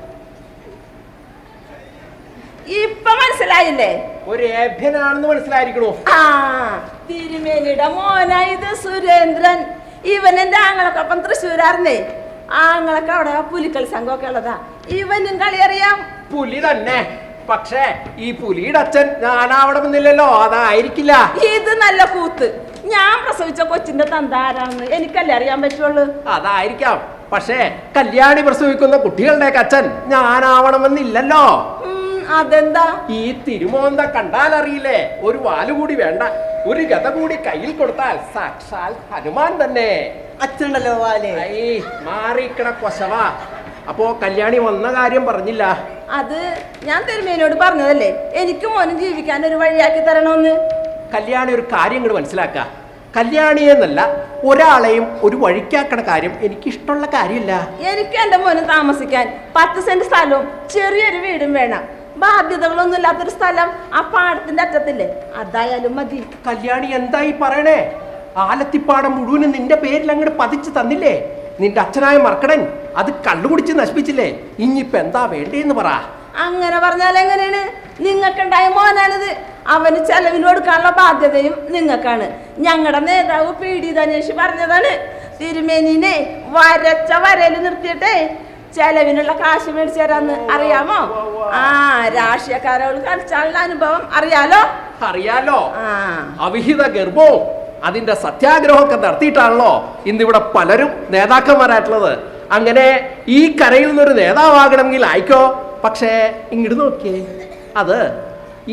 ഇപ്പൊ മനസ്സിലായില്ലേ? ഒരു ഏഭ്യനാണെന്ന് മനസ്സിലായിരിക്കണോ? ആ തിരുമേനിയുടെ മോനാ ഇത് സുരേന്ദ്രൻ. ഇവൻ എന്റെ ആങ്ങളൊക്കൊപ്പം തൃശ്ശൂരാർന്നേ. ആങ്ങളൊക്കെ അവിടെ പുലിക്കളി സംഘമൊക്കെ ഉള്ളതാ. ഇവനും കളി അറിയാം. പുലി തന്നെ. പക്ഷേ ഈ പുലിയുടെ അച്ഛൻ ഞാനാവണമെന്നില്ലല്ലോ, അതായിരിക്കില്ല. ഇത് നല്ല കൂത്ത്. ഞാൻ പ്രസവിച്ച കൊച്ചിന്റെ തന്ത ആരാണെന്ന് എനിക്കല്ലേ അറിയാൻ പറ്റുള്ളൂ. അതായിരിക്കാം. പക്ഷേ കല്യാണി പ്രസവിക്കുന്ന കുട്ടികളുടെ അച്ഛൻ ഞാനാവണമെന്നില്ലല്ലോ. അതെന്താ? ഈ തിരുമോന്ത കണ്ടാൽ അറിയില്ലേ? ഒരു വാലുകൂടി വേണ്ട, ഒരു ഗത കൂടി കയ്യിൽ കൊടുത്താൽ സാക്ഷാൽ ഹനുമാൻ തന്നെ. അച്ഛനുണ്ടല്ലോ വാല്. മാറിക്കണ കൊശവ. അപ്പോ കല്യാണി വന്ന കാര്യം പറഞ്ഞില്ല. അത് ഞാൻ തിരുമേനിയോട് പറഞ്ഞതല്ലേ, എനിക്ക് മോനും ജീവിക്കാൻ ഒരു വഴിയാക്കി തരണമെന്ന്. കല്യാണി ഒരു കാര്യം കൂടെ മനസ്സിലാക്ക. കല്യാണിയെന്നല്ല ഒരാളെയും ഒരു വഴിക്കാക്കണ കാര്യം എനിക്കിഷ്ടമുള്ള കാര്യമില്ല. എനിക്ക് എന്റെ മോന് താമസിക്കാൻ 10 സെന്റ് സ്ഥലവും ചെറിയൊരു വീടും വേണം. ബാധ്യതകളൊന്നും ഇല്ലാത്തൊരു സ്ഥലം ആ പാടത്തിന്റെ അറ്റത്തില്ലേ, അതായാലും മതി. കല്യാണി എന്തായി പറയണേ? ആലത്തിപ്പാടം മുഴുവനും നിന്റെ പേരിൽ അങ്ങോട്ട് പതിച്ചു തന്നില്ലേ? നിന്റെ അച്ഛനായ മർക്കടൻ അത് കള്ളുകുടിച്ച് നശിപ്പിച്ചില്ലേ? ഇനിയിപ്പോ എന്താ വേണ്ടേന്ന് പറ. അങ്ങനെ പറഞ്ഞാൽ എങ്ങനെയാണ്? നിങ്ങൾക്കുണ്ടായ മോനാണിത്. അവന് ചെലവിന് കൊടുക്കാനുള്ള ബാധ്യതയും നിങ്ങൾക്കാണ്. ഞങ്ങളുടെ നേതാവ് പി.ഡി. ധനേഷ് പറഞ്ഞതാണ്, തിരുമേനിനെ വരച്ച വരയിൽ നിർത്തിയിട്ടേ ചെലവിനുള്ള കാശ് മേടിച്ചു തരാന്ന് അറിയാമോ? ആ രാഷ്ട്രീയക്കാരോട് കളിച്ചാലുള്ള അനുഭവം അറിയാലോ? അറിയാലോ. അവിഹിത ഗർഭവും അതിന്റെ സത്യാഗ്രഹമൊക്കെ നടത്തിയിട്ടാണല്ലോ ഇന്നിവിടെ പലരും നേതാക്കന്മാരായിട്ടുള്ളത്. അങ്ങനെ ഈ കരയിൽ നിന്നൊരു നേതാവാകണമെങ്കിൽ ആയിക്കോ. പക്ഷേ ഇങ്ങോട്ട് നോക്കിയേ, അത്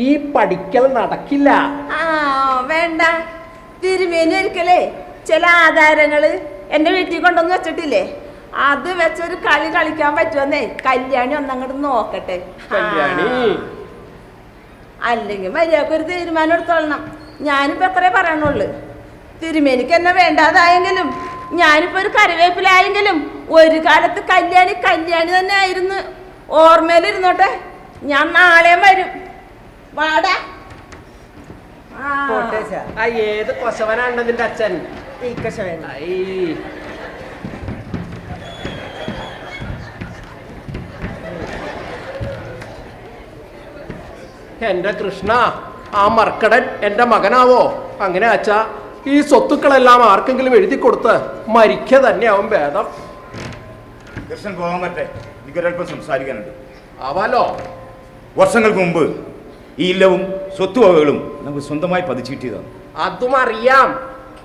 ഈ പഠിക്കൽ നടക്കില്ല. വേണ്ട. തിരുമേനി ഒരിക്കലേ ചില ആധാരങ്ങള് എന്റെ വീട്ടിൽ കൊണ്ടുവന്ന് വെച്ചിട്ടില്ലേ, അത് വെച്ചൊരു കളി കളിക്കാൻ പറ്റുമെന്നേ കല്യാണി ഒന്നങ്ങോട്ട് നോക്കട്ടെ. അല്ലെങ്കിൽ മര്യാദക്ക് ഒരു തീരുമാനം എടുത്തോളണം. ഞാനിപ്പോ എത്രേ പറയണുള്ളു. തിരുമേനിക്ക് എന്നെ വേണ്ടാതായെങ്കിലും ഞാനിപ്പോ ഒരു കറിവേപ്പിലായെങ്കിലും ഒരു കാലത്ത് കല്യാണി തന്നെ ആയിരുന്നു. ഓർമ്മയിലിരുന്നോട്ടെ. ഞാൻ നാളെ വരും. വാടാ. ഏത് കൊശവനാണ് നിന്റെ അച്ഛൻ? എന്റെ കൃഷ്ണ, ആ മർക്കടൻ എന്റെ മകനാവോ? അങ്ങനെ അച്ഛാ, ഈ സ്വത്തുക്കളെല്ലാം ആർക്കെങ്കിലും എഴുതി കൊടുത്ത് മരിക്ക തന്നെയാവും ഭേദം. കൃഷ്ണൻ പോകാൻ പറ്റേ, എനിക്കൊരൽപ്പം സംസാരിക്കാനുണ്ട്. ആവാലോ. വർഷങ്ങൾക്ക് മുമ്പ് ഈ ഇല്ലവും സ്വത്തുവകകളും നമുക്ക് സ്വന്തമായി പതിച്ചിട്ടിയതാണ്. അതും അറിയാം.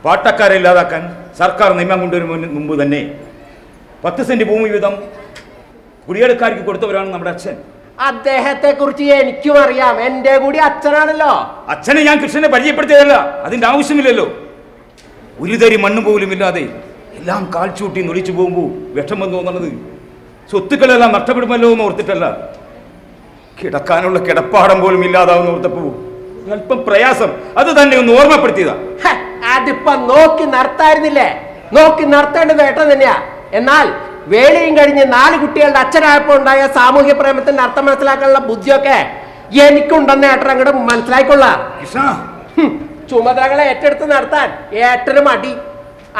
പാട്ടക്കാരെ ഇല്ലാതാക്കാൻ സർക്കാർ നിയമം കൊണ്ടുവരുന്നതിന് മുമ്പ് തന്നെ 10 സെന്റ് ഭൂമി വീതം കുടിയേടക്കാർക്ക് കൊടുത്തവരാണ് നമ്മുടെ അച്ഛൻ. അദ്ദേഹത്തെ കുറിച്ച് എനിക്കും അറിയാം. എന്റെ കൂടി അച്ഛനാണല്ലോ. അച്ഛനെ ഞാൻ കൃഷ്ണനെ പരിചയപ്പെടുത്തിയതല്ല, അതിന്റെ ആവശ്യമില്ലല്ലോ. ഒരു തരി മണ്ണ് പോലും ഇല്ലാതെ എല്ലാം കാൽച്ചൂട്ടി നൊളിച്ചു പോകുമ്പോൾ വിഷമം തോന്നുന്നത് സ്വത്തുക്കളെല്ലാം നഷ്ടപ്പെടുമല്ലോ എന്ന് ഓർത്തിട്ടല്ല, കിടക്കാനുള്ള കിടപ്പാടം പോലും ഇല്ലാതാവുന്ന ഓർത്തപ്പോ അല്പം പ്രയാസം. അത് തന്നെ ഒന്ന് ഓർമ്മപ്പെടുത്തിയതാ. അതിപ്പോ നോക്കി നടത്തായിരുന്നില്ലേ? നോക്കി നടത്തേണ്ടത് ഏട്ടൻ തന്നെയാ. എന്നാൽ വേളിയും കഴിഞ്ഞ് 4 കുട്ടികളുടെ അച്ഛനായപ്പോ ഉണ്ടായ സാമൂഹ്യ പ്രേമത്തിന്റെ അർത്ഥം മനസ്സിലാക്കാനുള്ള ബുദ്ധിയൊക്കെ എനിക്കുണ്ടെന്ന് ഏട്ടൻ അങ്ങോട്ട് മനസ്സിലായിക്കൊള്ളാം. ചുമതലകളെ ഏറ്റെടുത്ത് നടത്താൻ ഏട്ടനും അടി.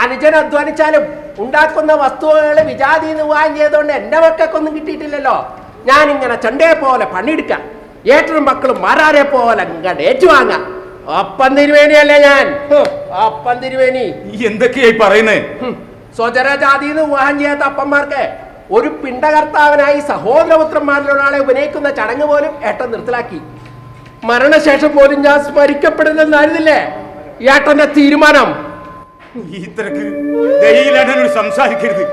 അനുജൻ അധ്വാനിച്ചാലും ഉണ്ടാക്കുന്ന വസ്തുവകള് വിജാതിന്ന് വിവാഹം ചെയ്തുകൊണ്ട് എന്റെ മക്കൾക്കൊന്നും കിട്ടിയിട്ടില്ലല്ലോ. ഞാനിങ്ങനെ ചണ്ടയെ പോലെ പണിയെടുക്കാം, ഏട്ടനും മക്കളും മാറാരെ പോലെ അങ്ങോട്ട് ഏറ്റുവാങ്ങാം. അപ്പൻ തിരുവേനിയല്ലേ ഞാൻ? അപ്പൻ തിരുവേനി എന്തൊക്കെയായി പറയുന്നേ? സ്വജനജാതിന്ന് വിവാഹം ചെയ്യാത്ത അപ്പന്മാർക്ക് ഒരു പിണ്ടകർത്താവിനായി സഹോദരപുത്രന്മാരിലൊരാളെ ഉപനയിക്കുന്ന ചടങ്ങ് പോലും ഏട്ടൻ നിർത്തലാക്കി. മരണശേഷം പോലും ഞാൻ സ്മരിക്കപ്പെടുന്നെന്നായിരുന്നില്ലേ ഏട്ടന്റെ തീരുമാനം? ഈ തിരക്ക് ദയയിലേട്ടനോട് സംസാരിക്കരുത്.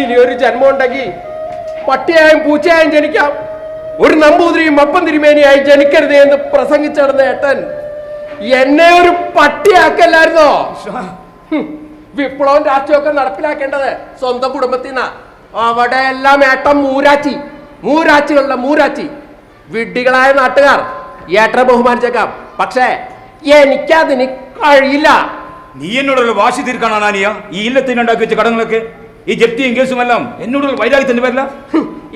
ഇനി ഒരു ജന്മം ഉണ്ടെങ്കിൽ പട്ടിയായും പൂച്ചയായും ജനിക്കാം, ഒരു നമ്പൂതിരിയും അപ്പൻ തിരുമേനിയായി ജനിക്കരുത് എന്ന് പ്രസംഗിച്ചിടുന്ന ഏട്ടൻ എന്നെ ഒരു പട്ടിയാക്കല്ലായിരുന്നോ? വിപ്ലവം രാഷ്ട്രീയമൊക്കെ നടപ്പിലാക്കേണ്ടത് സ്വന്തം കുടുംബത്തിൽ നിന്നാ. അവിടെ എല്ലാം ഏട്ടൻ മൂരാച്ചികളുടെ മൂരാച്ചി. വിഡ്ഢികളായ നാട്ടുകാർ ഏട്ടനെ ബഹുമാനിച്ചേക്കാം, പക്ഷേ എനിക്കതിന് കഴിയില്ല. നീ എന്നോടുള്ള വാശി തീർക്കാനാണ് അനിയ ഈ ഇല്ലത്തിനുണ്ടാക്കി വെച്ച കടങ്ങളൊക്കെ, ഈ ജപ്തിയും കേസുമെല്ലാം എന്നോടുള്ള വൈരാഗ്യത്തിന്റെ പേരില്ല.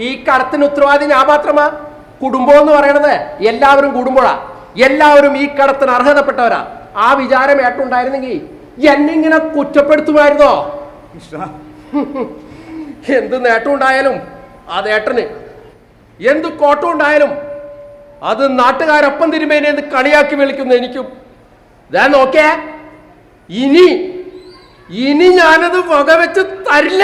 ഈ കടത്തിന് ഉത്തരവാദി ഞാൻ മാത്രമാ. കുടുംബം എന്ന് പറയണത് എല്ലാവരും കൂടുമ്പോഴാ. എല്ലാവരും ഈ കടത്തിന് അർഹതപ്പെട്ടവരാ. ആ വിചാരം ഏട്ടുണ്ടായിരുന്നെങ്കിൽ എന്നിങ്ങനെ കുറ്റപ്പെടുത്തുമായിരുന്നോ? എന്ത് നേട്ടം ഉണ്ടായാലും അത് ഏട്ടന്, എന്ത് കോട്ടം ഉണ്ടായാലും അത് നാട്ടുകാരൊപ്പം തിരുമേനെ എന്ന് കളിയാക്കി വിളിക്കുന്നു എനിക്കും. ഞാൻ നോക്കേ, ഇനി ഞാനത് വകവെച്ച് തരില്ല.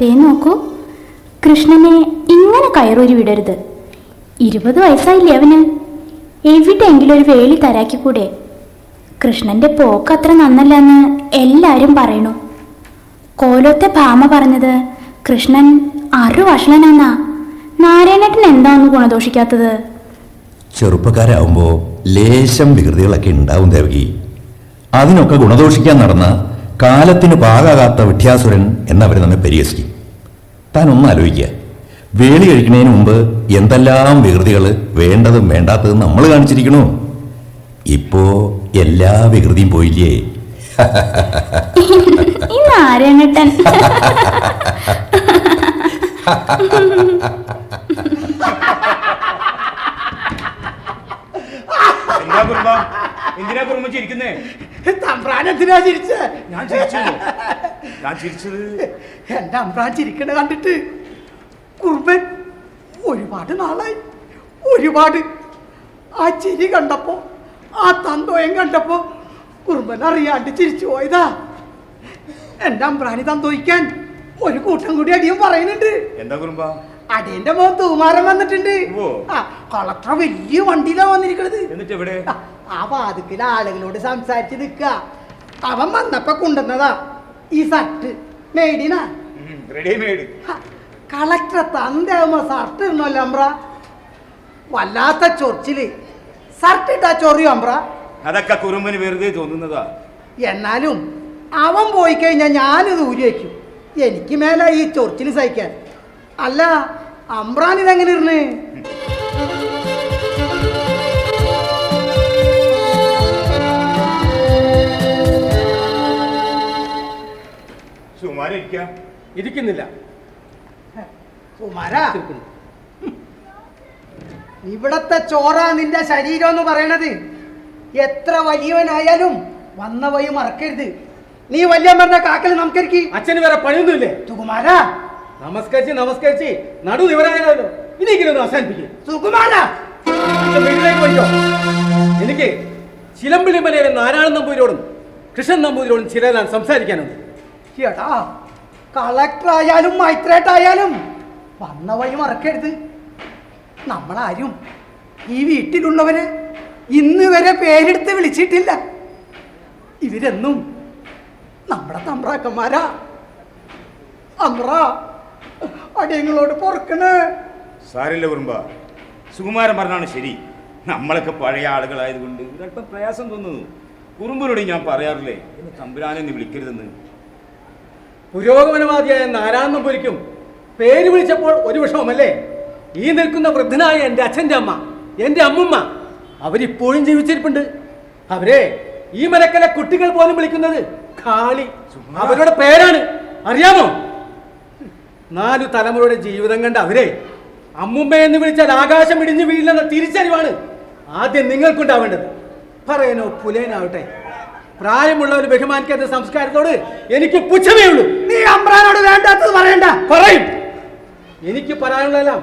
ദേ നോക്കൂ, കൃഷ്ണനെ ഇങ്ങനെ കയറൂരി വിടരുത്. 20 വയസ്സായില്ലേ അവന്? എവിടെയെങ്കിലും ഒരു വേളി തരാക്കിക്കൂടെ? കൃഷ്ണന്റെ പോക്ക് അത്ര നന്നല്ലെന്ന് എല്ലാരും പറയണു. കോലത്തെ ഭാമ പറഞ്ഞത് കൃഷ്ണൻ അറുവഷളനാന്നാ. നാരായണേട്ടൻ എന്താ ഒന്ന് ഗുണദോഷിക്കാത്തത്? ചെറുപ്പക്കാരാവുമ്പോ ലേശം വികൃതികളൊക്കെ ഉണ്ടാവും ദേവകി. അതിനൊക്കെ ഗുണദോഷിക്കാൻ നടന്ന കാലത്തിന് പാകാകാത്ത വിദ്യാസുരൻ എന്നവർ നമ്മെ പരിഹസിക്കും. താൻ ഒന്ന് ആലോചിക്കുക, വേളി കഴിക്കുന്നതിന് മുമ്പ് എന്തെല്ലാം വികൃതികൾ വേണ്ടതും വേണ്ടാത്തതും നമ്മൾ കാണിച്ചിരിക്കണു. ഇപ്പോ എല്ലാ വികൃതിയും പോയില്ലേ? നാരായണേട്ടൻ പിന്നെ തമ്പ്രാൻ എന്തിനാ ചിരിച്ചേ? ഞാൻ ചിരിച്ചത് എന്റെ അമ്പ്രാൻ ചിരിക്കണ കണ്ടിട്ട് കുറുമ്പൻ ഒരുപാട് നാളായി, ഒരുപാട്. ആ ചിരി കണ്ടപ്പോ, ആ തന്തോയം കണ്ടപ്പോ കുറുമ്പൻ അറിയാണ്ട് ചിരിച്ചു പോയതാ. എന്റെ അമ്പ്രാനി തന്തോയിക്കാൻ ഒരു കൂട്ടം കൂടി അടിയും പറയുന്നുണ്ട്. എന്താ കുറുമ്പ? അടിയന്റെ മോൻ തൂമാരൻ വന്നിട്ടുണ്ട്. കളക്ടർ വലിയ വണ്ടിയിലാ വന്നിരിക്കണത്. എന്നിട്ട് എവിടെ? ആ വാതിക്കല് ആളുകളോട് സംസാരിച്ച് നിക്ക. അവൻ വന്നപ്പോ കൊണ്ടുവന്നതാ ഈ ഷർട്ട്. മേടിനാ റെഡിമെയ്ഡ്. കളക്ടർ തന്തേമ്മ ഷർട്ട് ഇടണല്ലോ അമ്പ്ര. വല്ലാത്ത ചൊറിച്ചില്. ഷർട്ട് ഇട്ടാ ചൊറിയോ അമ്പ്ര? അതൊക്കെ കുറുമ്പന് വെറുതെ തോന്നുന്നതാ. എന്നാലും അവൻ പോയി കഴിഞ്ഞാൽ ഞാനിത് ഊരി വയ്ക്കും. എനിക്ക് മേലെ ഈ ചൊറിച്ചില് സഹിക്കാൻ. അല്ല അമ്പ്രാൻ ഇതെങ്ങനെ ഇരുന്ന്? ഇരിക്കുന്നില്ല. സുമാരാ, ഇവിടത്തെ ചോറ നിന്റെ ശരീരം എന്ന് പറയണത്. എത്ര വലിയവനായാലും വന്ന വഴി മറക്കരുത്. നീ വലിയ പറഞ്ഞ കാക്കൽ നമസ്കരിക്ക്. അച്ഛന് വേറെ പണിയൊന്നുമില്ലേ? സുകുമാരാ, നമസ്കരിച്ച് നടു നിവരാനല്ലോ. ഇനിയെങ്കിലും അവസാനിപ്പിക്കും. സുകുമാരാ, വീട്ടിലേക്ക് പോയിക്കോ. എനിക്ക് ചിലമ്പിളി മലയിലെ നാരായണൻ നമ്പൂതിരിയോടും കൃഷ്ണൻ നമ്പൂതിരിയോടും ചിലരാൻ സംസാരിക്കാനുണ്ട്. ചേട്ടാ, കളക്ടർ ആയാലും മൈത്രേറ്റ് ആയാലും വന്ന വഴി മറക്കരുത്. നമ്മളാരും ഈ വീട്ടിലുള്ളവരെ ഇന്ന് വരെ പേരെടുത്ത് വിളിച്ചിട്ടില്ല. ഇവരെന്നും നമ്മുടെ തമ്പ്രാക്കന്മാരാ. അമ്ര അടിയങ്ങളോട് പൊറുക്കണേ. സാരില്ല കുറുമ്പ, സുകുമാരൻ പറഞ്ഞാണ് ശരി. നമ്മളൊക്കെ പഴയ ആളുകളായതുകൊണ്ട് ഒരല്പം പ്രയാസം തോന്നുന്നു. കുറുമ്പനോട് ഞാൻ പറയാറില്ലേ എന്ന് തമ്പുരാനെ ഒന്ന് വിളിക്കരുതെന്ന്. പുരോഗമനവാദിയായ നാരായണൻ നമ്പൂരിക്കും പേര് വിളിച്ചപ്പോൾ ഒരു വിഷമമല്ലേ? ഈ നിൽക്കുന്ന വൃദ്ധനായ എൻ്റെ അച്ഛൻ്റെ അമ്മ, എൻ്റെ അമ്മുമ്മ, അവരിപ്പോഴും ജീവിച്ചിരിപ്പുണ്ട്. അവരെ ഈ മരക്കലെ കുട്ടികൾ പോലും വിളിക്കുന്നത് കാളി. അവരുടെ പേരാണ്. അറിയാമോ? 4 തലമുറയുടെ ജീവിതം കണ്ട അവരെ അമ്മുമ്മ എന്ന് വിളിച്ചാൽ ആകാശം ഇടിഞ്ഞു വീഴില്ലെന്ന തിരിച്ചറിവാണ് ആദ്യം നിങ്ങൾക്കുണ്ടാവേണ്ടത്. പറയാനോ പുലേനാവട്ടെ, പ്രായമുള്ളവർ ബഹുമാനിക്കാത്ത സംസ്കാരത്തോട് എനിക്ക് പുച്ഛമേ ഉള്ളൂ. നീ അമ്രാനോട് വേണ്ടാത്തത് പറയണ്ട. പറയും. എനിക്ക് പറയാനുള്ളതെല്ലാം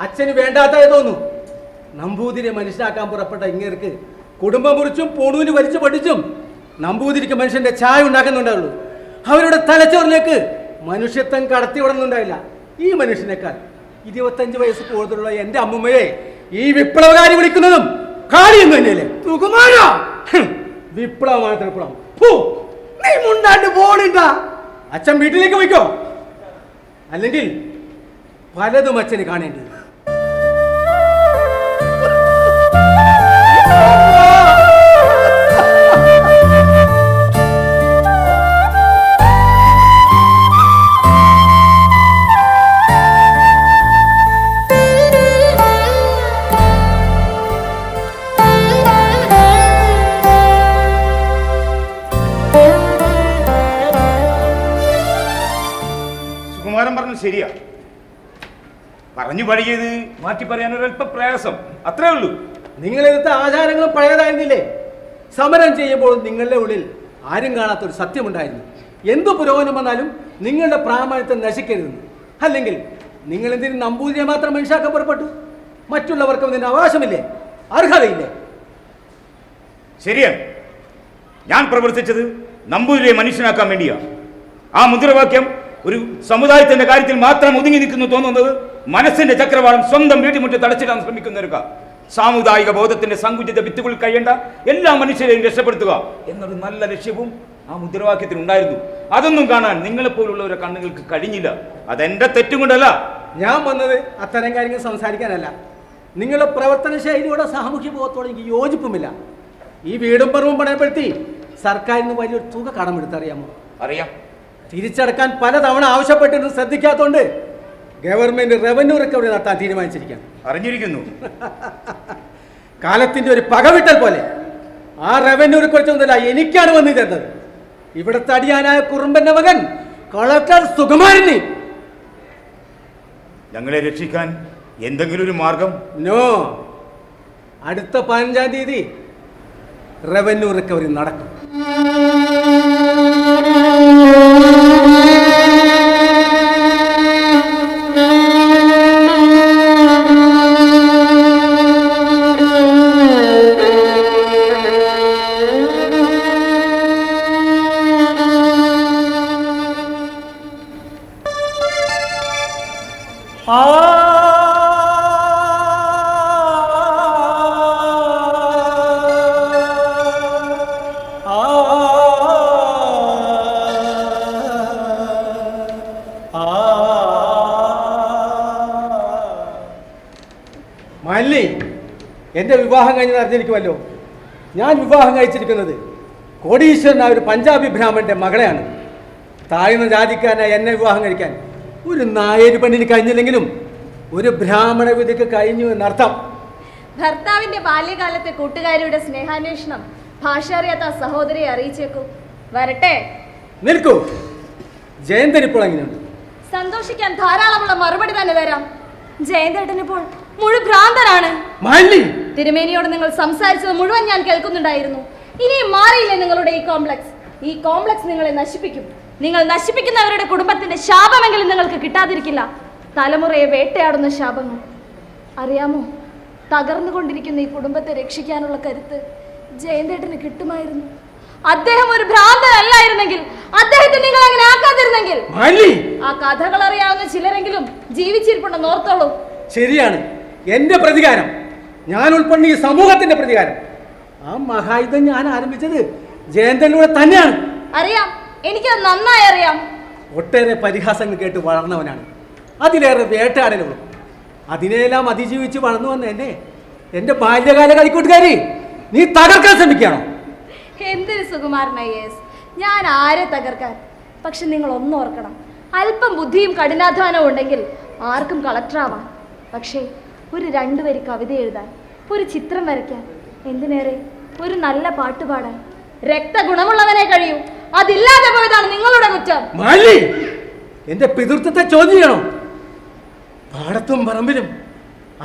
അച്ഛന് വേണ്ടാത്തതായി തോന്നുന്നു. നമ്പൂതിരെ മനസ്സിലാക്കാൻ പുറപ്പെട്ട ഇങ്ങേർക്ക് കുടുംബം മുറിച്ചും പൂണൂന് വലിച്ചു പഠിച്ചും നമ്പൂതിരിക്ക് മനുഷ്യന്റെ ചായ ഉണ്ടാക്കുന്നുണ്ടാവുള്ളൂ. അവരുടെ തലച്ചോറിലേക്ക് മനുഷ്യത്വം കടത്തിവിടുന്നുണ്ടായില്ല. ഈ മനുഷ്യനേക്കാൾ 25 വയസ്സ് കൂടുതലുള്ള എന്റെ അമ്മുമ്മയെ ഈ വിപ്ലവകാരി വിളിക്കുന്നതും കാളിയെന്ന് തന്നെയല്ലേ? സുകുമാരാ, വിപ്ലവമാണ് വിപ്ലവം. നീ മുണ്ടാണ്ട് പോണില്ല. അച്ഛൻ വീട്ടിലേക്ക് പോയിക്കോ, അല്ലെങ്കിൽ പലതും അച്ഛന് കാണേണ്ടി വരും. സുകുമാരൻ പറഞ്ഞു ശരിയാ. പറഞ്ഞു പഴകിയത് മാറ്റി പറയാൻ ഒരല്പം പ്രയാസം, അത്രേ ഉള്ളൂ. നിങ്ങളെടുത്ത ആചാരങ്ങളും പഴയതായിരുന്നില്ലേ? സമരം ചെയ്യുമ്പോൾ നിങ്ങളുടെ ഉള്ളിൽ ആരും കാണാത്തൊരു സത്യമുണ്ടായിരുന്നു. എന്തു പുരോഗമനം വന്നാലും നിങ്ങളുടെ പ്രാമാണിത്വം നശിക്കരുതെന്ന്. അല്ലെങ്കിൽ നിങ്ങൾ എന്തിനും നമ്പൂതിരിയെ മാത്രം മനുഷ്യാക്കാൻ പുറപ്പെട്ടു? മറ്റുള്ളവർക്കും ഇതിന് അവകാശമില്ലേ? അർഹതയില്ലേ? ശരിയാണ്, ഞാൻ പ്രവർത്തിച്ചത് നമ്പൂതിരിയെ മനുഷ്യനാക്കാൻ വേണ്ടിയാ. ആ മുദ്രാവാക്യം ഒരു സമുദായത്തിന്റെ കാര്യത്തിൽ മാത്രം ഒതുങ്ങി നിൽക്കുന്നു തോന്നുന്നത് മനസ്സിന്റെ ചക്രവാളം സ്വന്തം വീട്ടുമുറ്റത്ത് അടച്ചിടാൻ ശ്രമിക്കുന്നവർക്ക് സാമുദായിക ബോധത്തിന്റെ സങ്കുചിത ഭിത്തുകളിൽ കഴിയേണ്ട എല്ലാ മനുഷ്യരെയും രക്ഷപ്പെടുത്തുക എന്നൊരു നല്ല ലക്ഷ്യവും ആ മുദ്രാവാക്യത്തിൽ ഉണ്ടായിരുന്നു. അതൊന്നും കാണാൻ നിങ്ങളെപ്പോലുള്ളവരെ കണ്ണുകൾക്ക് കഴിഞ്ഞില്ല. അതെന്റെ തെറ്റും കൊണ്ടല്ല. ഞാൻ വന്നത് അത്തരം കാര്യങ്ങൾ സംസാരിക്കാനല്ല. നിങ്ങളുടെ പ്രവർത്തന ശൈലിയോടെ സാമൂഹ്യ ബോധത്തോടെ എനിക്ക് യോജിപ്പുമില്ല. ഈ വീടും പറവും പണയപ്പെടുത്തി സർക്കാരിന് വലിയൊരു തുക കടമെടുത്തറിയാമോ? അറിയാം. തിരിച്ചടക്കാൻ പലതവണ ആവശ്യപ്പെട്ടിട്ട് ശ്രദ്ധിക്കാത്തതുകൊണ്ട് ഗവൺമെന്റ് റവന്യൂ റിക്കവറി നടത്താൻ തീരുമാനിച്ചിരിക്കുകയാണ്. അറിഞ്ഞിരിക്കുന്നു. കാലത്തിന്റെ ഒരു പകവിട്ടൽ പോലെ ആ റവന്യൂ റിക്കവറി ചുമതല എനിക്കാണ് വന്നു തരുന്നത്. ഇവിടുത്തെ അടിയാനായ കുറുമ്പന്റെ മകൻ കളക്ടർ സുകുമാരന്. ഞങ്ങളെ രക്ഷിക്കാൻ എന്തെങ്കിലും ഒരു മാർഗം? നോ. അടുത്ത 15-ാം തീയതി റവന്യൂ റിക്കവറി നടക്കും. മാലിനി, എൻ്റെ വിവാഹം കഴിഞ്ഞത് അറിഞ്ഞിരിക്കുമല്ലോ. ഞാൻ വിവാഹം കഴിച്ചിരിക്കുന്നത് കോടീശ്വരനായ ഒരു പഞ്ചാബി ബ്രാഹ്മണന്റെ മകളെയാണ്. താഴ്ന്ന ജാതിക്കാരനായ എന്നെ വിവാഹം കഴിക്കാൻ ഒരു നായര് പെണ്ണിന് കഴിഞ്ഞില്ലെങ്കിലും ഒരു ബ്രാഹ്മണ വിധിക്ക് കഴിഞ്ഞു എന്നർത്ഥം. ഭർത്താവിന്റെ ബാല്യകാലത്തെ കൂട്ടുകാരിയുടെ സ്നേഹാന്വേഷണം ഭാഷ അറിയാത്ത സഹോദരിയെ അറിയിച്ചേക്കൂ. വരട്ടെ. നിൽക്കൂ. ജയന്തൻ ഇപ്പോൾ എങ്ങനെയുണ്ട്? സന്തോഷിക്കാൻ ധാരാളമുള്ള മറുപടി തന്നെ തരാം. ജയന്തേട്ടൻ ഇപ്പോൾ മുഴുഭ്രാന്തനാണ്. തിരുമേനിയോട് നിങ്ങൾ സംസാരിച്ചത് മുഴുവൻ ഞാൻ കേൾക്കുന്നുണ്ടായിരുന്നു. ഇനിയും മാറിയില്ലേ നിങ്ങളുടെ ഈ കോംപ്ലക്സ്? ഈ കോംപ്ലക്സ് നിങ്ങളെ നശിപ്പിക്കും. നിങ്ങൾ നശിപ്പിക്കുന്നവരുടെ കുടുംബത്തിന്റെ ശാപമെങ്കിലും നിങ്ങൾക്ക് കിട്ടാതിരിക്കില്ല. തലമുറയെ വേട്ടയാടുന്ന ശാപങ്ങൾ. അറിയാമോ, തകർന്നുകൊണ്ടിരിക്കുന്ന ഈ കുടുംബത്തെ രക്ഷിക്കാനുള്ള കരുത്ത് ജയന്തേട്ടന് കിട്ടുമായിരുന്നു. അദ്ദേഹം ഒരു ഭ്രാന്തനല്ലായിരുന്നെങ്കിൽ, അദ്ദേഹത്തെ നിങ്ങൾ അങ്ങനെ ആക്കാതിരുന്നെങ്കിൽ, ആ കഥകൾ അറിയാവുന്ന ചിലരെങ്കിലും ജീവിച്ചിരിപ്പുണ്ടെന്ന് ഓർത്തോളൂ. ശരിയാണ്. എന്റെ പ്രതികാരം, ഞാൻ ഉൾപ്പെടുന്ന ഈ സമൂഹത്തിന്റെ പ്രതികാരം, ആ മഹായുദ്ധം ഞാൻ ആരംഭിച്ചത് ജയന്തനിലൂടെ തന്നെയാണ്. അറിയാം, എനിക്കത് നന്നായി അറിയാം. ഒട്ടേറെ പരിഹാസങ്ങൾ കേട്ട് വളർന്നവനാണ്. അതിലേറെ വേട്ടയാടലുകളും. അതിനെല്ലാം അതിജീവിച്ച് വളർന്നു വന്ന എന്റെ ബാല്യകാല കളിക്കൂട്ടുകാരി നീ തകർക്കാൻ ശ്രമിക്കുകയാണോ? എന്തൊരു സുകുമാരൻ IAS, ഞാൻ ആരെ തകർക്കാൻ? പക്ഷെ നിങ്ങൾ ഒന്നോർക്കണം, അല്പം ബുദ്ധിയും കഠിനാധ്വാനവും ഉണ്ടെങ്കിൽ ആർക്കും കളക്ടറാവാം. പക്ഷേ ഒരു 2 വരി കവിത എഴുതാൻ, ഒരു ചിത്രം വരയ്ക്കാൻ, എന്തിനേറെ ഒരു നല്ല പാട്ട് പാടാൻ രക്തഗുണമുള്ളവനെ കഴിയൂ. അതില്ലാതെ പോയതാണ് നിങ്ങളുടെ കുറ്റം. എന്റെ പിതൃത്വത്തെ ചോദ്യം ചെയ്യണോ? പാടത്തും പറമ്പിലും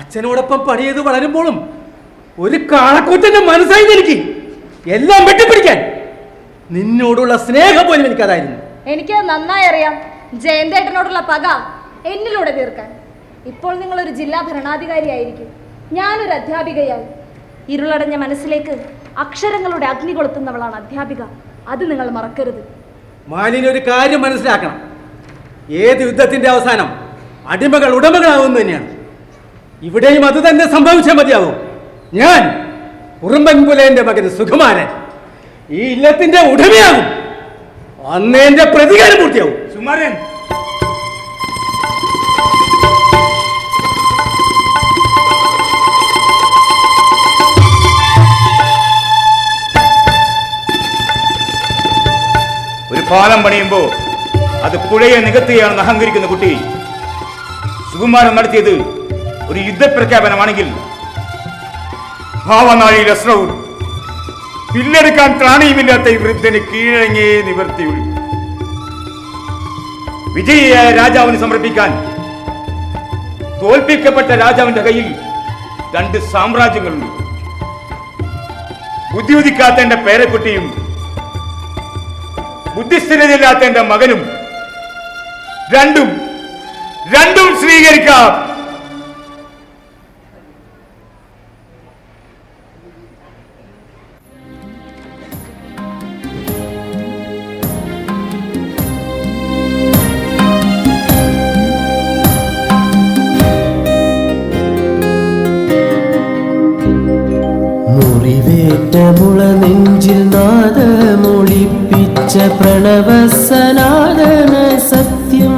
അച്ഛനോടൊപ്പം പണിയത് വളരുമ്പോഴും ഒരു കാളക്കൂറ്റന്റെ മനസ്സായി എനിക്ക് എല്ലാം വെട്ടിപ്പിടിക്കാൻ നിന്നോടുള്ള സ്നേഹം പോലും എനിക്കതായിരുന്നു. എനിക്ക് നന്നായി അറിയാം ജയന്തേട്ടനോടുള്ള പക എന്നിലൂടെ തീർക്കാൻ. ഇപ്പോൾ നിങ്ങളൊരു ജില്ലാ ഭരണാധികാരിയായിരിക്കും, ഞാനൊരു അധ്യാപികയായി. ഇരുളടഞ്ഞ മനസ്സിലേക്ക് അക്ഷരങ്ങളുടെ അഗ്നി കൊളുത്തുന്നവളാണ് അധ്യാപിക. അത് നിങ്ങൾ മറക്കരുത്. മാലിനി, ഒരു കാര്യം മനസ്സിലാക്കണം. ഏത് യുദ്ധത്തിന്റെ അവസാനം അടിമകൾ ഉടമകളാവുന്നു തന്നെയാണ്. ഇവിടെയും അത് തന്നെ സംഭവിച്ചാൽ മതിയാവും. ഞാൻ ഉറുമ്പൻപുലേന്റെ മകൻ സുകുമാരൻ ഈ ഇല്ലത്തിന്റെ ഉടമയാകും. അന്ന് എന്റെ പ്രതികാരം പൂർത്തിയാവും. സുകുമാരൻ, ഒരു പാലം പണിയുമ്പോ അത് പുഴയെ നികത്തുകയാണെന്ന് അഹങ്കരിക്കുന്ന കുട്ടി, സുകുമാരൻ നടത്തിയത് ഒരു യുദ്ധപ്രഖ്യാപനമാണെങ്കിൽ ഭാവനാഴിയിൽ അസ്രവും പില്ലെടുക്കാൻ ത്രാണിയുമില്ലാത്ത ഈ വൃദ്ധന് കീഴടങ്ങേ നിവർത്തിയുള്ളൂ. വിജയിയായ രാജാവിന് സമർപ്പിക്കാൻ തോൽപ്പിക്കപ്പെട്ട രാജാവിന്റെ കയ്യിൽ 2 സാമ്രാജ്യങ്ങളുണ്ട്. ബുദ്ധിയുദിക്കാത്ത എന്റെ പേരക്കുട്ടിയും ബുദ്ധിസ്ഥിരതയില്ലാത്ത എന്റെ മകനും രണ്ടും സ്വീകരിക്കാം. മുറിവേറ്റ മുള നെഞ്ചിൽ നാദമൊളിപ്പിച്ച പ്രണവസനാദന സത്യം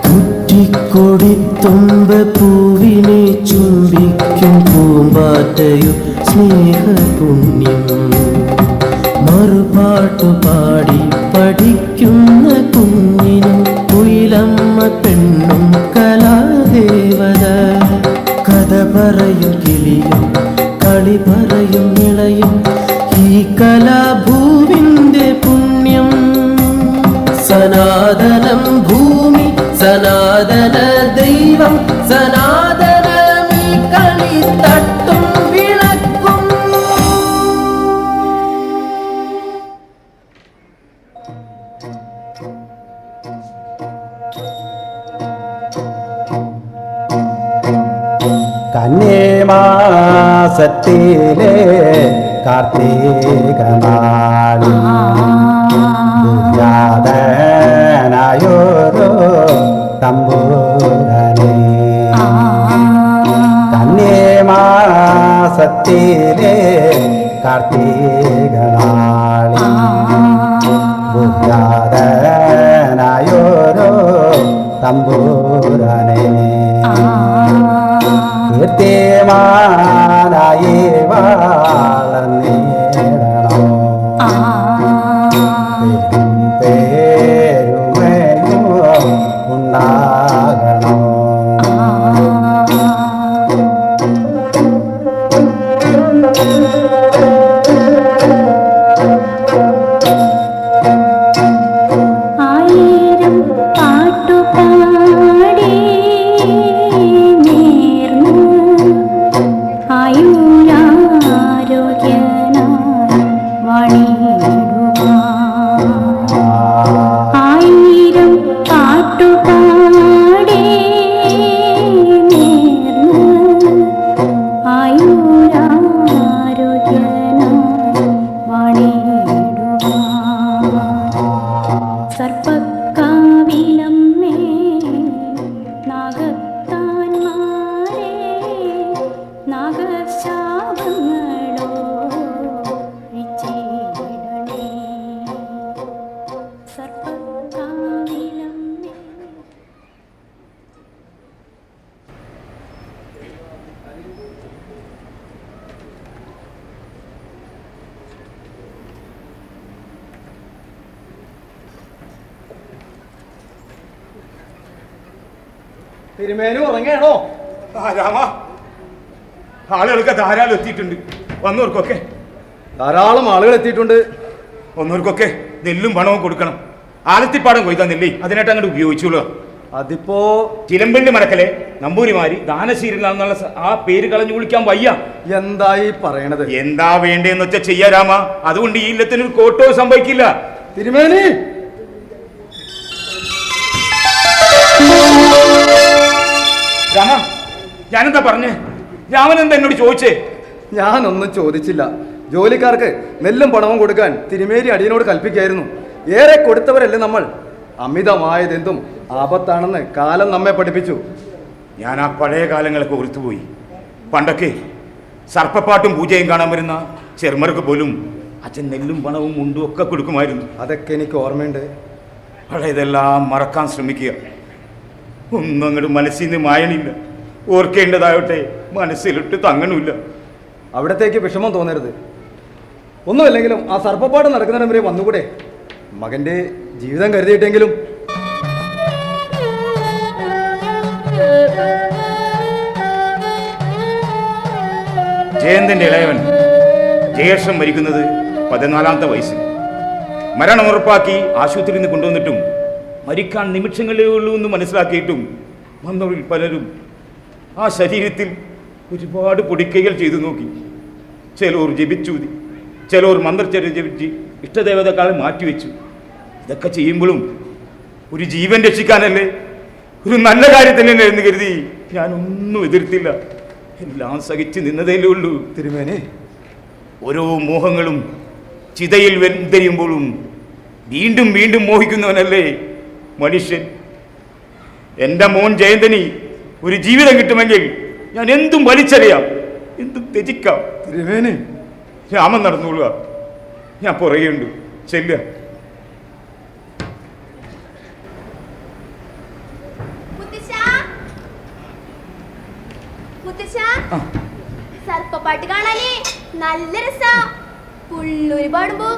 കുറ്റിക്കൊടിത്തുമ്പ പൂവിനെ ചുംബിക്കും പൂമ്പാറ്റയും സ്നേഹപുണ്യം മറുപാട്ടു പാടി പഠിക്കുന്ന കുഞ്ഞിനും കുയിലമ്മ പെണ്ണും കലാദേവത കഥ പറയും കിളിയും കളി പറയും ഇളയും ഈ കലാഭൂവിന്റെ പുണ്യം സനാതനം ഭൂമി സനാതന ദൈവം സനാതനമീ കളി തട്ടും വിളക്കും കന്നിമാസത്തിലെ കാർത്തിക നാളിൽ ദുര്യാതനായൊരു തമ്പുരാനെ കന്നിമാസത്തിലെ കാർത്തിക നാളിൽ ദുര്യാതനായൊരു തമ്പുരാനെ കീർത്തിമാനായി വളർന്നിടണോ പേരുമയോ ഉണ്ടാകണോ ആയിരം പാട്ടുപാടി നേർന്ന് ആയുരാരോഗ്യനായി വണിടുവാൻ. ആയിരം പാട്ടുപാടി നേർന്ന് ആയുരാരോഗ്യനായി വണിടുവാൻ. സർപ്പക്കാവിലമ്മേ നാഗത്താന്മാരെ നാഗശാപങ്ങളോ വിച്ചിടണേ. സർപ്പക്കാവിലമ്മേ. തിരുമേനി ഉറങ്ങാണോ? രാമ, ആളുകൾക്ക് ധാരാളം എത്തിയിട്ടുണ്ട്. വന്നവർക്കൊക്കെ ധാരാളം ആളുകൾ എത്തിയിട്ടുണ്ട്. വന്നവർക്കൊക്കെ നെല്ലും പണവും കൊടുക്കണം. ആലത്തിപ്പാടം കൊയ്താ നെല്ലേ അതിനായിട്ട് അങ്ങോട്ട് ഉപയോഗിച്ചോളൂ. അതിപ്പോ ചിലമ്പള്ളി മരക്കലെ നമ്പൂരിമാരി ദാനശീലില്ല എന്നുള്ള ആ പേര് കളഞ്ഞു വിളിക്കാൻ വയ്യ. എന്തായി പറയണത്? എന്താ വേണ്ടേന്ന് വെച്ചാ ചെയ്യാ രാമ. അതുകൊണ്ട് ഈ ഇല്ലത്തിനൊരു കോട്ടോ സംഭവിക്കില്ല. തിരുമേനി രാമ, ഞാനെന്താ പറഞ്ഞേ? രാമൻ എന്താ എന്നോട് ചോദിച്ചേ? ഞാനൊന്നും ചോദിച്ചില്ല. ജോലിക്കാർക്ക് നെല്ലും പണവും കൊടുക്കാൻ തിരുമേനി അടിയനോട് കൽപ്പിക്കായിരുന്നു. ഏറെ കൊടുത്തവരല്ലേ നമ്മൾ. അമിതമായതെന്തും ആപത്താണെന്ന് കാലം നമ്മെ പഠിപ്പിച്ചു. ഞാൻ ആ പഴയ കാലങ്ങളൊക്കെ ഓർത്തുപോയി. പണ്ടൊക്കെ സർപ്പപ്പാട്ടും പൂജയും കാണാൻ വരുന്ന ചെറുമർക്ക് പോലും അച്ഛൻ നെല്ലും പണവും മുണ്ടും ഒക്കെ കൊടുക്കുമായിരുന്നു. അതൊക്കെ എനിക്ക് ഓർമ്മയുണ്ട്. പഴയതെല്ലാം മറക്കാൻ ശ്രമിക്കുക. ഒന്നും അങ്ങോട്ട് മനസ്സിൽ നിന്ന് മായണില്ല. ഓർക്കേണ്ടതായോട്ടെ മനസ്സിലിട്ട് തങ്ങണില്ല. അവിടത്തേക്ക് വിഷമം തോന്നരുത്. ഒന്നുമില്ലെങ്കിലും ആ സർപ്പപ്പാട് നടക്കുന്നതിന് വരെ വന്നുകൂടെ? മകന്റെ ജീവിതം കരുതിയിട്ടെങ്കിലും. ജയന്തന്റെ ഇളയവൻ ജയേഷം മരിക്കുന്നത് 14ാമത്തെ വയസ്സിൽ. മരണം ഉറപ്പാക്കി ആശുപത്രിയിൽ നിന്ന് കൊണ്ടുവന്നിട്ടും മരിക്കാൻ നിമിഷങ്ങളേ ഉള്ളൂ എന്ന് മനസ്സിലാക്കിയിട്ടും വന്നവരിൽ പലരും ആ ശരീരത്തിൽ ഒരുപാട് പൊടിക്കൈകൾ ചെയ്തു നോക്കി. ചിലർ ജപിച്ചൂതി, ചിലർ മന്ത്രച്ചെടി ജപിച്ച് ഇഷ്ടദേവതക്കാളെ മാറ്റിവെച്ചു. ഇതൊക്കെ ചെയ്യുമ്പോഴും ഒരു ജീവൻ രക്ഷിക്കാനല്ലേ, ഒരു നല്ല കാര്യത്തിനെ എന്ന് കരുതി ഞാനൊന്നും എതിർത്തില്ല. എല്ലാം സഹിച്ച് നിന്നതേ ഉള്ളൂ. തിരുമേനി, ഓരോ മോഹങ്ങളും ചിതയിൽ വെന്തെരിയുമ്പോഴും വീണ്ടും വീണ്ടും മോഹിക്കുന്നവനല്ലേ മനുഷ്യൻ. എൻ്റെ മോൻ ജയന്തനി ഒരു ജീവിതം കിട്ടുമെങ്കിൽ ഞാൻ എന്തും വലിച്ചെറിയാം, എന്തും ത്യജിക്കാം. തിരുമേനി, രാമൻ നടന്നോളുക, ഞാൻ പുറകെയുണ്ട്. ചെല്ലുക. സർപ്പപ്പാട്ട് കാണാനേ നല്ല രസാ. പുള്ളൂര് പാടുമ്പോ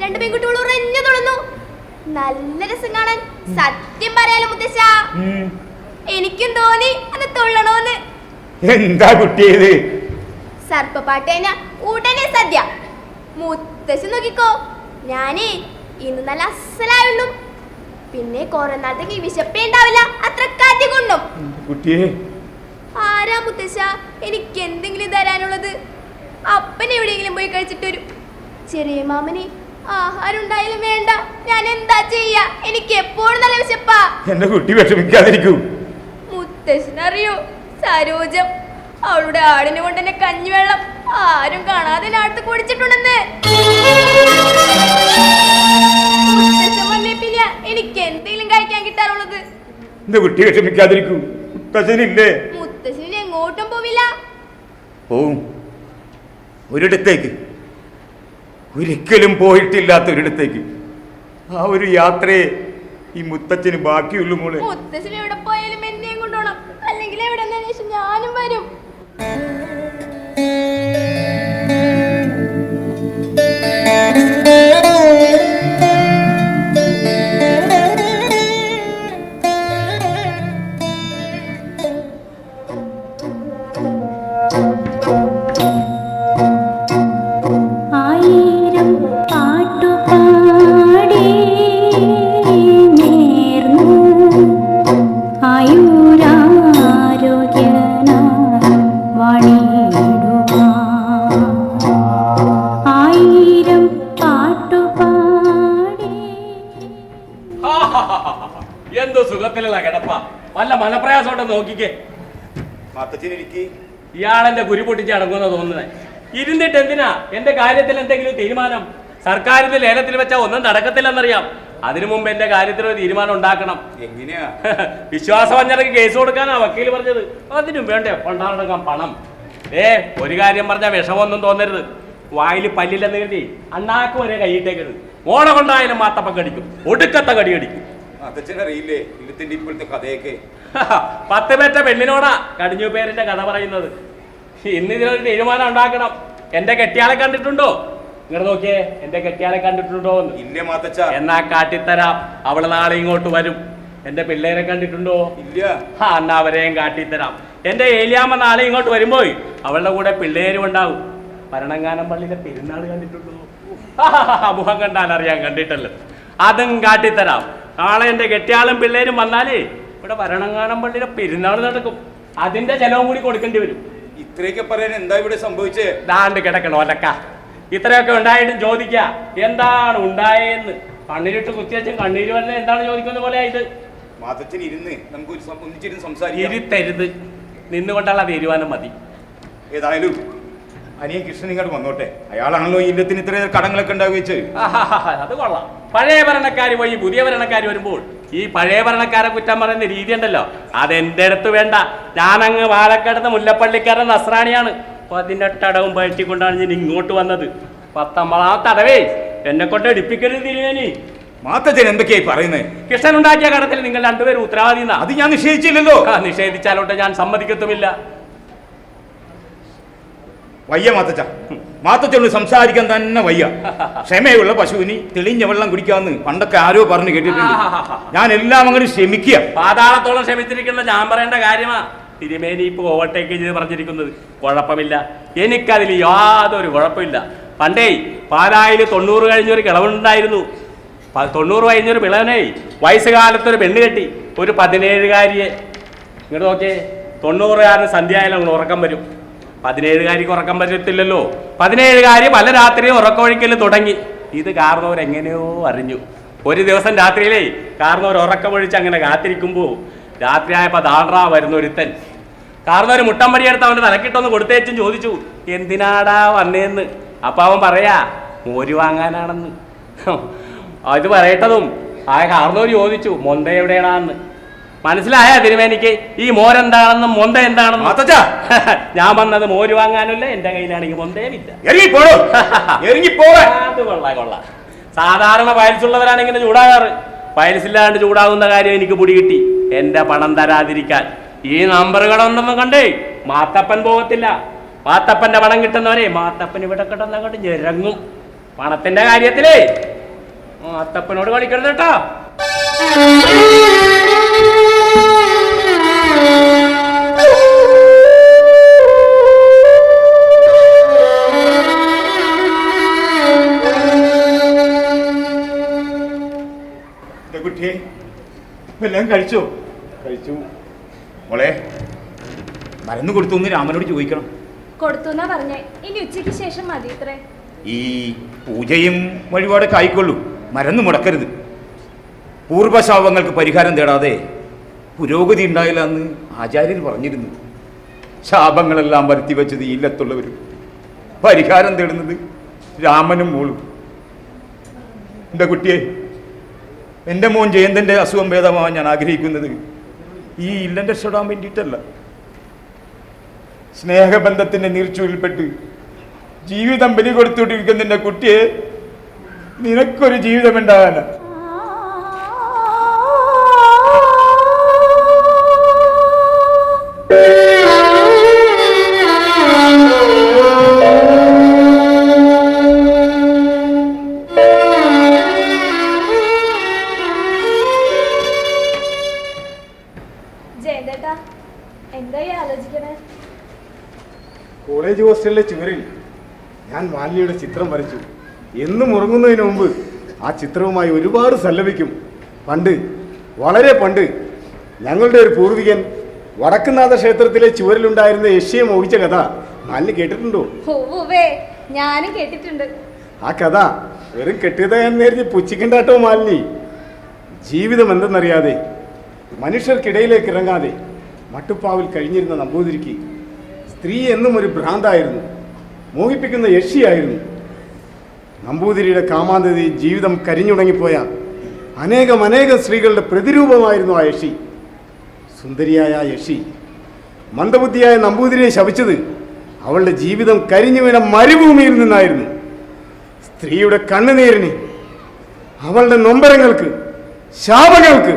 രണ്ട് പെൺകുട്ടികൾ ഉറഞ്ഞു തുള്ളുന്നു. നല്ല രസം കാണാൻ. സത്യം പറയാലോ മുത്തശ്ശ, എനിക്കും തോന്നി അത് തുള്ളണോന്ന്. എന്താ കുട്ടിയത്? സർപ്പപ്പാട്ട് കഴിഞ്ഞാ ഉടനെ സദ്യ. മുത്തശ്ശി നോക്കിക്കോ, ഞാനേ ഇന്ന് നല്ല അസലായുള്ളൂ. പിന്നെ കുറെ നാളത്തേക്ക് വിശപ്പേ ഉണ്ടാവില്ല, അത്ര കാറ്റി കൊണ്ടും. കുട്ടിയെ ആരാ മുത്തശ്ശ എനിക്ക് എന്തെങ്കിലും തരാനുള്ളത്? അപ്പൻ എവിടെയെങ്കിലും പോയി കഴിച്ചിട്ട് വരും. ചെറിയ മാമനെ ആഹാരം ഉണ്ടായാലും വേണ്ട, ഞാൻ എന്താ ചെയ്യാ? എനിക്ക് എപ്പോഴും നല്ല വിശപ്പാ. എന്റെ കുട്ടി വിഷമിക്കാതിരിക്കൂ. മുത്തശ്ശനറിയോ സരോജം, അവളുടെ ആടിനെ കൊണ്ട് തന്നെ കഞ്ഞിവെള്ളം ആരും കാണാതെ നാട്ടു കുടിച്ചിട്ടുണ്ടെന്ന്. മുത്തച്ഛൻ വന്നേപ്പില്ല എനിക്ക് എന്തെങ്കിലും കഴിക്കാൻ കിട്ടാറുള്ളത്. എന്റെ കുട്ടി വിഷമിക്കാതിരിക്കൂ, മുത്തച്ഛനില്ലേ? മുത്തച്ഛന് എങ്ങോട്ടും പോവില്ല. പോവും, ഒരിടത്തേക്ക്, ഒരിക്കലും പോയിട്ടില്ലാത്ത ഒരിടത്തേക്ക്. ആ ഒരു യാത്രയെ ഈ മുത്തച്ഛന് ബാക്കിയുള്ളൂ മോളെ. മുത്തച്ഛൻ എവിടെ പോയാലും എന്നെയും കൊണ്ടുപോകണം, അല്ലെങ്കിൽ എവിടെ ശേഷം ഞാനും വരും. ആയിരം പാട്ടുപാടി നേർന്നു ആയുരാരോഗ്യനായി വണിടുവാൻ. ആയിരം പാട്ടുപാടി. എന്തോ സുഖത്തിലുള്ള കിടപ്പ, വല്ല മനപ്രയാസം ഉണ്ടെന്ന് നോക്കിക്കേ. ഇയാളെന്റെ കുരി പൊട്ടിച്ച് അടങ്ങുന്ന തോന്നുന്നത്. ഇരുന്നിട്ട് എന്തിനാ എന്റെ കാര്യത്തിൽ എന്തെങ്കിലും തീരുമാനം? സർക്കാരിന്റെ ലേലത്തിൽ വെച്ചാൽ ഒന്നും നടക്കത്തില്ലെന്നറിയാം. അതിനു മുമ്പ് എന്റെ കാര്യത്തിൽ ഒരു തീരുമാനം ഉണ്ടാക്കണം. എങ്ങനെയാ? വിശ്വാസവഞ്ചനക്ക് കേസ് കൊടുക്കാനാ വക്കീൽ പറഞ്ഞത്. അതിനും വേണ്ടേ കൊണ്ടാടക്കാൻ പണം? ഒരു കാര്യം പറഞ്ഞാൽ വിഷമൊന്നും തോന്നരുത്. വായിൽ പല്ലില്ലെന്ന് കരുതി അണ്ണാക്ക് വരെ കൈയിട്ടേക്കരുത്. ഓണ കൊണ്ടായാലും മാത്തപ്പ കടിക്കും, ഒടുക്കത്തെ കടി കടിക്കും. അറിയില്ലേ ഇല്ലത്തിന്റെ ഇപ്പോഴത്തെ കഥയൊക്കെ? 10 പേറ്റ പെണ്ണിനോടാ കടിഞ്ഞു പേരിന്റെ കഥ പറയുന്നത്. ഇന്ന് ഇതിനൊരു തീരുമാനം ഉണ്ടാക്കണം. എന്റെ കെട്ടിയാളെ കണ്ടിട്ടുണ്ടോ? ഇങ്ങോട്ട് നോക്കിയേ, എന്റെ കെട്ടിയാളെ കണ്ടിട്ടുണ്ടോ എന്ന്. ഇല്ല മാത്തച്ഛ. എന്നാ കാട്ടിത്തരാം. അവള് നാളെ ഇങ്ങോട്ട് വരും. എന്റെ പിള്ളേരെ കണ്ടിട്ടുണ്ടോ? ഇല്ല. എന്നാ അവരെയും കാട്ടിത്തരാം. എന്റെ ഏലിയാമ്മ നാളെ ഇങ്ങോട്ട് വരുമ്പോ അവളുടെ കൂടെ പിള്ളേരും ഉണ്ടാവും. ഭരണങ്ങാനം പള്ളിയിലെ പെരുന്നാൾ കണ്ടിട്ടുണ്ടോ? മുഖം കണ്ടാൽ അറിയാൻ, കണ്ടിട്ടല്ലോ. അതും കാട്ടിത്തരാം. നാളെ എന്റെ കെട്ടിയാളും പിള്ളേരും വന്നാലേ ഇവിടെ ഭരണങ്ങാനം പള്ളിയിലെ പെരുന്നാൾ നടക്കും. അതിന്റെ ചെലവും കൂടി കൊടുക്കേണ്ടി വരും. ഇത്രയൊക്കെ പറയാൻ എന്താ ഇവിടെ സംഭവിച്ചേ? ദാണ്ട് കിടക്കണോ അല്ലക്ക. ഇത്രയൊക്കെ ഉണ്ടായിട്ടും ചോദിക്ക എന്താണ് ഉണ്ടായെന്ന്. കണ്ണിലിട്ട് കുത്തിവെച്ചും കണ്ണീര് വല്ല എന്താണ് ചോദിക്കുന്ന പോലെ ഇത്. മാത്തച്ഛൻ ഇരുന്ന് നമുക്ക് ഒന്നിച്ചിരുന്ന് സംസാരിക്കാം. ഇരുത്തരുത്, നിന്നുകൊണ്ടുള്ള തീരുമാനം മതി. ഏതായാലും അനിയൻ കൃഷ്ണൻ ഇങ്ങോട്ട് വന്നോട്ടെ. അയാളാണല്ലോ ഈ ഇല്ലത്തിന് ഇത്ര കടങ്ങളൊക്കെ ഉണ്ടാക്കി വെച്ച്. അത് കൊള്ളാം. പഴയ ഭരണക്കാർ പോയി പുതിയ ഭരണക്കാർ വരുമ്പോൾ ഈ പഴയ ഭരണക്കാരെ കുറ്റം പറയുന്ന രീതി ഉണ്ടല്ലോ, അതെന്റെ അടുത്ത് വേണ്ട. ഞാനങ്ങ് പാലക്കാട് മുല്ലപ്പള്ളിക്കാരൻ നസ്രാണിയാണ്. 18 അടവും പഴിച്ചുകൊണ്ടാണ് ഞാൻ ഇങ്ങോട്ട് വന്നത്. 19ാമത്തെ അടവേ എന്നെ കൊണ്ട് എടുപ്പിക്കരുത് തിരുവേനി. മാത്തച്ഛൻ എന്തൊക്കെയായി പറയുന്നത്? കൃഷ്ണൻ ഉണ്ടാക്കിയ കടത്തിൽ നിങ്ങൾ രണ്ടുപേരും ഉത്തരവാദി. അത് ഞാൻ നിഷേധിച്ചില്ലല്ലോ. നിഷേധിച്ചാലോട്ട് ഞാൻ സമ്മതിക്കത്തുമില്ല. വയ്യ മാത്തച്ഛ, മാത്തച്ഛനോട് സംസാരിക്കാൻ തന്നെ വയ്യ. ക്ഷമയുള്ള പശുവിന് തെളിഞ്ഞ വെള്ളം കുടിക്കാന്ന് പണ്ടൊക്കെ ആരോ പറഞ്ഞു കേട്ടിട്ടുണ്ട്. ഞാൻ എല്ലാം അങ്ങനെ ക്ഷമിക്കുക. പാതാളത്തോളം ക്ഷമിച്ചിരിക്കുന്ന ഞാൻ പറയേണ്ട കാര്യമാ. തിരുമേനി ഇപ്പൊ ഓവർടേക്ക് ചെയ്ത് പറഞ്ഞിരിക്കുന്നത്. കുഴപ്പമില്ല, എനിക്കതിൽ യാതൊരു കുഴപ്പമില്ല. പണ്ടേ പാലായിൽ 90 കഴിഞ്ഞൊരു കിളവുണ്ടായിരുന്നു. 90 കഴിഞ്ഞൊരു പിളവനെ വയസ്സുകാലത്തൊരു പെണ്ണ് കെട്ടി, ഒരു 17കാരിയെ. ഇങ്ങോട്ട് നോക്കിയേ, 90കാരന് സന്ധ്യയായാലും അങ്ങ് ഉറക്കം വരും. 17കാരിക്ക് ഉറക്കം പറ്റത്തില്ലല്ലോ. 17കാരി പല രാത്രിയും ഉറക്കമൊഴിക്കൽ തുടങ്ങി. ഇത് കാരണവരെങ്ങനെയോ അറിഞ്ഞു. ഒരു ദിവസം രാത്രിയിലേ കാരണവർ ഉറക്കമൊഴിച്ച് അങ്ങനെ കാത്തിരിക്കുമ്പോൾ രാത്രിയായപ്പോൾ ദാണ്ട്രാ വരുന്ന ഒരുത്തൻ. കാരണവർ മുട്ടമ്പടി എടുത്ത് അവൻ്റെ തലക്കിട്ടൊന്ന് കൊടുത്തേച്ചും ചോദിച്ചു, എന്തിനാടാ വന്നേന്ന്. അപ്പം അവൻ പറയാ, മോര് വാങ്ങാനാണെന്ന്. അത് പറയട്ടതും ആ കാരണവർ ചോദിച്ചു, മൊന്ത എവിടെയാണെന്ന്. മനസ്സിലായ തിരുമേനിക്ക് ഈ മോരെന്താണെന്നും മൊന്ത എന്താണെന്നും? ഞാൻ വന്നത് മോര് വാങ്ങാനില്ല, എന്റെ കയ്യിലാണെങ്കിൽ മൊന്തയുമില്ല. അത് കൊള്ളാം. സാധാരണ പയൽസുള്ളവരാണ് ഇങ്ങനെ ചൂടാകാറ്. പയൽസില്ലാണ്ട് ചൂടാകുന്ന കാര്യം എനിക്ക് പിടികിട്ടി. എന്റെ പണം തരാതിരിക്കാൻ ഈ നമ്പറുകൾ ഉണ്ടെന്നും കണ്ടേ മാത്തപ്പൻ പോകത്തില്ല. മാത്തപ്പന്റെ പണം കിട്ടുന്നവരെ മാത്തപ്പൻ ഇവിടെ കിടന്നങ്ങോട്ട് ഞെരങ്ങും. പണത്തിന്റെ കാര്യത്തിലേ മാത്തപ്പനോട് കളിക്കരുത് കേട്ടോ. കുട്ടിയെ എല്ലാം കഴിച്ചോ? കഴിച്ചു മോളെ. മരുന്ന് കൊടുത്തു എന്ന് രാമനോട് ചോദിക്കണം. കൊടുത്തു എന്നാ പറഞ്ഞേ. ഇനി ഉച്ചയ്ക്ക് ശേഷം മതി ഇത്രേ. ഈ പൂജയും വഴിപാടൊക്കെ ആയിക്കൊള്ളൂ, മരുന്ന് മുടക്കരുത്. പൂർവശാപങ്ങൾക്ക് പരിഹാരം തേടാതെ പുരോഗതി ഉണ്ടായില്ല എന്ന് ആചാര്യർ പറഞ്ഞിരുന്നു. ശാപങ്ങളെല്ലാം വരുത്തി വെച്ചത് ഈ ഇല്ലത്തുള്ളവരും, പരിഹാരം തേടുന്നത് രാമനും മോളും. എൻ്റെ കുട്ടിയെ, എൻ്റെ മോൻ ജയന്തൻ്റെ അസുഖം ഭേദമാവാൻ ഞാൻ ആഗ്രഹിക്കുന്നത് ഈ ഇല്ലം രക്ഷപ്പെടാൻ വേണ്ടിയിട്ടല്ല. സ്നേഹബന്ധത്തിൻ്റെ നീർച്ചൂരിൽപ്പെട്ട് ജീവിതം ബലി കൊടുത്തുകൊണ്ടിരിക്കുന്ന എൻ്റെ കുട്ടിയെ നിനക്കൊരു ജീവിതം ഉണ്ടാകാനാ. കോളേജ് ഹോസ്റ്റലിലെ ചുവരിൽ ഞാൻ മാലിനിയുടെ ചിത്രം വരച്ചു. എന്നും ഉറങ്ങുന്നതിന് മുമ്പ് ആ ചിത്രവുമായി ഒരുപാട് സല്ലപിക്കും. പണ്ട്, വളരെ പണ്ട്, ഞങ്ങളുടെ ഒരു പൂർവികൻ വടക്കുന്നാഥ ക്ഷേത്രത്തിലെ ചുവരിലുണ്ടായിരുന്ന യക്ഷിയെ മോഹിച്ച കഥ മാലിനി കേട്ടിട്ടുണ്ടോ? ഞാനും കേട്ടിട്ടുണ്ട്. ആ കഥ വെറും കെട്ടിയത എന്ന് കരുതി പുച്ഛിക്കണ്ടാട്ടോ മാലിനി. ജീവിതം എന്തെന്നറിയാതെ, മനുഷ്യർക്കിടയിലേക്ക് ഇറങ്ങാതെ മട്ടുപ്പാവിൽ കഴിഞ്ഞിരുന്ന നമ്പൂതിരിക്ക് സ്ത്രീ എന്നും ഒരു ഭ്രാന്തായിരുന്നു, മോഹിപ്പിക്കുന്ന യക്ഷിയായിരുന്നു. നമ്പൂതിരിയുടെ കാമാന്തതി ജീവിതം കരിഞ്ഞുടങ്ങിപ്പോയ അനേകം സ്ത്രീകളുടെ പ്രതിരൂപമായിരുന്നു ആ യക്ഷി. സുന്ദരിയായ ആ യക്ഷി മന്ദബുദ്ധിയായ നമ്പൂതിരിയെ ശപിച്ചത് അവളുടെ ജീവിതം കരിഞ്ഞു വീണ മരുഭൂമിയിൽ നിന്നായിരുന്നു. സ്ത്രീയുടെ കണ്ണുനീരിന്, അവളുടെ നൊമ്പരങ്ങൾക്ക്, ശാപങ്ങൾക്ക്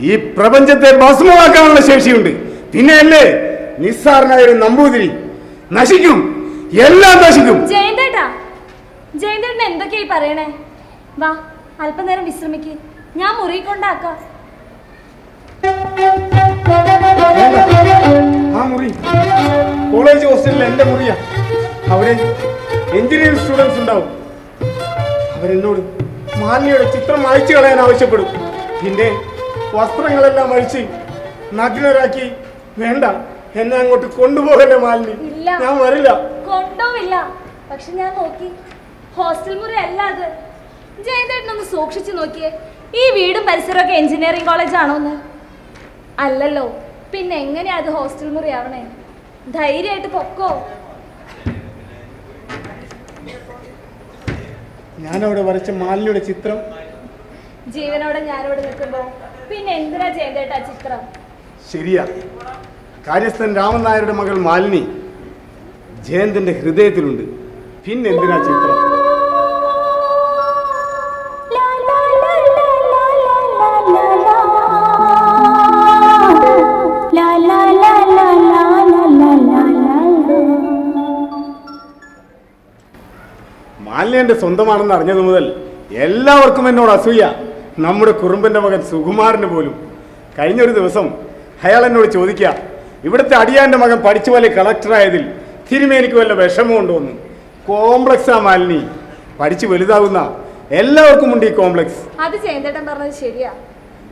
ഈ പ്രപഞ്ചത്തെ ഭസ്മമാക്കാനുള്ള ശേഷിയുണ്ട്. പിന്നെയല്ലേ നിസ്സാരനായ ഒരു നമ്പൂതിരി നശിക്കും, എല്ലാം നശിക്കും. ജയന്തേട്ടൻ എന്തൊക്കെയായി പറയണേ? വാ, അല്പനേരം വിശ്രമിക്ക്, ഞാൻ മുറി കൊണ്ടാക്കാം. ആ മുറി കോളേജ് ഹോസ്റ്റലിൽ എന്റെ മുറിയാ. അവിടെ എഞ്ചിനീയറിംഗ് സ്റ്റുഡൻസ് ഉണ്ടാവും. അവരെന്നോട് മാലിനിയുടെ ചിത്രം അയച്ചു കളയാൻ ആവശ്യപ്പെടും. പിന്നെ വസ്ത്രങ്ങളെല്ലാം അഴിച്ച് നഗ്നരാക്കി. വേണ്ട, എന്നെ അങ്ങോട്ട് കൊണ്ടുപോകല്ലേ മാലിനി, ഞാൻ വരില്ല. കൊണ്ടുപോവില്ല. പക്ഷെ ഞാൻ നോക്കി, ഹോസ്റ്റൽ മുറി അല്ല അത്. ജയന്തേട്ടനൊന്ന് സൂക്ഷിച്ചു നോക്കിയേ, ഈ വീടും പരിസരമൊക്കെ എഞ്ചിനീയറിംഗ് കോളേജ് ആണോന്ന്? അല്ലല്ലോ, പിന്നെ എങ്ങനെയാ അത് ഹോസ്റ്റൽ മുറി ആവണേ? ധൈര്യമായിട്ട് പൊക്കോ. ഞാനവിടെ വരച്ച മാലിനിയുടെ ചിത്രം ജീവനോടെ ഞാനിവിടെ നിൽക്കുമ്പോ പിന്നെ എന്തിനാ ജയന്തേട്ടാ ചിത്രം? ശരിയാ, കാര്യസ്ഥൻ രാമൻ നായരുടെ മകൾ മാലിനി ജയന്തന്റെ ഹൃദയത്തിലുണ്ട്. പിന്നെന്തിനാ ചിത്രം? മാലിനി എന്റെ സ്വന്തമാണെന്ന് അറിഞ്ഞതു മുതൽ എല്ലാവർക്കും എന്നോട് അസൂയ. നമ്മുടെ കുറുമ്പന്റെ മകൻ സുകുമാരന് പോലും. കഴിഞ്ഞൊരു ദിവസം അയാൾ എന്നോട് ചോദിക്കുക, ഇവിടുത്തെ അടിയാന്റെ മകൻ പഠിച്ചു പോലെ കളക്ടറായതിൽ തിരുമേനിക്ക് വല്ല വിഷമമുണ്ടോന്ന്. കോംപ്ലക്സാ മാലിനി, പഠിച്ചു വലുതാകുന്ന എല്ലാവർക്കും ഉണ്ട് ഈ കോംപ്ലക്സ്. അത് ജയന്തേട്ടൻ പറഞ്ഞത് ശരിയാ.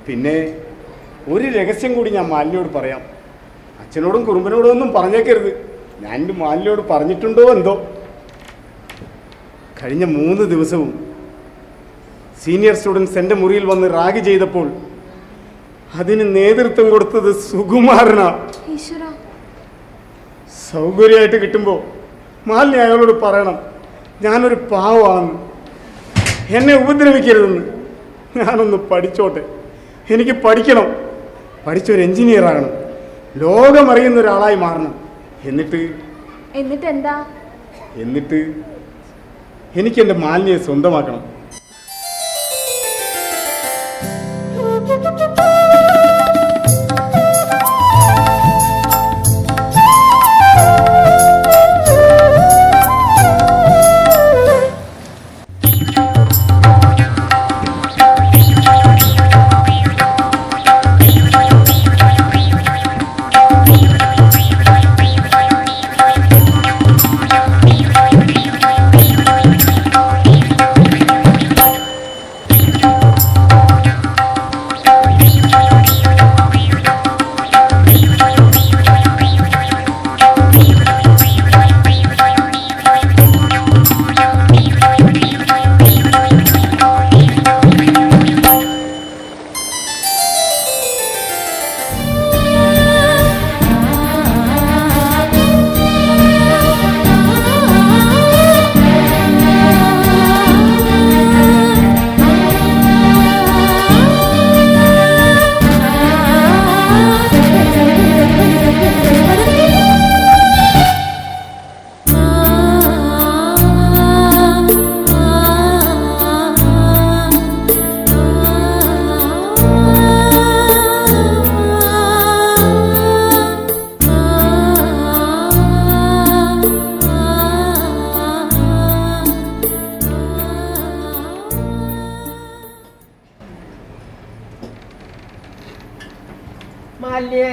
പിന്നെ ഒരു രഹസ്യം കൂടി ഞാൻ മാലിനിയോട് പറയാം. അച്ഛനോടും കുറുമ്പനോടും ഒന്നും പറഞ്ഞേക്കരുത്. ഞാൻ മാലിനിയോട് പറഞ്ഞിട്ടുണ്ടോ എന്തോ. കഴിഞ്ഞ 3 ദിവസവും സീനിയർ സ്റ്റുഡൻസ് എൻ്റെ മുറിയിൽ വന്ന് റാഗ് ചെയ്തപ്പോൾ അതിന് നേതൃത്വം കൊടുത്തത് സുകുമാരനാ. സൗകര്യമായിട്ട് കിട്ടുമ്പോൾ മാലിനി അയാളോട് പറയണം, ഞാനൊരു പാവമാണ്, എന്നെ ഉപദ്രവിക്കരുതെന്ന്. ഞാനൊന്ന് പഠിച്ചോട്ടെ, എനിക്ക് പഠിക്കണം, പഠിച്ചൊരു എഞ്ചിനീയർ ആകണം, ലോകമറിയുന്ന ഒരാളായി മാറണം. എന്നിട്ട് എന്താ? എന്നിട്ട് എനിക്ക് എൻ്റെ മാലിനിയെ സ്വന്തമാക്കണം. മാലിന്യേ,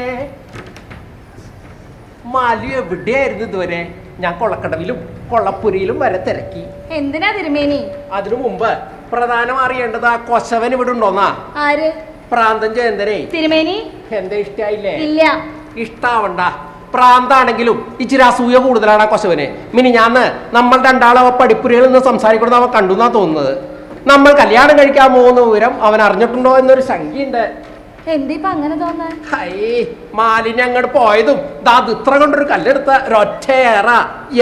മാലി എവിടെയായിരുന്നു ഇതുവരെ? ഞാൻ കൊള്ളക്കടവിലും കൊള്ളപ്പുരിയിലും വരെ തിരക്കി. എന്തിനാ തിരുമേനി? അതിനു മുമ്പ് പ്രധാനം അറിയേണ്ടത് ആ കൊശവൻ ഇവിടെ ഉണ്ടോന്നാ. ആര്? പ്രാന്തൻ ജയന്തനെ. തിരുമേനി എന്താ ഇഷ്ടായില്ലേ? ഇല്ല. ഇഷ്ടാവണ്ട. പ്രാന്താണെങ്കിലും ഇച്ചിരി അസൂയ കൂടുതലാണ് ആ കൊശവന്. മിനിഞ്ഞാന്ന് നമ്മൾ രണ്ടാളെ പഠിപ്പുരയിൽ നിന്ന് സംസാരിക്കുന്നത് അവൻ കണ്ടു എന്നാ തോന്നുന്നത്. നമ്മൾ കല്യാണം കഴിക്കാൻ പോകുന്ന വിവരം അവൻ അറിഞ്ഞിട്ടുണ്ടോ എന്നൊരു ശങ്കയുണ്ട്. എന്തിപ്പ അങ്ങനെ തോന്നാൻ? മാലിന്യം അങ്ങോട്ട് പോയതും അത് ഇത്ര കൊണ്ടൊരു കല്ലെടുത്ത ഒറ്റയേറ.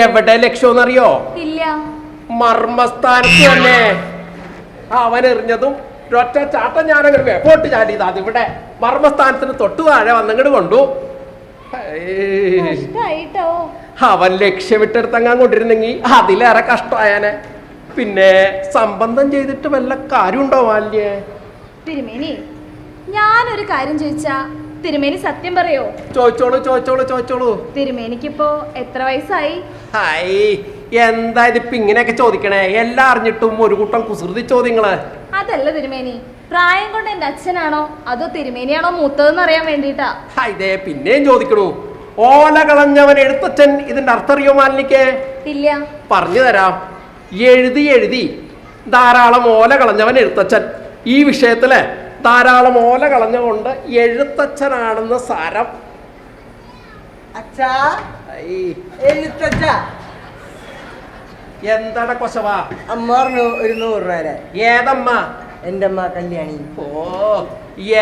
എവിടെ ലക്ഷ്യം ഇല്ല. മർമ്മസ്ഥാനത്ത് തന്നെ. അവൻ എറിഞ്ഞതും ഒറ്റ ചാട്ടം ഞാനങ്ങോട്ട് വേപ്പോട്ട് ചാടിയത് അതിവിടെ മർമ്മസ്ഥാനത്തിന് തൊട്ടു താഴെ വന്നങ്ങോട്ട് കൊണ്ടു. അവൻ ലക്ഷ്യമിട്ടെടുത്തങ്ങാൻ കൊണ്ടിരുന്നെങ്കിൽ അതിലേറെ കഷ്ടമായാനെ. പിന്നെ സംബന്ധം ചെയ്തിട്ട് വല്ല കാര്യമുണ്ടോ മാലിന്യേ? തിരുമേനി, ഞാനൊരു കാര്യം ചോദിച്ചാ തിരുമേനി സത്യം പറയോ? ചോദിച്ചോളൂ ചോദിച്ചോളൂ ചോദിച്ചോളൂ. തിരുമേനിക്കിപ്പോ എത്ര വയസ്സായി? എന്താ ഇതിപ്പോ ഇങ്ങനെയൊക്കെ ചോദിക്കണേ? എല്ലാം അറിഞ്ഞിട്ടും ഒരു കൂട്ടം കുസൃതി ചോദ്യങ്ങള്. അതല്ല തിരുമേനി, പ്രായം കൊണ്ട് എന്റെ അച്ഛനാണോ അതോ തിരുമേനിയാണോ മൂത്തതെന്ന് അറിയാൻ വേണ്ടിട്ടാ. ഇതേ പിന്നെയും ചോദിക്കണു. ഓല കളഞ്ഞവൻ എഴുത്തച്ഛൻ ഇതിന്റെ അർത്ഥം അറിയോ മാലിനിക്ക്? ഇല്ല. പറഞ്ഞു തരാം. എഴുതി എഴുതി ധാരാളം ഓല കളഞ്ഞവൻ എഴുത്തച്ഛൻ. ഈ വിഷയത്തില് ധാരാളം ഓല കളഞ്ഞുകൊണ്ട് എഴുത്തച്ഛനാണെന്ന് സാരം. എന്താണ് കൊശവാ? അമ്മ പറഞ്ഞു ഒരു 100 രൂപ. ഏതമ്മ? എന്റെ അമ്മ കല്യാണി. ഓ,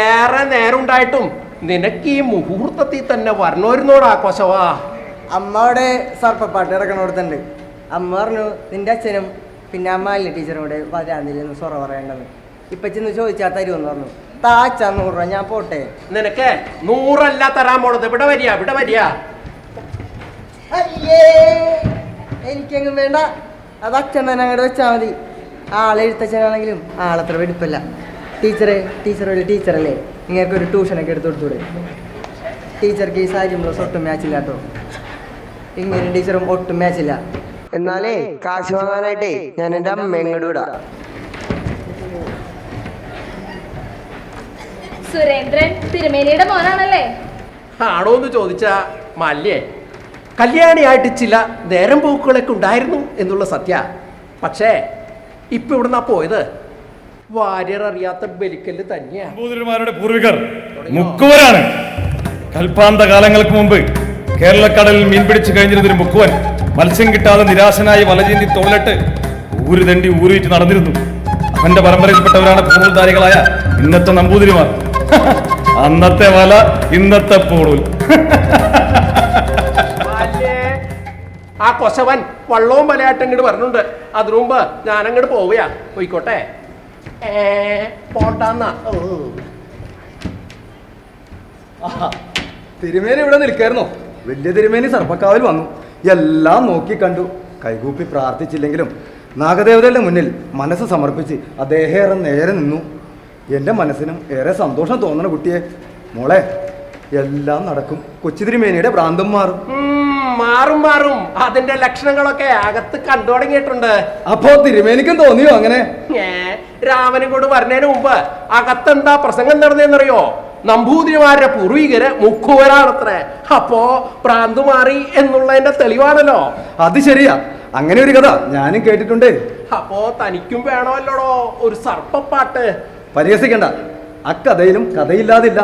ഏറെ നേരം ഉണ്ടായിട്ടും നിനക്ക് ഈ മുഹൂർത്തത്തിൽ തന്നെ വരണോരുന്നോടാ കൊശവാ. അമ്മയുടെ സർപ്പപ്പാട്ട് ഇറക്കണോടത്തുണ്ട്. അമ്മ പറഞ്ഞു നിന്റെ അച്ഛനും പിന്നെ അമ്മ ടീച്ചറോട് വരാന്തില്ലെന്ന് സൊറ പറയേണ്ടത്. ഇപ്പൊ ചെന്ന് ചോദിച്ചാൽ തരുമെന്ന് പറഞ്ഞു. താച്ചാ 100 രൂപ, ഞാൻ പോട്ടെ. നിനക്ക് 100 അല്ല തരാൻ പോണത്. ഇവിടെ വരിക ഇവിടെ വരിക. അയ്യേ, എനിക്കെങ്ങും വേണ്ട. അത് അച്ഛൻ തന്നെ അങ്ങോട്ട് വെച്ചാൽ മതി. ആളെഴുത്തച്ഛനാണെങ്കിലും ആളത്ര വെടുപ്പല്ല. ടീച്ചറല്ലേ, നിങ്ങൾക്ക് ഒരു ട്യൂഷനൊക്കെ എടുത്ത് കൊടുത്തൂടെ? ടീച്ചർക്ക് ഈ സാരിയും ഒട്ടും മാച്ചില്ല കേട്ടോ. ഇങ്ങനെ ടീച്ചറും ഒട്ടും മാച്ചില്ല. എന്നാലേ കാശ് വാങ്ങാനായിട്ടേ ഞാൻ എൻ്റെ അമ്മ എങ്ങോട്ട് വിടാം. സുരേന്ദ്രൻ തിരുമേനിയുടെ മോനാണല്ലേ? ആണോ എന്ന് ചോദിച്ചാ മല്യേ, കല്യാണിയായിട്ട് ചില നേരം പോക്കുകളൊക്കെ ഉണ്ടായിരുന്നു എന്നുള്ള സത്യ. പക്ഷേ ഇപ്പൊ ഇവിടുന്നാ പോയത് വാര്യർ അറിയാത്ത ബലിക്കല്ല് തന്നെയാ. നമ്പൂതിരിമാരുടെ പൂർവികർ മുക്കുവരാണ്. കൽപ്പാന്ത കാലങ്ങൾക്ക് മുമ്പ് കേരളക്കടലിൽ മീൻ പിടിച്ചു കഴിഞ്ഞിരുന്നൊരു മുക്കുവൻ മത്സ്യം കിട്ടാതെ നിരാശനായി വലചീന്തി തോളിലിട്ട് ഊര് തണ്ടി ഊരുവിറ്റ് നടന്നിരുന്നു. അവന്റെ പരമ്പരയിൽപ്പെട്ടവരാണ് പൂർവ്വധാരികളായ ഇന്നത്തെ നമ്പൂതിരിമാർ. അന്നത്തെ വല ഇന്നത്തെ പൂടൂൽ. ആ കൊശവൻ വള്ളവും വലയായിട്ട് അങ്ങോട്ട് പറഞ്ഞുണ്ട്. അതിനു മുമ്പ് ഞാനങ്ങോട്ട് പോവുകയാ. പോയിക്കോട്ടെ. പോണ്ടാന്ന. തിരുമേനി ഇവിടെ നിൽക്കായിരുന്നോ? വലിയ തിരുമേനി സർപ്പക്കാവിൽ വന്നു. എല്ലാം നോക്കി കണ്ടു. കൈകൂപ്പി പ്രാർത്ഥിച്ചില്ലെങ്കിലും നാഗദേവതയുടെ മുന്നിൽ മനസ്സ് സമർപ്പിച്ച് അദ്ദേഹം നേരെ നിന്നു. എൻ്റെ മനസ്സിനും ഏറെ സന്തോഷം തോന്നണ കുട്ടിയെ. മോളെ, എല്ലാം നടക്കും. കൊച്ചു തിരുമേനിയുടെ ഭ്രാന്തം മാറും. മാറും. അതിന്റെ ലക്ഷണങ്ങളൊക്കെ അകത്ത് കണ്ടു തുടങ്ങിയിട്ടുണ്ട്. അപ്പോ തിരുമേനിക്കും തോന്നിയോ അങ്ങനെ? രാമനും കൊണ്ട് വരുന്നതിന് മുമ്പ് അകത്തെന്താ പ്രസംഗം നടന്നേന്നറിയോ? നമ്പൂതിരിമാരുടെ പൂർവികര് മുക്കുവരാണത്രേ. അപ്പോ ഭ്രാന്ത് മാറി എന്നുള്ളതിന്റെ തെളിവാണല്ലോ. അത് ശരിയാ, അങ്ങനെ ഒരു കഥ ഞാനും കേട്ടിട്ടുണ്ട്. അപ്പോ തനിക്കും വേണമല്ലോടോ ഒരു സർപ്പപ്പാട്ട്. പരിഹസിക്കണ്ട, അക്കഥയിലും കഥയില്ലാതില്ല.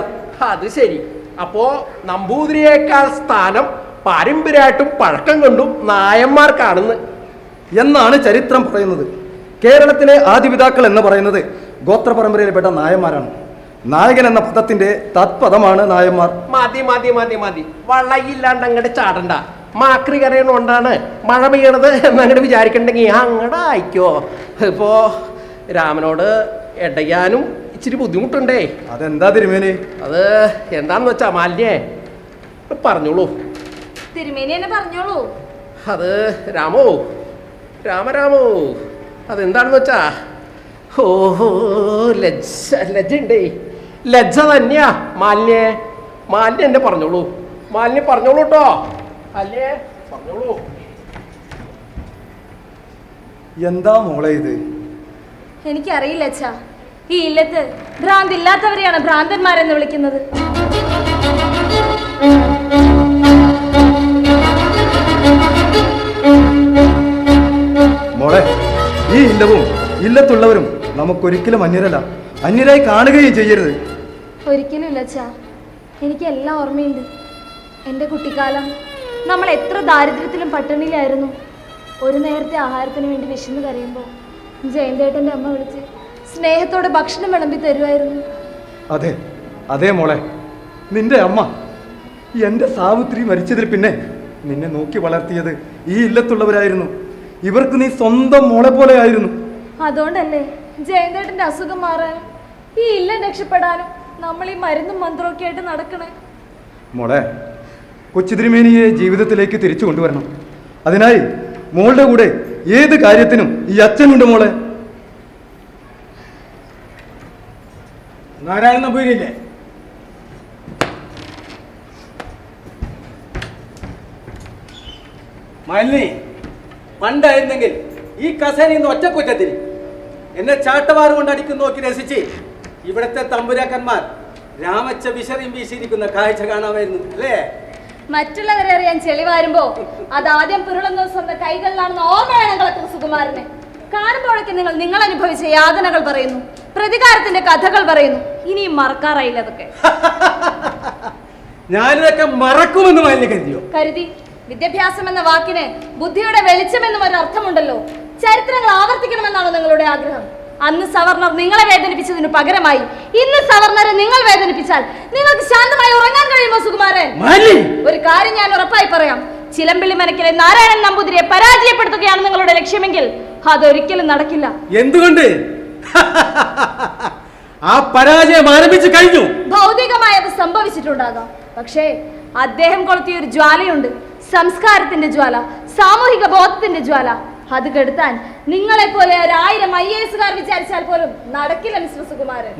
അത് ശരി. അപ്പോ നമ്പൂതിരിയേക്കാൾ സ്ഥാനം പാരമ്പര്യമായിട്ടും പഴക്കം കൊണ്ടും നായന്മാർക്കാണെന്ന് എന്നാണ് ചരിത്രം പറയുന്നത്. കേരളത്തിലെ ആദിപിതാക്കൾ എന്ന് പറയുന്നത് ഗോത്ര പരമ്പരയിൽപ്പെട്ട നായന്മാരാണ്. നായകൻ എന്ന പദത്തിന്റെ തത്പദമാണ് നായന്മാർ. മതി. വള്ളയില്ലാണ്ട് അങ്ങോട്ട് ചാടണ്ട. മാക്രി കരയണോണ്ടാണ് മഴ പെയ്യണത് എന്നങ്ങോട്ട് വിചാരിക്കണ്ടെങ്കിൽ അങ്ങടെ അയക്കോ. ഇപ്പോ രാമനോട് ഇടയാനും ഇച്ചിരി ബുദ്ധിമുട്ടുണ്ടേ. അതെന്താ തിരുമേനി? അത് എന്താന്ന് വെച്ചാ മാലിന്യേ പറഞ്ഞോളൂ. തിരുമേനി എന്നെ പറഞ്ഞോളൂ. അത് രാമോ അതെന്താണെന്ന് വെച്ചാ ലജ്ജ ഉണ്ടേ. ലജ്ജ തന്നെയാ മാലിന്യ എന്നെ പറഞ്ഞോളൂ. മാലിന്യ പറഞ്ഞോളൂ കേട്ടോ. അല്ലേ പറഞ്ഞോളൂ. എന്താ മോളെ ഇത്? എനിക്കറിയില്ല അച്ഛാ. ഈ ഇല്ലത്ത് ഭ്രാന്തില്ലാത്തവരെയാണ് ഭ്രാന്തന്മാരെന്ന് വിളിക്കുന്നത്. ഇല്ലവും ഇല്ലത്തുള്ളവരും നമുക്കൊരിക്കലും അന്യരല്ല, അന്യരായി കാണുകയും ചെയ്യരുത്. ഒരിക്കലും ഇല്ല അച്ഛാ. എനിക്ക് എല്ലാം ഓർമ്മയുണ്ട്. എൻ്റെ കുട്ടിക്കാലം നമ്മൾ എത്ര ദാരിദ്ര്യത്തിലും പട്ടിണിയിലായിരുന്നു. ഒരു നേരത്തെ ആഹാരത്തിന് വേണ്ടി വിശന്ന് കരയുമ്പോൾ ജയന്തേട്ടൻ്റെ അമ്മ വിളിച്ച് സ്നേഹത്തോടെ ഭക്ഷണം വിളമ്പി തരുമായിരുന്നു. അതെ അതെ മോളെ, നിന്റെ അമ്മ എൻ്റെ സാവിത്രി മരിച്ചതിൽ പിന്നെ നിന്നെ നോക്കി വളർത്തിയത് ഈ ഇല്ലത്തുള്ളവരായിരുന്നു. ഇവർക്ക് നീ സ്വന്തം മോളെ പോലെ ആയിരുന്നു. അതുകൊണ്ടല്ലേ ജയന്തേട്ടൻ്റെ അസുഖം മാറാനും ഈ ഇല്ലം രക്ഷപ്പെടാനും നമ്മൾ ഈ മരുന്നും മന്ത്രമൊക്കെ ആയിട്ട് നടക്കണേ. മോളെ, കൊച്ചുതിരുമേനിയെ ജീവിതത്തിലേക്ക് തിരിച്ചു കൊണ്ടുവരണം. അതിനായി മോളുടെ കൂടെ ഏത് കാര്യത്തിനും ഈ അച്ഛനുണ്ട് മോളെ. നാരായണൻ നമ്പൂരില്ലേ? മല്ലി, പണ്ടായിരുന്നെങ്കിൽ ഈ കസേരയിൽ നിന്ന് ഒറ്റക്കുറ്റത്തിന് എന്നെ ചാട്ടവാറ് കൊണ്ട് അടിക്കുന്ന നോക്കി രസിച്ച് ഇവിടുത്തെ തമ്പുരാക്കന്മാർ രാമച്ച വിശറിയും വീശിയിരിക്കുന്ന കാഴ്ച കാണാമായിരുന്നു അല്ലേ? മറ്റുള്ളവരെ അറിയാൻ ചെളിവാരുമ്പോ അതാദ്യം പിറളുന്നത് സ്വന്തം കൈകളിലാണെന്ന് ഓർമ്മ വേണം കളക്ടർ സുകുമാരനെ. കാണുമ്പോഴൊക്കെ നിങ്ങൾ അനുഭവിച്ച യാതനകൾ പറയുന്നു, പ്രതികാരത്തിന്റെ കഥകൾ പറയുന്നു. ഇനിയും മറക്കാറായില്ല അതൊക്കെ. ഞാനിതൊക്കെ മറക്കുമെന്ന് മല്ലി കരുതിയോ? കരുതി. വിദ്യാഭ്യാസം എന്ന വാക്കിന് ബുദ്ധിയുടെ വെളിച്ചമെന്നും ഒരു അർത്ഥമുണ്ടല്ലോ. ചരിത്രങ്ങൾ ആവർത്തിക്കണമെന്നാണോ നിങ്ങളുടെ ആഗ്രഹം? അന്ന് സവർണർ നിങ്ങളെ വേദനിപ്പിച്ചതിനു പകരമായി ഇന്ന് സവർണരെ നിങ്ങൾ വേദനിപ്പിച്ചാൽ നിങ്ങൾക്ക് ശാന്തമായി ഉറങ്ങാൻ കഴിയുമോ സുകുമാരൻ? ഒരു കാര്യം ഞാൻ ഉറപ്പായി പറയാം, ചിലമ്പിള്ളി മനക്കിലെ നാരായണൻ നമ്പൂതിരിയെ പരാജയപ്പെടുത്തുകയാണ് നിങ്ങളുടെ ലക്ഷ്യമെങ്കിൽ അതൊരിക്കലും നടക്കില്ല. എന്തുകൊണ്ട്? ആ പരാജയം ആരംഭിച്ചു കഴിഞ്ഞു. ഭൗതികമായി അത് സംഭവിച്ചിട്ടുണ്ടാകാം, പക്ഷേ അദ്ദേഹം കൊളുത്തിയ ഒരു ജ്വാലയുണ്ട്, സംസ്കാരത്തിന്റെ ജ്വാല, സാമൂഹിക ബോധത്തിന്റെ ജ്വാല. അത് കെടുത്താൻ നിങ്ങളെ പോലെ 1000 IAS വിചാരിച്ചാൽ പോലും നടക്കില്ല മിസ്റ്റർ സുകുമാരൻ.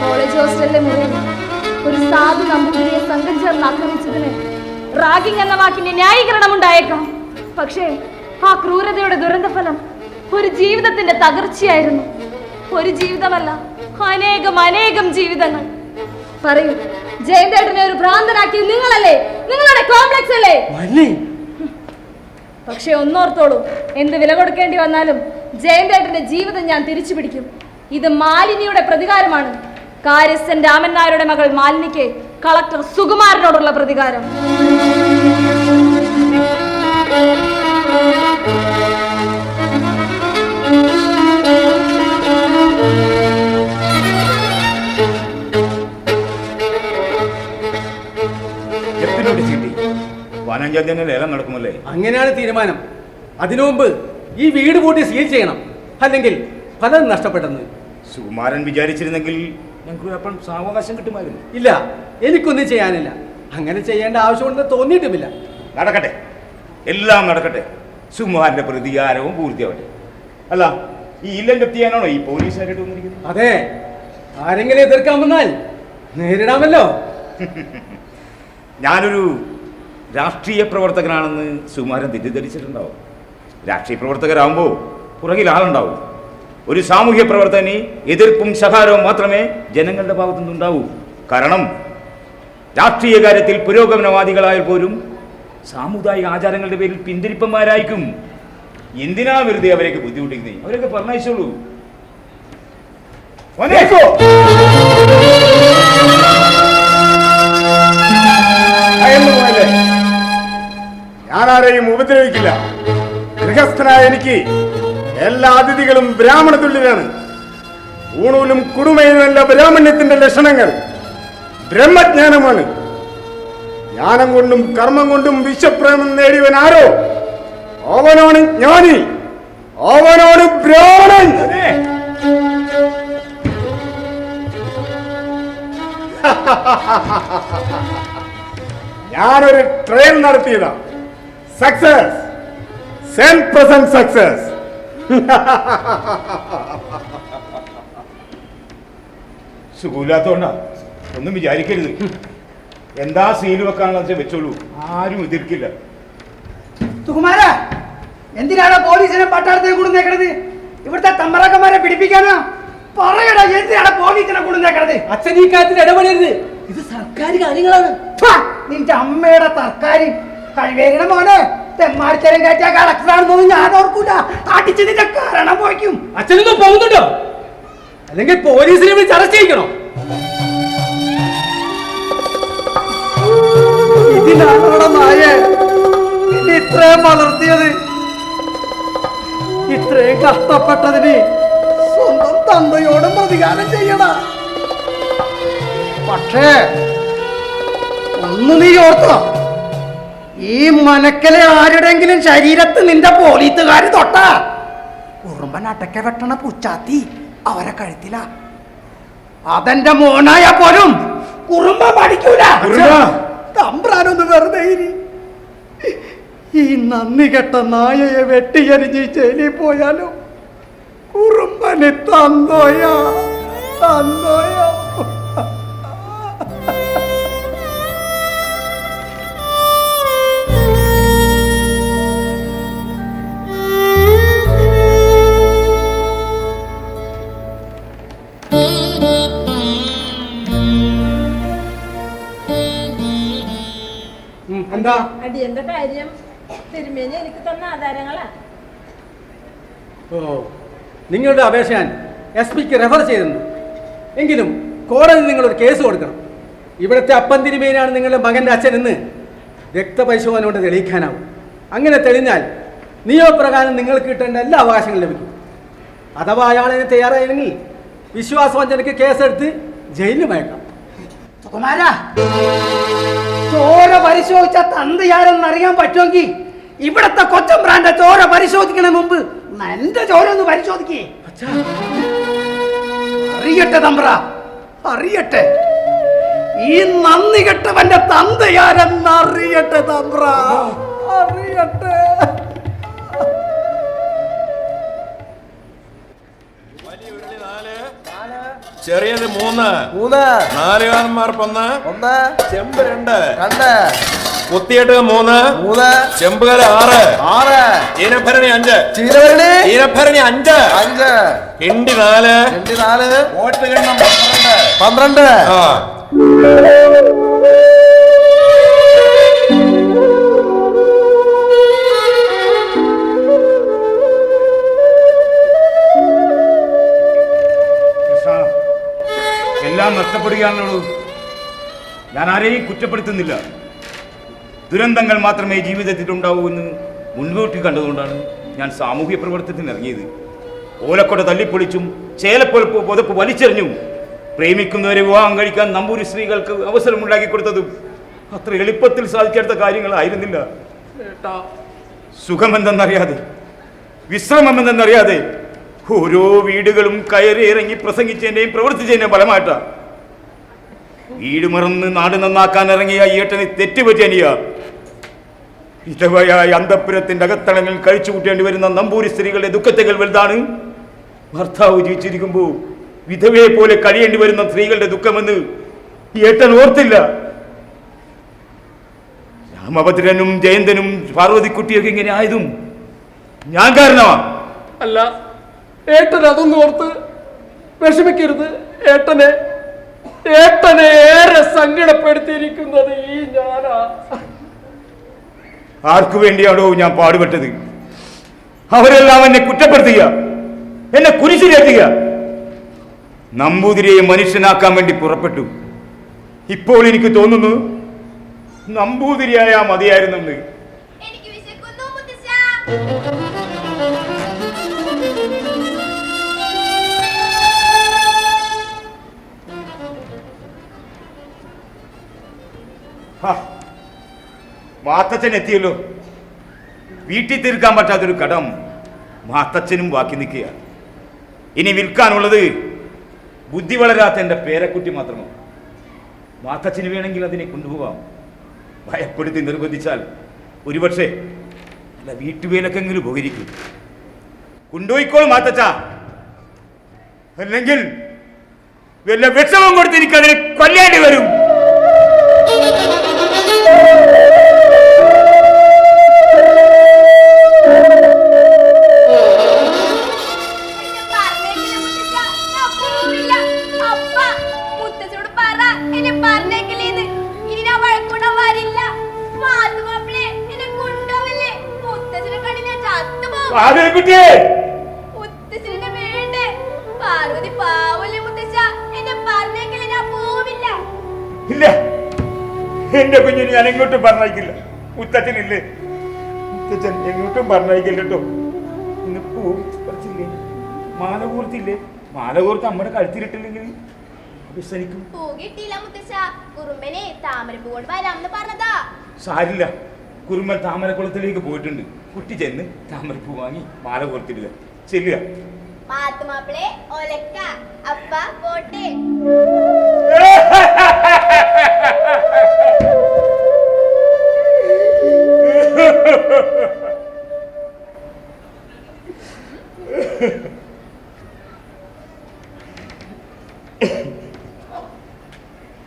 കോളേജ് ഹോസ്റ്റലിലെ മുറിയിൽ ഒരു സാധു നമ്പൂതിരിയെ സംഘം ചേർന്ന് ആക്രമിച്ചതിന് റാഗിംഗ് എന്ന വാക്കിന്റെ ന്യായീകരണം ഉണ്ടായേക്കാം. പക്ഷേ ആ ക്രൂരതയുടെ ദുരന്തഫലം ഒരു ജീവിതത്തിന്റെ തകർച്ചയായിരുന്നു. ഒരു ജീവിതമല്ല, അനേകം ജീവിതങ്ങൾ. പറയൂ, ജയന്തേട്ടനെ ഒരു ഭ്രാന്തനാക്കി നിങ്ങളല്ലേ? നിങ്ങളുടെ കോംപ്ലക്സ് അല്ലേ? പക്ഷെ ഒന്നോർത്തോളൂ, എന്ത് വില കൊടുക്കേണ്ടി വന്നാലും ജയന്തേട്ടന്റെ ജീവിതം ഞാൻ തിരിച്ചു പിടിക്കും. ഇത് മാലിനിയുടെ പ്രതികാരമാണ്. കാര്യസ്ഥൻ രാമൻ നായരുടെ മകൾ മാലിനിക്ക് കളക്ടർ സുകുമാരനോടുള്ള പ്രതികാരം. നടക്കുമല്ലേ? അങ്ങനെയാണ് തീരുമാനം. അതിനു മുമ്പ് ഈ വീട് പൂട്ടി സീൽ ചെയ്യണം, അല്ലെങ്കിൽ പലതും നഷ്ടപ്പെട്ടെന്ന്. സുകുമാരൻ വിചാരിച്ചിരുന്നെങ്കിൽ ഞങ്ങൾക്ക് അപ്പം സാവകാശം കിട്ടുമായിരുന്നു. ഇല്ല, എനിക്കൊന്നും ചെയ്യാനില്ല. അങ്ങനെ ചെയ്യേണ്ട ആവശ്യമുണ്ടെന്ന് തോന്നിയിട്ടുമില്ല. നടക്കട്ടെ, എല്ലാം നടക്കട്ടെ. സുകുമാരന്റെ പ്രതികാരവും പൂർത്തിയാവട്ടെ. അല്ല, ഈ ഇല്ലം കത്തിയാനാണോ ഈ പോലീസുകാരായിട്ട് വന്നിരിക്കുന്നത്? അതെ, ആരെങ്കിലും എതിർക്കാൻ വന്നാൽ നേരിടാമല്ലോ. ഞാനൊരു രാഷ്ട്രീയ പ്രവർത്തകനാണെന്ന് സുകുമാരൻ തെറ്റിദ്ധരിച്ചിട്ടുണ്ടാവും. രാഷ്ട്രീയ പ്രവർത്തകരാകുമ്പോൾ പുറകിൽ ആളുണ്ടാവും. ഒരു സാമൂഹ്യ പ്രവർത്തകന് എതിർപ്പും ശകാരവും മാത്രമേ ജനങ്ങളുടെ ഭാഗത്തു നിന്നുണ്ടാവൂ. കാരണം രാഷ്ട്രീയ കാര്യത്തിൽ പുരോഗമനവാദികളായാൽ പോലും സാമുദായിക ആചാരങ്ങളുടെ പേരിൽ പിന്തിരിപ്പന്മാരായിരിക്കും. എന്തിനാ വെറുതെ അവരെയൊക്കെ ബുദ്ധിമുട്ടിക്കുന്നേ? അവരൊക്കെ പറഞ്ഞയച്ചോളൂ. ഞാനാരെയും ഉപദ്രവിക്കില്ല. ഗൃഹസ്ഥനായ എനിക്ക് എല്ലാ അതിഥികളും ബ്രാഹ്മണ തുല്യരാണ്. ഊണൂലും കുടുംബയിലുമല്ല ബ്രാഹ്മണ്യത്തിന്റെ ലക്ഷണങ്ങൾ. ബ്രഹ്മജ്ഞാനമാണ്. ജ്ഞാനം കൊണ്ടും കർമ്മം കൊണ്ടും വിശ്വപ്രേമം നേടിയവൻ ആരോ അവനാണ് ജ്ഞാനി, അവനാണ് ബ്രാഹ്മണൻ. ഞാനൊരു ട്രയൽ നടത്തിയതാ. Success, 100% success. സുഖമില്ലാത്തോണ്ടാ, ഒന്നും വിചാരിക്കരുത്. എന്താ സീല് വെക്കാനുള്ള വെച്ചോളൂ, ആരും എതിർക്കില്ല. സുകുമാര, എന്തിനാണ് പോലീസിനെ പട്ടാളത്തെ കൂടുന്നേക്കണത്? ഇവിടുത്തെ തമ്മറക്കന്മാരെ പിടിപ്പിക്കാനാ? പറയടാ, എന്തിനാണ് പോലീസിനെ കൂടുന്നേക്കണത്? അച്ഛൻ ഈ കാര്യത്തിൽ ഇടപെടരുത്. ഇത് സർക്കാർ കാര്യങ്ങളാണ്. നിന്റെ അമ്മയുടെ തർക്കാരി കഴിവേകണ മോനെ. തെമ്മാടിത്തരം കയറ്റിയ കളക്ടറാണെന്നൊന്നും ഞാൻ ഓർക്കൂല. അടിച്ച് നിന്റെ കാരണം പോയിക്കും. അച്ഛനൊന്നും പോകുന്നുണ്ടോ? അല്ലെങ്കിൽ പോലീസിനെ വിളിച്ച് അറസ്റ്റ് ചെയ്യിക്കണോ? ഇതിനാണോടെ നായേ പിന്നെ ഇത്രയും വളർത്തിയത്? ഇത്രയും കഷ്ടപ്പെട്ടതിന് സ്വന്തം തന്തയോടും പ്രതികാരം ചെയ്യണ. പക്ഷേ ഒന്ന് നീ ഓർത്തോ, ഈ മനക്കലെ ആരുടെങ്കിലും ശരീരത്ത് നിന്റെ പോലീസുകാര് തൊട്ട ഉറുമ്പൻ അടക്ക വെട്ടണ പുച്ചാത്തി അവരെ കഴുത്തില. അതെന്റെ മോനായ പോലും കുറുമ്പ പഠിക്കൂല. തമ്പ്രാനൊന്ന് വെറുതെ ഇരി. ഈ നന്ദി കെട്ട നായയെ വെട്ടിയരിഞ്ഞ് ചെലി പോയാലോ കുറുമ്പന് തന്തോയാ തന്തോയാ. എന്താ അടിയന്റെ കാര്യം തിരുമേനി എനിക്ക് തന്ന ആധാരങ്ങളാ. ഓ, നിങ്ങളുടെ അപേക്ഷ ഞാൻ SP-ക്ക് റെഫർ ചെയ്തിട്ടുണ്ട്. എങ്കിലും കോടതി നിങ്ങളൊരു കേസ് കൊടുക്കണം. ഇവിടുത്തെ അപ്പൻ തിരുമേനിയാണ് നിങ്ങളുടെ മകൻ്റെ അച്ഛൻ എന്ന് രക്തപരിശോധന കൊണ്ട് തെളിയിക്കാനാവും. അങ്ങനെ തെളിഞ്ഞാൽ നിയമപ്രകാരം നിങ്ങൾക്ക് കിട്ടേണ്ട എല്ലാ അവകാശങ്ങളും ലഭിക്കും. അഥവാ അയാളിന് തയ്യാറായില്ലെങ്കിൽ വിശ്വാസവഞ്ചനയ്ക്ക് കേസെടുത്ത് ജയിലിൽ മയക്കാം. സുകുമാരാ, ചോര പരിശോധിച്ച തന്തയാരെന്ന് അറിയാൻ പറ്റുമെങ്കിൽ ഇവിടത്തെ കൊച്ചമ്പ്രാന്റെ ചോര പരിശോധിക്കണ മുമ്പ് എന്റെ ചോര ഒന്ന് പരിശോധിക്കേ. അറിയട്ടെ തമ്പ്ര, അറിയട്ടെ ഈ നന്ദി കെട്ടവന്റെ തന്തയാരെന്ന് അറിയട്ടെ തമ്പ്ര, അറിയട്ടെ. ചെറിയത് 3 നാലുകാരന്മാർ 1 ചെമ്പ് 2 കുത്തിയിട്ട് 3 ചെമ്പുകല 6 ചീനഭരണി 5 ചീനഭരണി 5 കിണ്ടി 4 ഓട്ടുകിണ്ണം 12 എല്ലാം നഷ്ടപ്പെടുകയാണല്ലോ. ഞാൻ ആരെയും കുറ്റപ്പെടുത്തുന്നില്ല. ദുരന്തങ്ങൾ മാത്രമേ ജീവിതത്തിൽ ഉണ്ടാവൂ എന്ന് മുൻകൂട്ടി കണ്ടതുകൊണ്ടാണ് ഞാൻ സാമൂഹ്യ പ്രവർത്തനത്തിന് ഇറങ്ങിയത്. ഓലക്കൊട തല്ലിപ്പൊളിച്ചും ചേലപ്പൊലപ്പ് പുതപ്പ് വലിച്ചെറിഞ്ഞും പ്രേമിക്കുന്നവരെ വിവാഹം കഴിക്കാൻ നമ്പൂരി സ്ത്രീകൾക്ക് അവസരമുണ്ടാക്കി കൊടുത്തതും അത്ര എളുപ്പത്തിൽ സാധിച്ചെടുത്ത കാര്യങ്ങളായിരുന്നില്ല. സുഖമെന്തെന്നറിയാതെ, വിശ്രമമെന്തെന്നറിയാതെ ഓരോ വീടുകളും കയറി ഇറങ്ങി പ്രസംഗിച്ചതിൻ്റെയും പ്രവർത്തിച്ചതിൻ്റെയും ഫലമായിട്ടാണ് വീട് മറന്ന് നാട് നന്നാക്കാൻ ഇറങ്ങിയ ഏട്ടന് തെറ്റുപറ്റിയ ഇതവയായ അന്തപുരത്തിന്റെ അകത്തളങ്ങളിൽ കഴിച്ചു കൂട്ടേണ്ടി വരുന്ന നമ്പൂരി സ്ത്രീകളുടെ ദുഃഖത്തെകൾ വലുതാണ് ഭർത്താവ് ജീവിച്ചിരിക്കുമ്പോൾ വിധവയെ പോലെ കഴിയേണ്ടി വരുന്ന സ്ത്രീകളുടെ ദുഃഖമെന്ന് ഏട്ടൻ ഓർത്തില്ല. രാമഭദ്രനും ജയന്തനും പാർവതിക്കുട്ടിയൊക്കെ ഇങ്ങനെ ആയതും ഞാൻ കാരണമാ. അല്ല, ഏട്ടൻ അതൊന്നും ഓർത്ത് വിഷമിക്കരുത്. ഏട്ടനെ ഏറെ സങ്കടപ്പെടുത്തിയിരിക്കുന്നത് ഈ ഞാനാ. ആർക്കു വേണ്ടിയാണോ ഞാൻ പാടുപെട്ടത്? അവരെല്ലാം എന്നെ കുറ്റപ്പെടുത്തുക, എന്നെ കുരിശിലേറ്റുക. നമ്പൂതിരിയെ മനുഷ്യനാക്കാൻ വേണ്ടി പുറപ്പെട്ടു. ഇപ്പോൾ എനിക്ക് തോന്നുന്നു നമ്പൂതിരിയായ മതിയായിരുന്നെന്ന്. മാത്തച്ഛൻ എത്തിയല്ലോ. വീട്ടിൽ തീർക്കാൻ പറ്റാത്തൊരു കടം മാത്തച്ഛനും ബാക്കി നിൽക്കുക. ഇനി വിൽക്കാനുള്ളത് ബുദ്ധി വളരാത്ത എൻ്റെ പേരക്കുട്ടി മാത്രമാണ്. മാത്തച്ഛന് വേണമെങ്കിൽ അതിനെ കൊണ്ടുപോകാം. ഭയപ്പെടുത്തി നിർബന്ധിച്ചാൽ ഒരുപക്ഷെ അല്ല വീട്ടുവേലക്കെങ്കിലും ഉപകരിക്കും. കൊണ്ടുപോയിക്കോളും മാത്തച്ഛ. അല്ലെങ്കിൽ വല്ല വിഷമം കൊടുത്തിരിക്കും, അതിനെ കൊല്ലേണ്ടി വരും. പാർവതിക്കുട്ടിയെ മുത്തശ്ശനെ വേണ്ടേ? പാർവതി പാവല്ലേ മുത്തശ്ശ, എന്നെ പറഞ്ഞെങ്കിൽ ഞാൻ പോവില്ല. ഇല്ല, എന്റെ കുഞ്ഞിന് ഞാൻ എങ്ങോട്ടും പറഞ്ഞയക്കില്ല. മുത്തച്ഛനില്ലേ, മുത്തച്ഛൻ എങ്ങോട്ടും പറഞ്ഞയക്കില്ല കേട്ടോ. ഇന്ന് പൂ പറിച്ചില്ലേ, മാല കോർത്തില്ലേ, മാല കോർത്ത് അമ്മയുടെ കഴുത്തിലിട്ടില്ലെങ്കിൽ വിസരിക്കും. പൂ കിട്ടിയില്ല മുത്തശ്ശ, കുറുമ്പനെ താമരപ്പൂ കൊണ്ട് വരാമെന്ന് പറഞ്ഞതാ. സാരില്ല, കുറുമ്പൻ താമരക്കുളത്തിലേക്ക് പോയിട്ടുണ്ട്. കുട്ടി ചെന്ന് താമരപ്പൂ വാങ്ങി മാല കോർത്തിടുക. ചെല്ലുക. മാത്തുമാപ്പിളെ ഒലക്ക അപ്പ പോട്ടെ.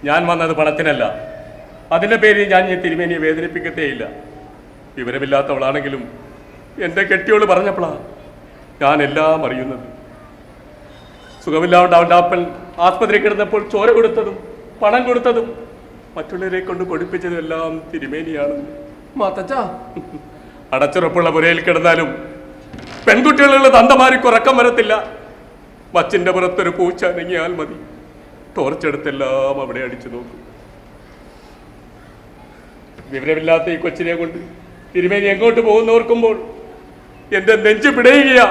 ഞാൻ വന്നത് പണത്തിനല്ല. അതിന്റെ പേരിൽ ഞാൻ ഈ തിരുമേനിയെ വേദനിപ്പിക്കത്തേയില്ല. വിവരമില്ലാത്തവളാണെങ്കിലും എൻ്റെ കെട്ടിയോള് പറഞ്ഞപ്പോഴാണ് ഞാൻ എല്ലാം അറിയുന്നത്. സുഖമില്ലാണ്ട് അവൻ്റെ അപ്പൻ ആസ്പത്രി കിടന്നപ്പോൾ ചോര കൊടുത്തതും പണം കൊടുത്തതും മറ്റുള്ളവരെ കൊണ്ട് കൊടുപ്പിച്ചതും എല്ലാം തിരുമേനിയാണെന്ന്. മാത്തച്ച, അടച്ചുറപ്പുള്ള പുരയിൽ കിടന്നാലും പെൺകുട്ടികളുള്ള തന്തമാർക്ക് ഉറക്കം വരത്തില്ല. മച്ചിന്റെ പുറത്തൊരു പൂച്ച അനങ്ങിയാൽ മതി, ടോർച്ചെടുത്തെല്ലാം അവിടെ അടിച്ചു നോക്കും. വിവരമില്ലാത്ത ഈ കൊച്ചിനെ കൊണ്ട് തിരുമേനി എങ്ങോട്ട് പോകുന്നോർക്കുമ്പോൾ എന്റെ നെഞ്ചു പിടയുകയാ.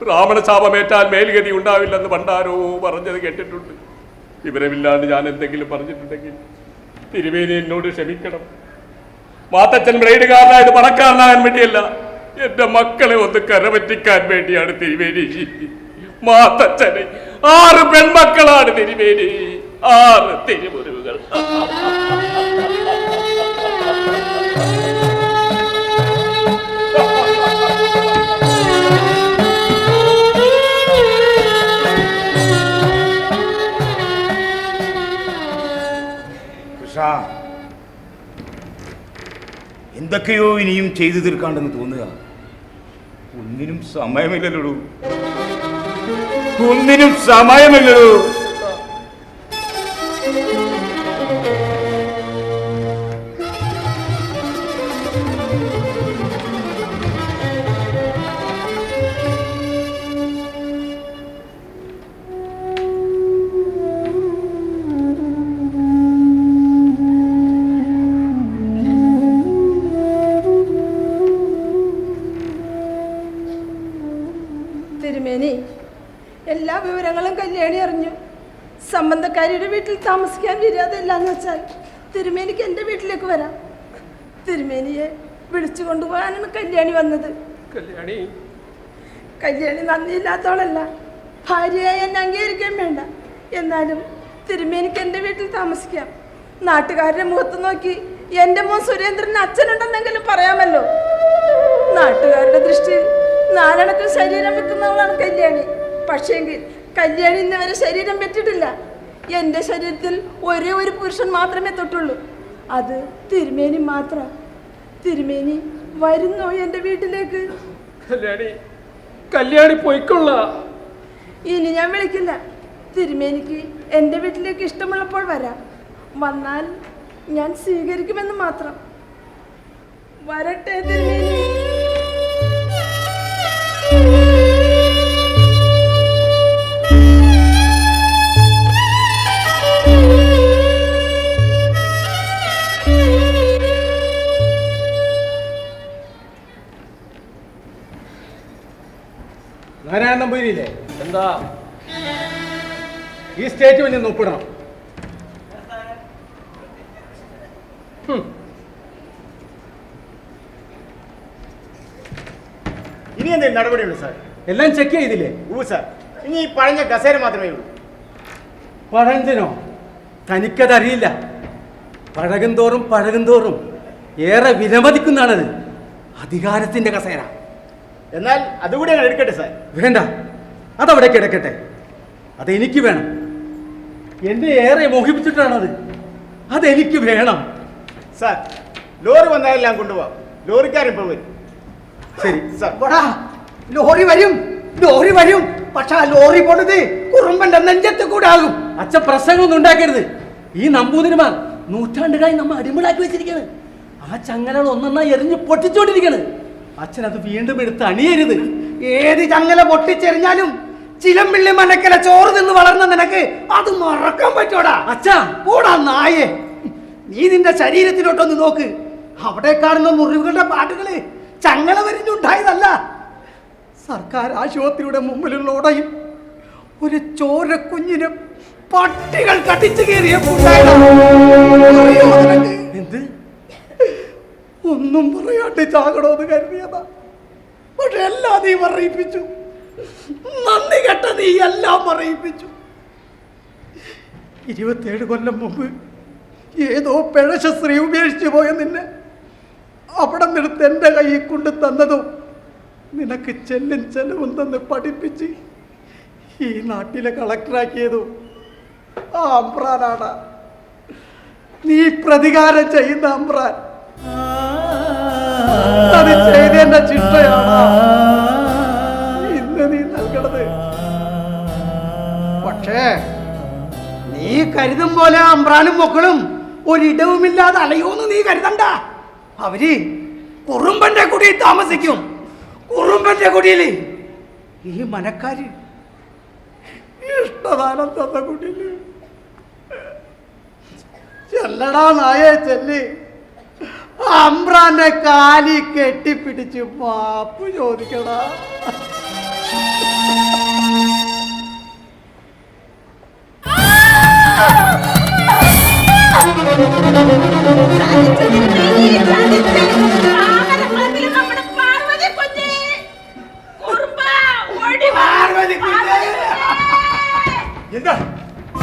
രാവണശാപമേറ്റാൽ മേൽഗതി ഉണ്ടാവില്ലെന്ന് പണ്ടാരോ പറഞ്ഞത് കേട്ടിട്ടുണ്ട്. വിവരമില്ലാണ്ട് ഞാൻ എന്തെങ്കിലും പറഞ്ഞിട്ടുണ്ടെങ്കിൽ തിരുമേനി എന്നോട് ക്ഷമിക്കണം. മാത്തച്ഛൻ ബ്രൈഡുകാരനായത് പണക്കാരനാകാൻ വേണ്ടിയല്ല, എന്റെ മക്കളെ ഒന്ന് കരപറ്റിക്കാൻ വേണ്ടിയാണ് തിരുമേനി. മാത്തച്ഛന് 6 പെൺമക്കളാണ് തിരുമേനി, 6 തിരുമുരുകൾ. എന്തൊക്കെയോ ഇനിയും ചെയ്തു തീർക്കാണ്ടെന്ന് തോന്നുക. ഒന്നിനും സമയമില്ലല്ലോ, ഒന്നിനും സമയമില്ലല്ലോ. തിരുമേനി, എല്ലാ വിവരങ്ങളും കല്യാണി അറിഞ്ഞു. സംബന്ധക്കാരിയുടെ വീട്ടിൽ താമസിക്കാൻ വരാതില്ലാന്ന് വെച്ചാൽ തിരുമേനിക്ക് എൻ്റെ വീട്ടിലേക്ക് വരാം. തിരുമേനിയെ വിളിച്ചു കൊണ്ടുപോകാനാണ് കല്യാണി വന്നത്. കല്യാണി നന്ദിയില്ലാത്തവളല്ല, ഭാര്യയായി എന്നെ അംഗീകരിക്കാൻ വേണ്ട. എന്നാലും തിരുമേനിക്ക് എൻ്റെ വീട്ടിൽ താമസിക്കാം. നാട്ടുകാരുടെ മുഖത്ത് നോക്കി എൻ്റെ മോൻ സുരേന്ദ്രന് അച്ഛനുണ്ടെന്നെങ്കിലും പറയാമല്ലോ. നാട്ടുകാരുടെ ദൃഷ്ടിയിൽ നാലണക്ക് ശരീരം വെക്കുന്നവളാണ് കല്യാണി. പക്ഷേങ്കിൽ കല്യാണി ഇന്ന് വരെ ശരീരം വെച്ചിട്ടില്ല. എൻ്റെ ശരീരത്തിൽ ഒരേ ഒരു പുരുഷൻ മാത്രമേ തൊട്ടുള്ളൂ, അത് തിരുമേനി മാത്രം. തിരുമേനി വരുന്നോ എൻ്റെ വീട്ടിലേക്ക്? കല്യാണി പോയിക്കൊള്ള. ഇനി ഞാൻ വിളിക്കില്ല. തിരുമേനിക്ക് എൻ്റെ വീട്ടിലേക്ക് ഇഷ്ടമുള്ളപ്പോൾ വരാം. വന്നാൽ ഞാൻ സ്വീകരിക്കുമെന്ന് മാത്രം. വരട്ടെ തിരുമേനി. നാരായണ നമ്പൂരിയില്ലേ? എന്താ? ഈ സ്റ്റേറ്റ്മെന്റ് ഒന്ന് ഒപ്പിടണം. ഇനി എന്തെങ്കിലും നടപടിയുള്ളൂ സാർ? എല്ലാം ചെക്ക് ചെയ്തില്ലേ? സാർ, ഇനി ഈ പഴഞ്ഞ കസേര മാത്രമേ ഉള്ളൂ. പഴഞ്ചനോ? തനിക്കതറിയില്ല. പഴകും തോറും ഏറെ വിലമതിക്കുന്നതാണത്. അധികാരത്തിന്റെ കസേര. എന്നാൽ അതുകൂടി ഞങ്ങൾ എടുക്കട്ടെ സാർ? വേണ്ട, അതവിടെ കിടക്കട്ടെ. അതെനിക്ക് വേണം. എന്നെ ഏറെ മോഹിപ്പിച്ചിട്ടാണത്. അതെനിക്ക് വേണം സാർ. ലോറി വന്നാലെല്ലാം കൊണ്ടുപോവാം. ലോറിക്കാരിപ്പോൾ വരും. ശരി സാർ. ലോറി വരും. പക്ഷെ ആ ലോറി പോണത് കുറുമ്പന്റെ നെഞ്ചത്ത് കൂടെ ആകും. അച്ഛൻ പ്രശ്നങ്ങളൊന്നും ഉണ്ടാക്കരുത്. ഈ നമ്പൂതിരിമാർ നൂറ്റാണ്ടുകളായി നമ്മ അടിമകളാക്കി വെച്ചിരിക്കുകയാണ്. ആ ചങ്ങലകൾ ഒന്നെണ്ണ എറിഞ്ഞ് പൊട്ടിച്ചോണ്ടിരിക്കുകയാണ്. അച്ഛൻ അത് വീണ്ടും എടുത്ത് അണിയരുത്. ഏത് ചങ്ങല പൊട്ടിച്ചെറിഞ്ഞാലും ചിലമ്പിള്ളി മനക്കല ചോറ് നിന്ന് വളർന്ന നിനക്ക് അത് മറക്കാൻ പറ്റോടാ? അച്ഛാ കൂടാ നായേ, നീ നിന്റെ ശരീരത്തിലോട്ടൊന്ന് നോക്ക്. അവിടെ കാണുന്ന മുറിവുകളുടെ പാട്ടുകള് ചങ്ങല വരിഞ്ഞുണ്ടായതല്ല. സർക്കാർ ആശുപത്രിയുടെ മുമ്പിലുള്ള ഓടയിൽ ഒരു ചോര കുഞ്ഞിന് പട്ടികൾ കടിച്ചു കയറിയ എന്ത്? ഒന്നും പറയാണ്ട് ചാകണോന്ന് കരുതിയതാ. പക്ഷെ എല്ലാം നീ പറയിപ്പിച്ചു. നന്ദി കെട്ട നീ എല്ലാം പറയിപ്പിച്ചു. 27 കൊല്ലം മുമ്പ് ഏതോ പിഴശ സ്ത്രീ ഉപേക്ഷിച്ചു പോയ നിന്നെ അവിടെ നിന്നെടുത്ത് എൻ്റെ കയ്യിൽ കൊണ്ട് തന്നതും നിനക്ക് ചെല്ലും ചെലവും തന്ന് പഠിപ്പിച്ച് ഈ നാട്ടിലെ കളക്ടറാക്കിയതും ആ അമ്പ്രാനാണ്. നീ പ്രതികാരം ചെയ്യുന്ന അമ്പ്രാൻ. അത് ചെയ്തതിന്റെ ശിക്ഷയാണ് ഇന്ന് നീ നൽകണത്. പക്ഷേ നീ കരുതും പോലെ അമ്പ്രാനും മക്കളും ഒരിടവുമില്ലാതെ അലയോന്ന് നീ കരുതണ്ട. അവര് കുറുമ്പന്റെ കുടിയിൽ താമസിക്കും. കുറുമ്പന്റെ കുടിയില് ഈ മനക്കാര് ഇഷ്ടദാനം തന്ന കുടിയില്. ചെല്ലടാ നായേ ചെല്ല്. അമ്പ്രാന്റെ കാലി കെട്ടിപ്പിടിച്ച് മാപ്പ് ചോദിക്കടാ. എന്താ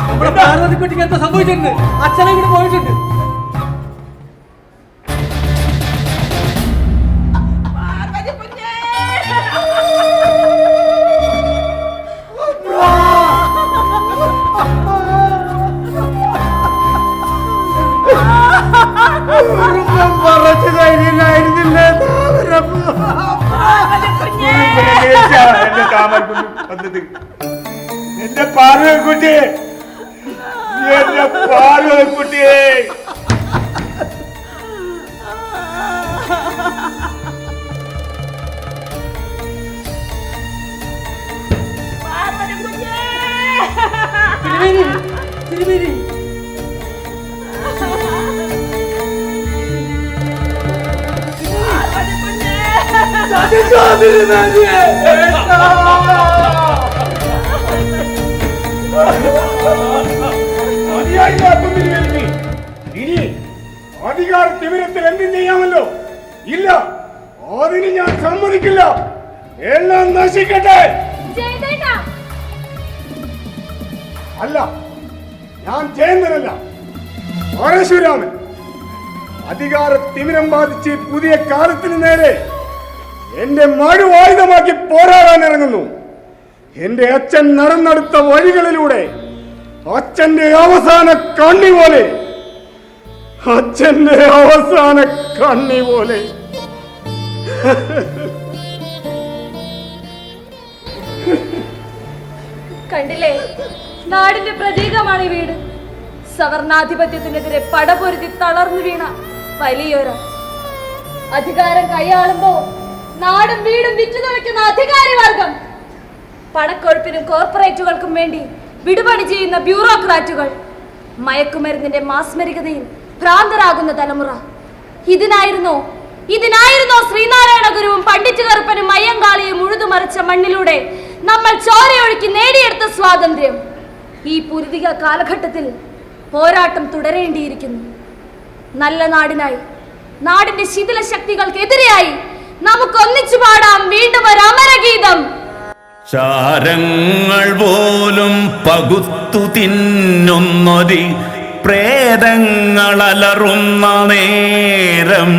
നമ്മുടെ പാർവതിക്കുട്ടിക്ക് എന്താ സംഭവിച്ചിട്ടുണ്ട്? അച്ഛനെ ഇവിടെ പോയിട്ടുണ്ട്. പറഞ്ഞു കഴിഞ്ഞില്ലായിരുന്നില്ലേ എന്റെ പാർവതിക്കുട്ടി, എന്റെ പാർവതിക്കുട്ടിയെ ഇനി അധികാര തിമിരത്തിൽ എന്തും ചെയ്യാമല്ലോ. ഇല്ല, അതിന് ഞാൻ സമ്മതിക്കില്ല. എല്ലാം നശിക്കട്ടെ. അല്ല, ഞാൻ ജയന്തനല്ല, പരശുരാമൻ. അധികാര തിമിരം ബാധിച്ച് പുതിയ കാലത്തിന് നേരെ എന്റെ മഴുവായുധമാക്കി പോരാടാൻ ഇറങ്ങുന്നു. എന്റെ അച്ഛൻ നടന്നെടുത്ത വഴികളിലൂടെ അച്ഛന്റെ അവസാന കണ്ണി പോലെ, അച്ഛന്റെ അവസാന കണ്ണി പോലെ. കണ്ടില്ലേ, നാടിന്റെ പ്രതീകമാണ് ഈ വീട്. സവർണാധിപത്യത്തിനെതിരെ പടപൊരുതി തളർന്നു വീണ വലിയൊരു അധികാരം കൈയാളുമ്പോ നാടും വീടും വിറ്റുതുളയ്ക്കുന്ന അധികാരി വർഗം, പണക്കൊഴുപ്പിനും കോർപ്പറേറ്റുകൾക്കും വേണ്ടി വിടുപണി ചെയ്യുന്ന ബ്യൂറോക്രാറ്റുകൾ, മയക്കുമരുന്നിന്റെ മാസ്മരികതയിൽ ഭ്രാന്തരാകുന്ന തലമുറ. ഇതിനായിരുന്നോ ശ്രീനാരായണ ഗുരുവും പണ്ഡിറ്റ് കറുപ്പനും അയ്യങ്കാളിയും ഉഴുതുമറിച്ച മണ്ണിലൂടെ നമ്മൾ ചോരയൊഴുക്കി നേടിയെടുത്ത സ്വാതന്ത്ര്യം? ഈ പുരുതിക കാലഘട്ടത്തിൽ പോരാട്ടം തുടരേണ്ടിയിരിക്കുന്നു. നല്ല നാടിനായി, നാടിന്റെ ശിഥില ശക്തികൾക്കെതിരെയായി നമുക്ക് ഒന്നിച്ചു പാടാം വീണ്ടും ഒരു അമരഗീതം. ചാരങ്ങൾ പോലും പകുത്തു തിന്നുന്നൊരി പ്രേതങ്ങളലറുന്ന നേരം,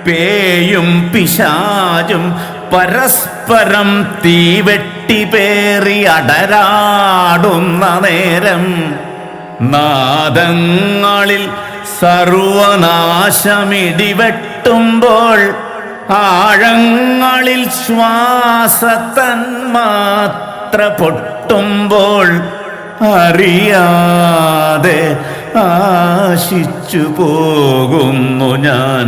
പേയും പിശാചും പരസ്പരം തീവെട്ടി പേറി അടരാടുന്ന നേരം, നാദങ്ങളിൽ സർവനാശമിടിവെട്ടുമ്പോൾ, ആഴങ്ങളിൽ ശ്വാസത്തന്മാത്ര പൊട്ടുമ്പോൾ, അറിയാതെ ആശിച്ചു പോകുന്നു ഞാൻ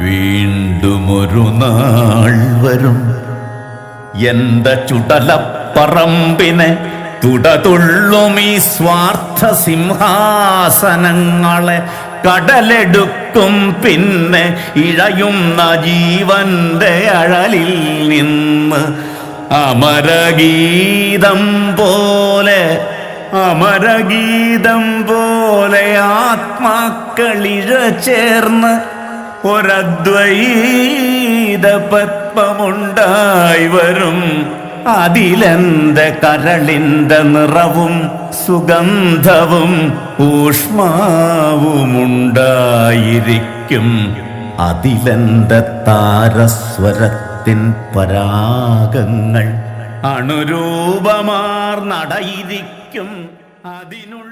വീണ്ടുമൊരു നാൾ വരും എന്റെ ചുടലപ്പറമ്പിനെ തുടതുള്ളും ഈ സ്വാർത്ഥ സിംഹാസനങ്ങളെ കടലെടുക്കും പിന്നെ ഇഴയുന്ന ജീവന്റെ അഴലിൽ നിന്ന് അമരഗീതം പോലെ ആത്മാക്കളിഴ ചേർന്ന് ഒരദ്വൈത പത്മമുണ്ടായി വരും. അതിലെന്റെ കരളിന്റെ നിറവും സുഗന്ധവും ഊഷ്മാവുമുണ്ടായിരിക്കും. അതിലെന്റെ താരസ്വരത്തിൻ പരാഗങ്ങൾ അണുരൂപമാർ നടയിരിക്കും. അതിനുള്ള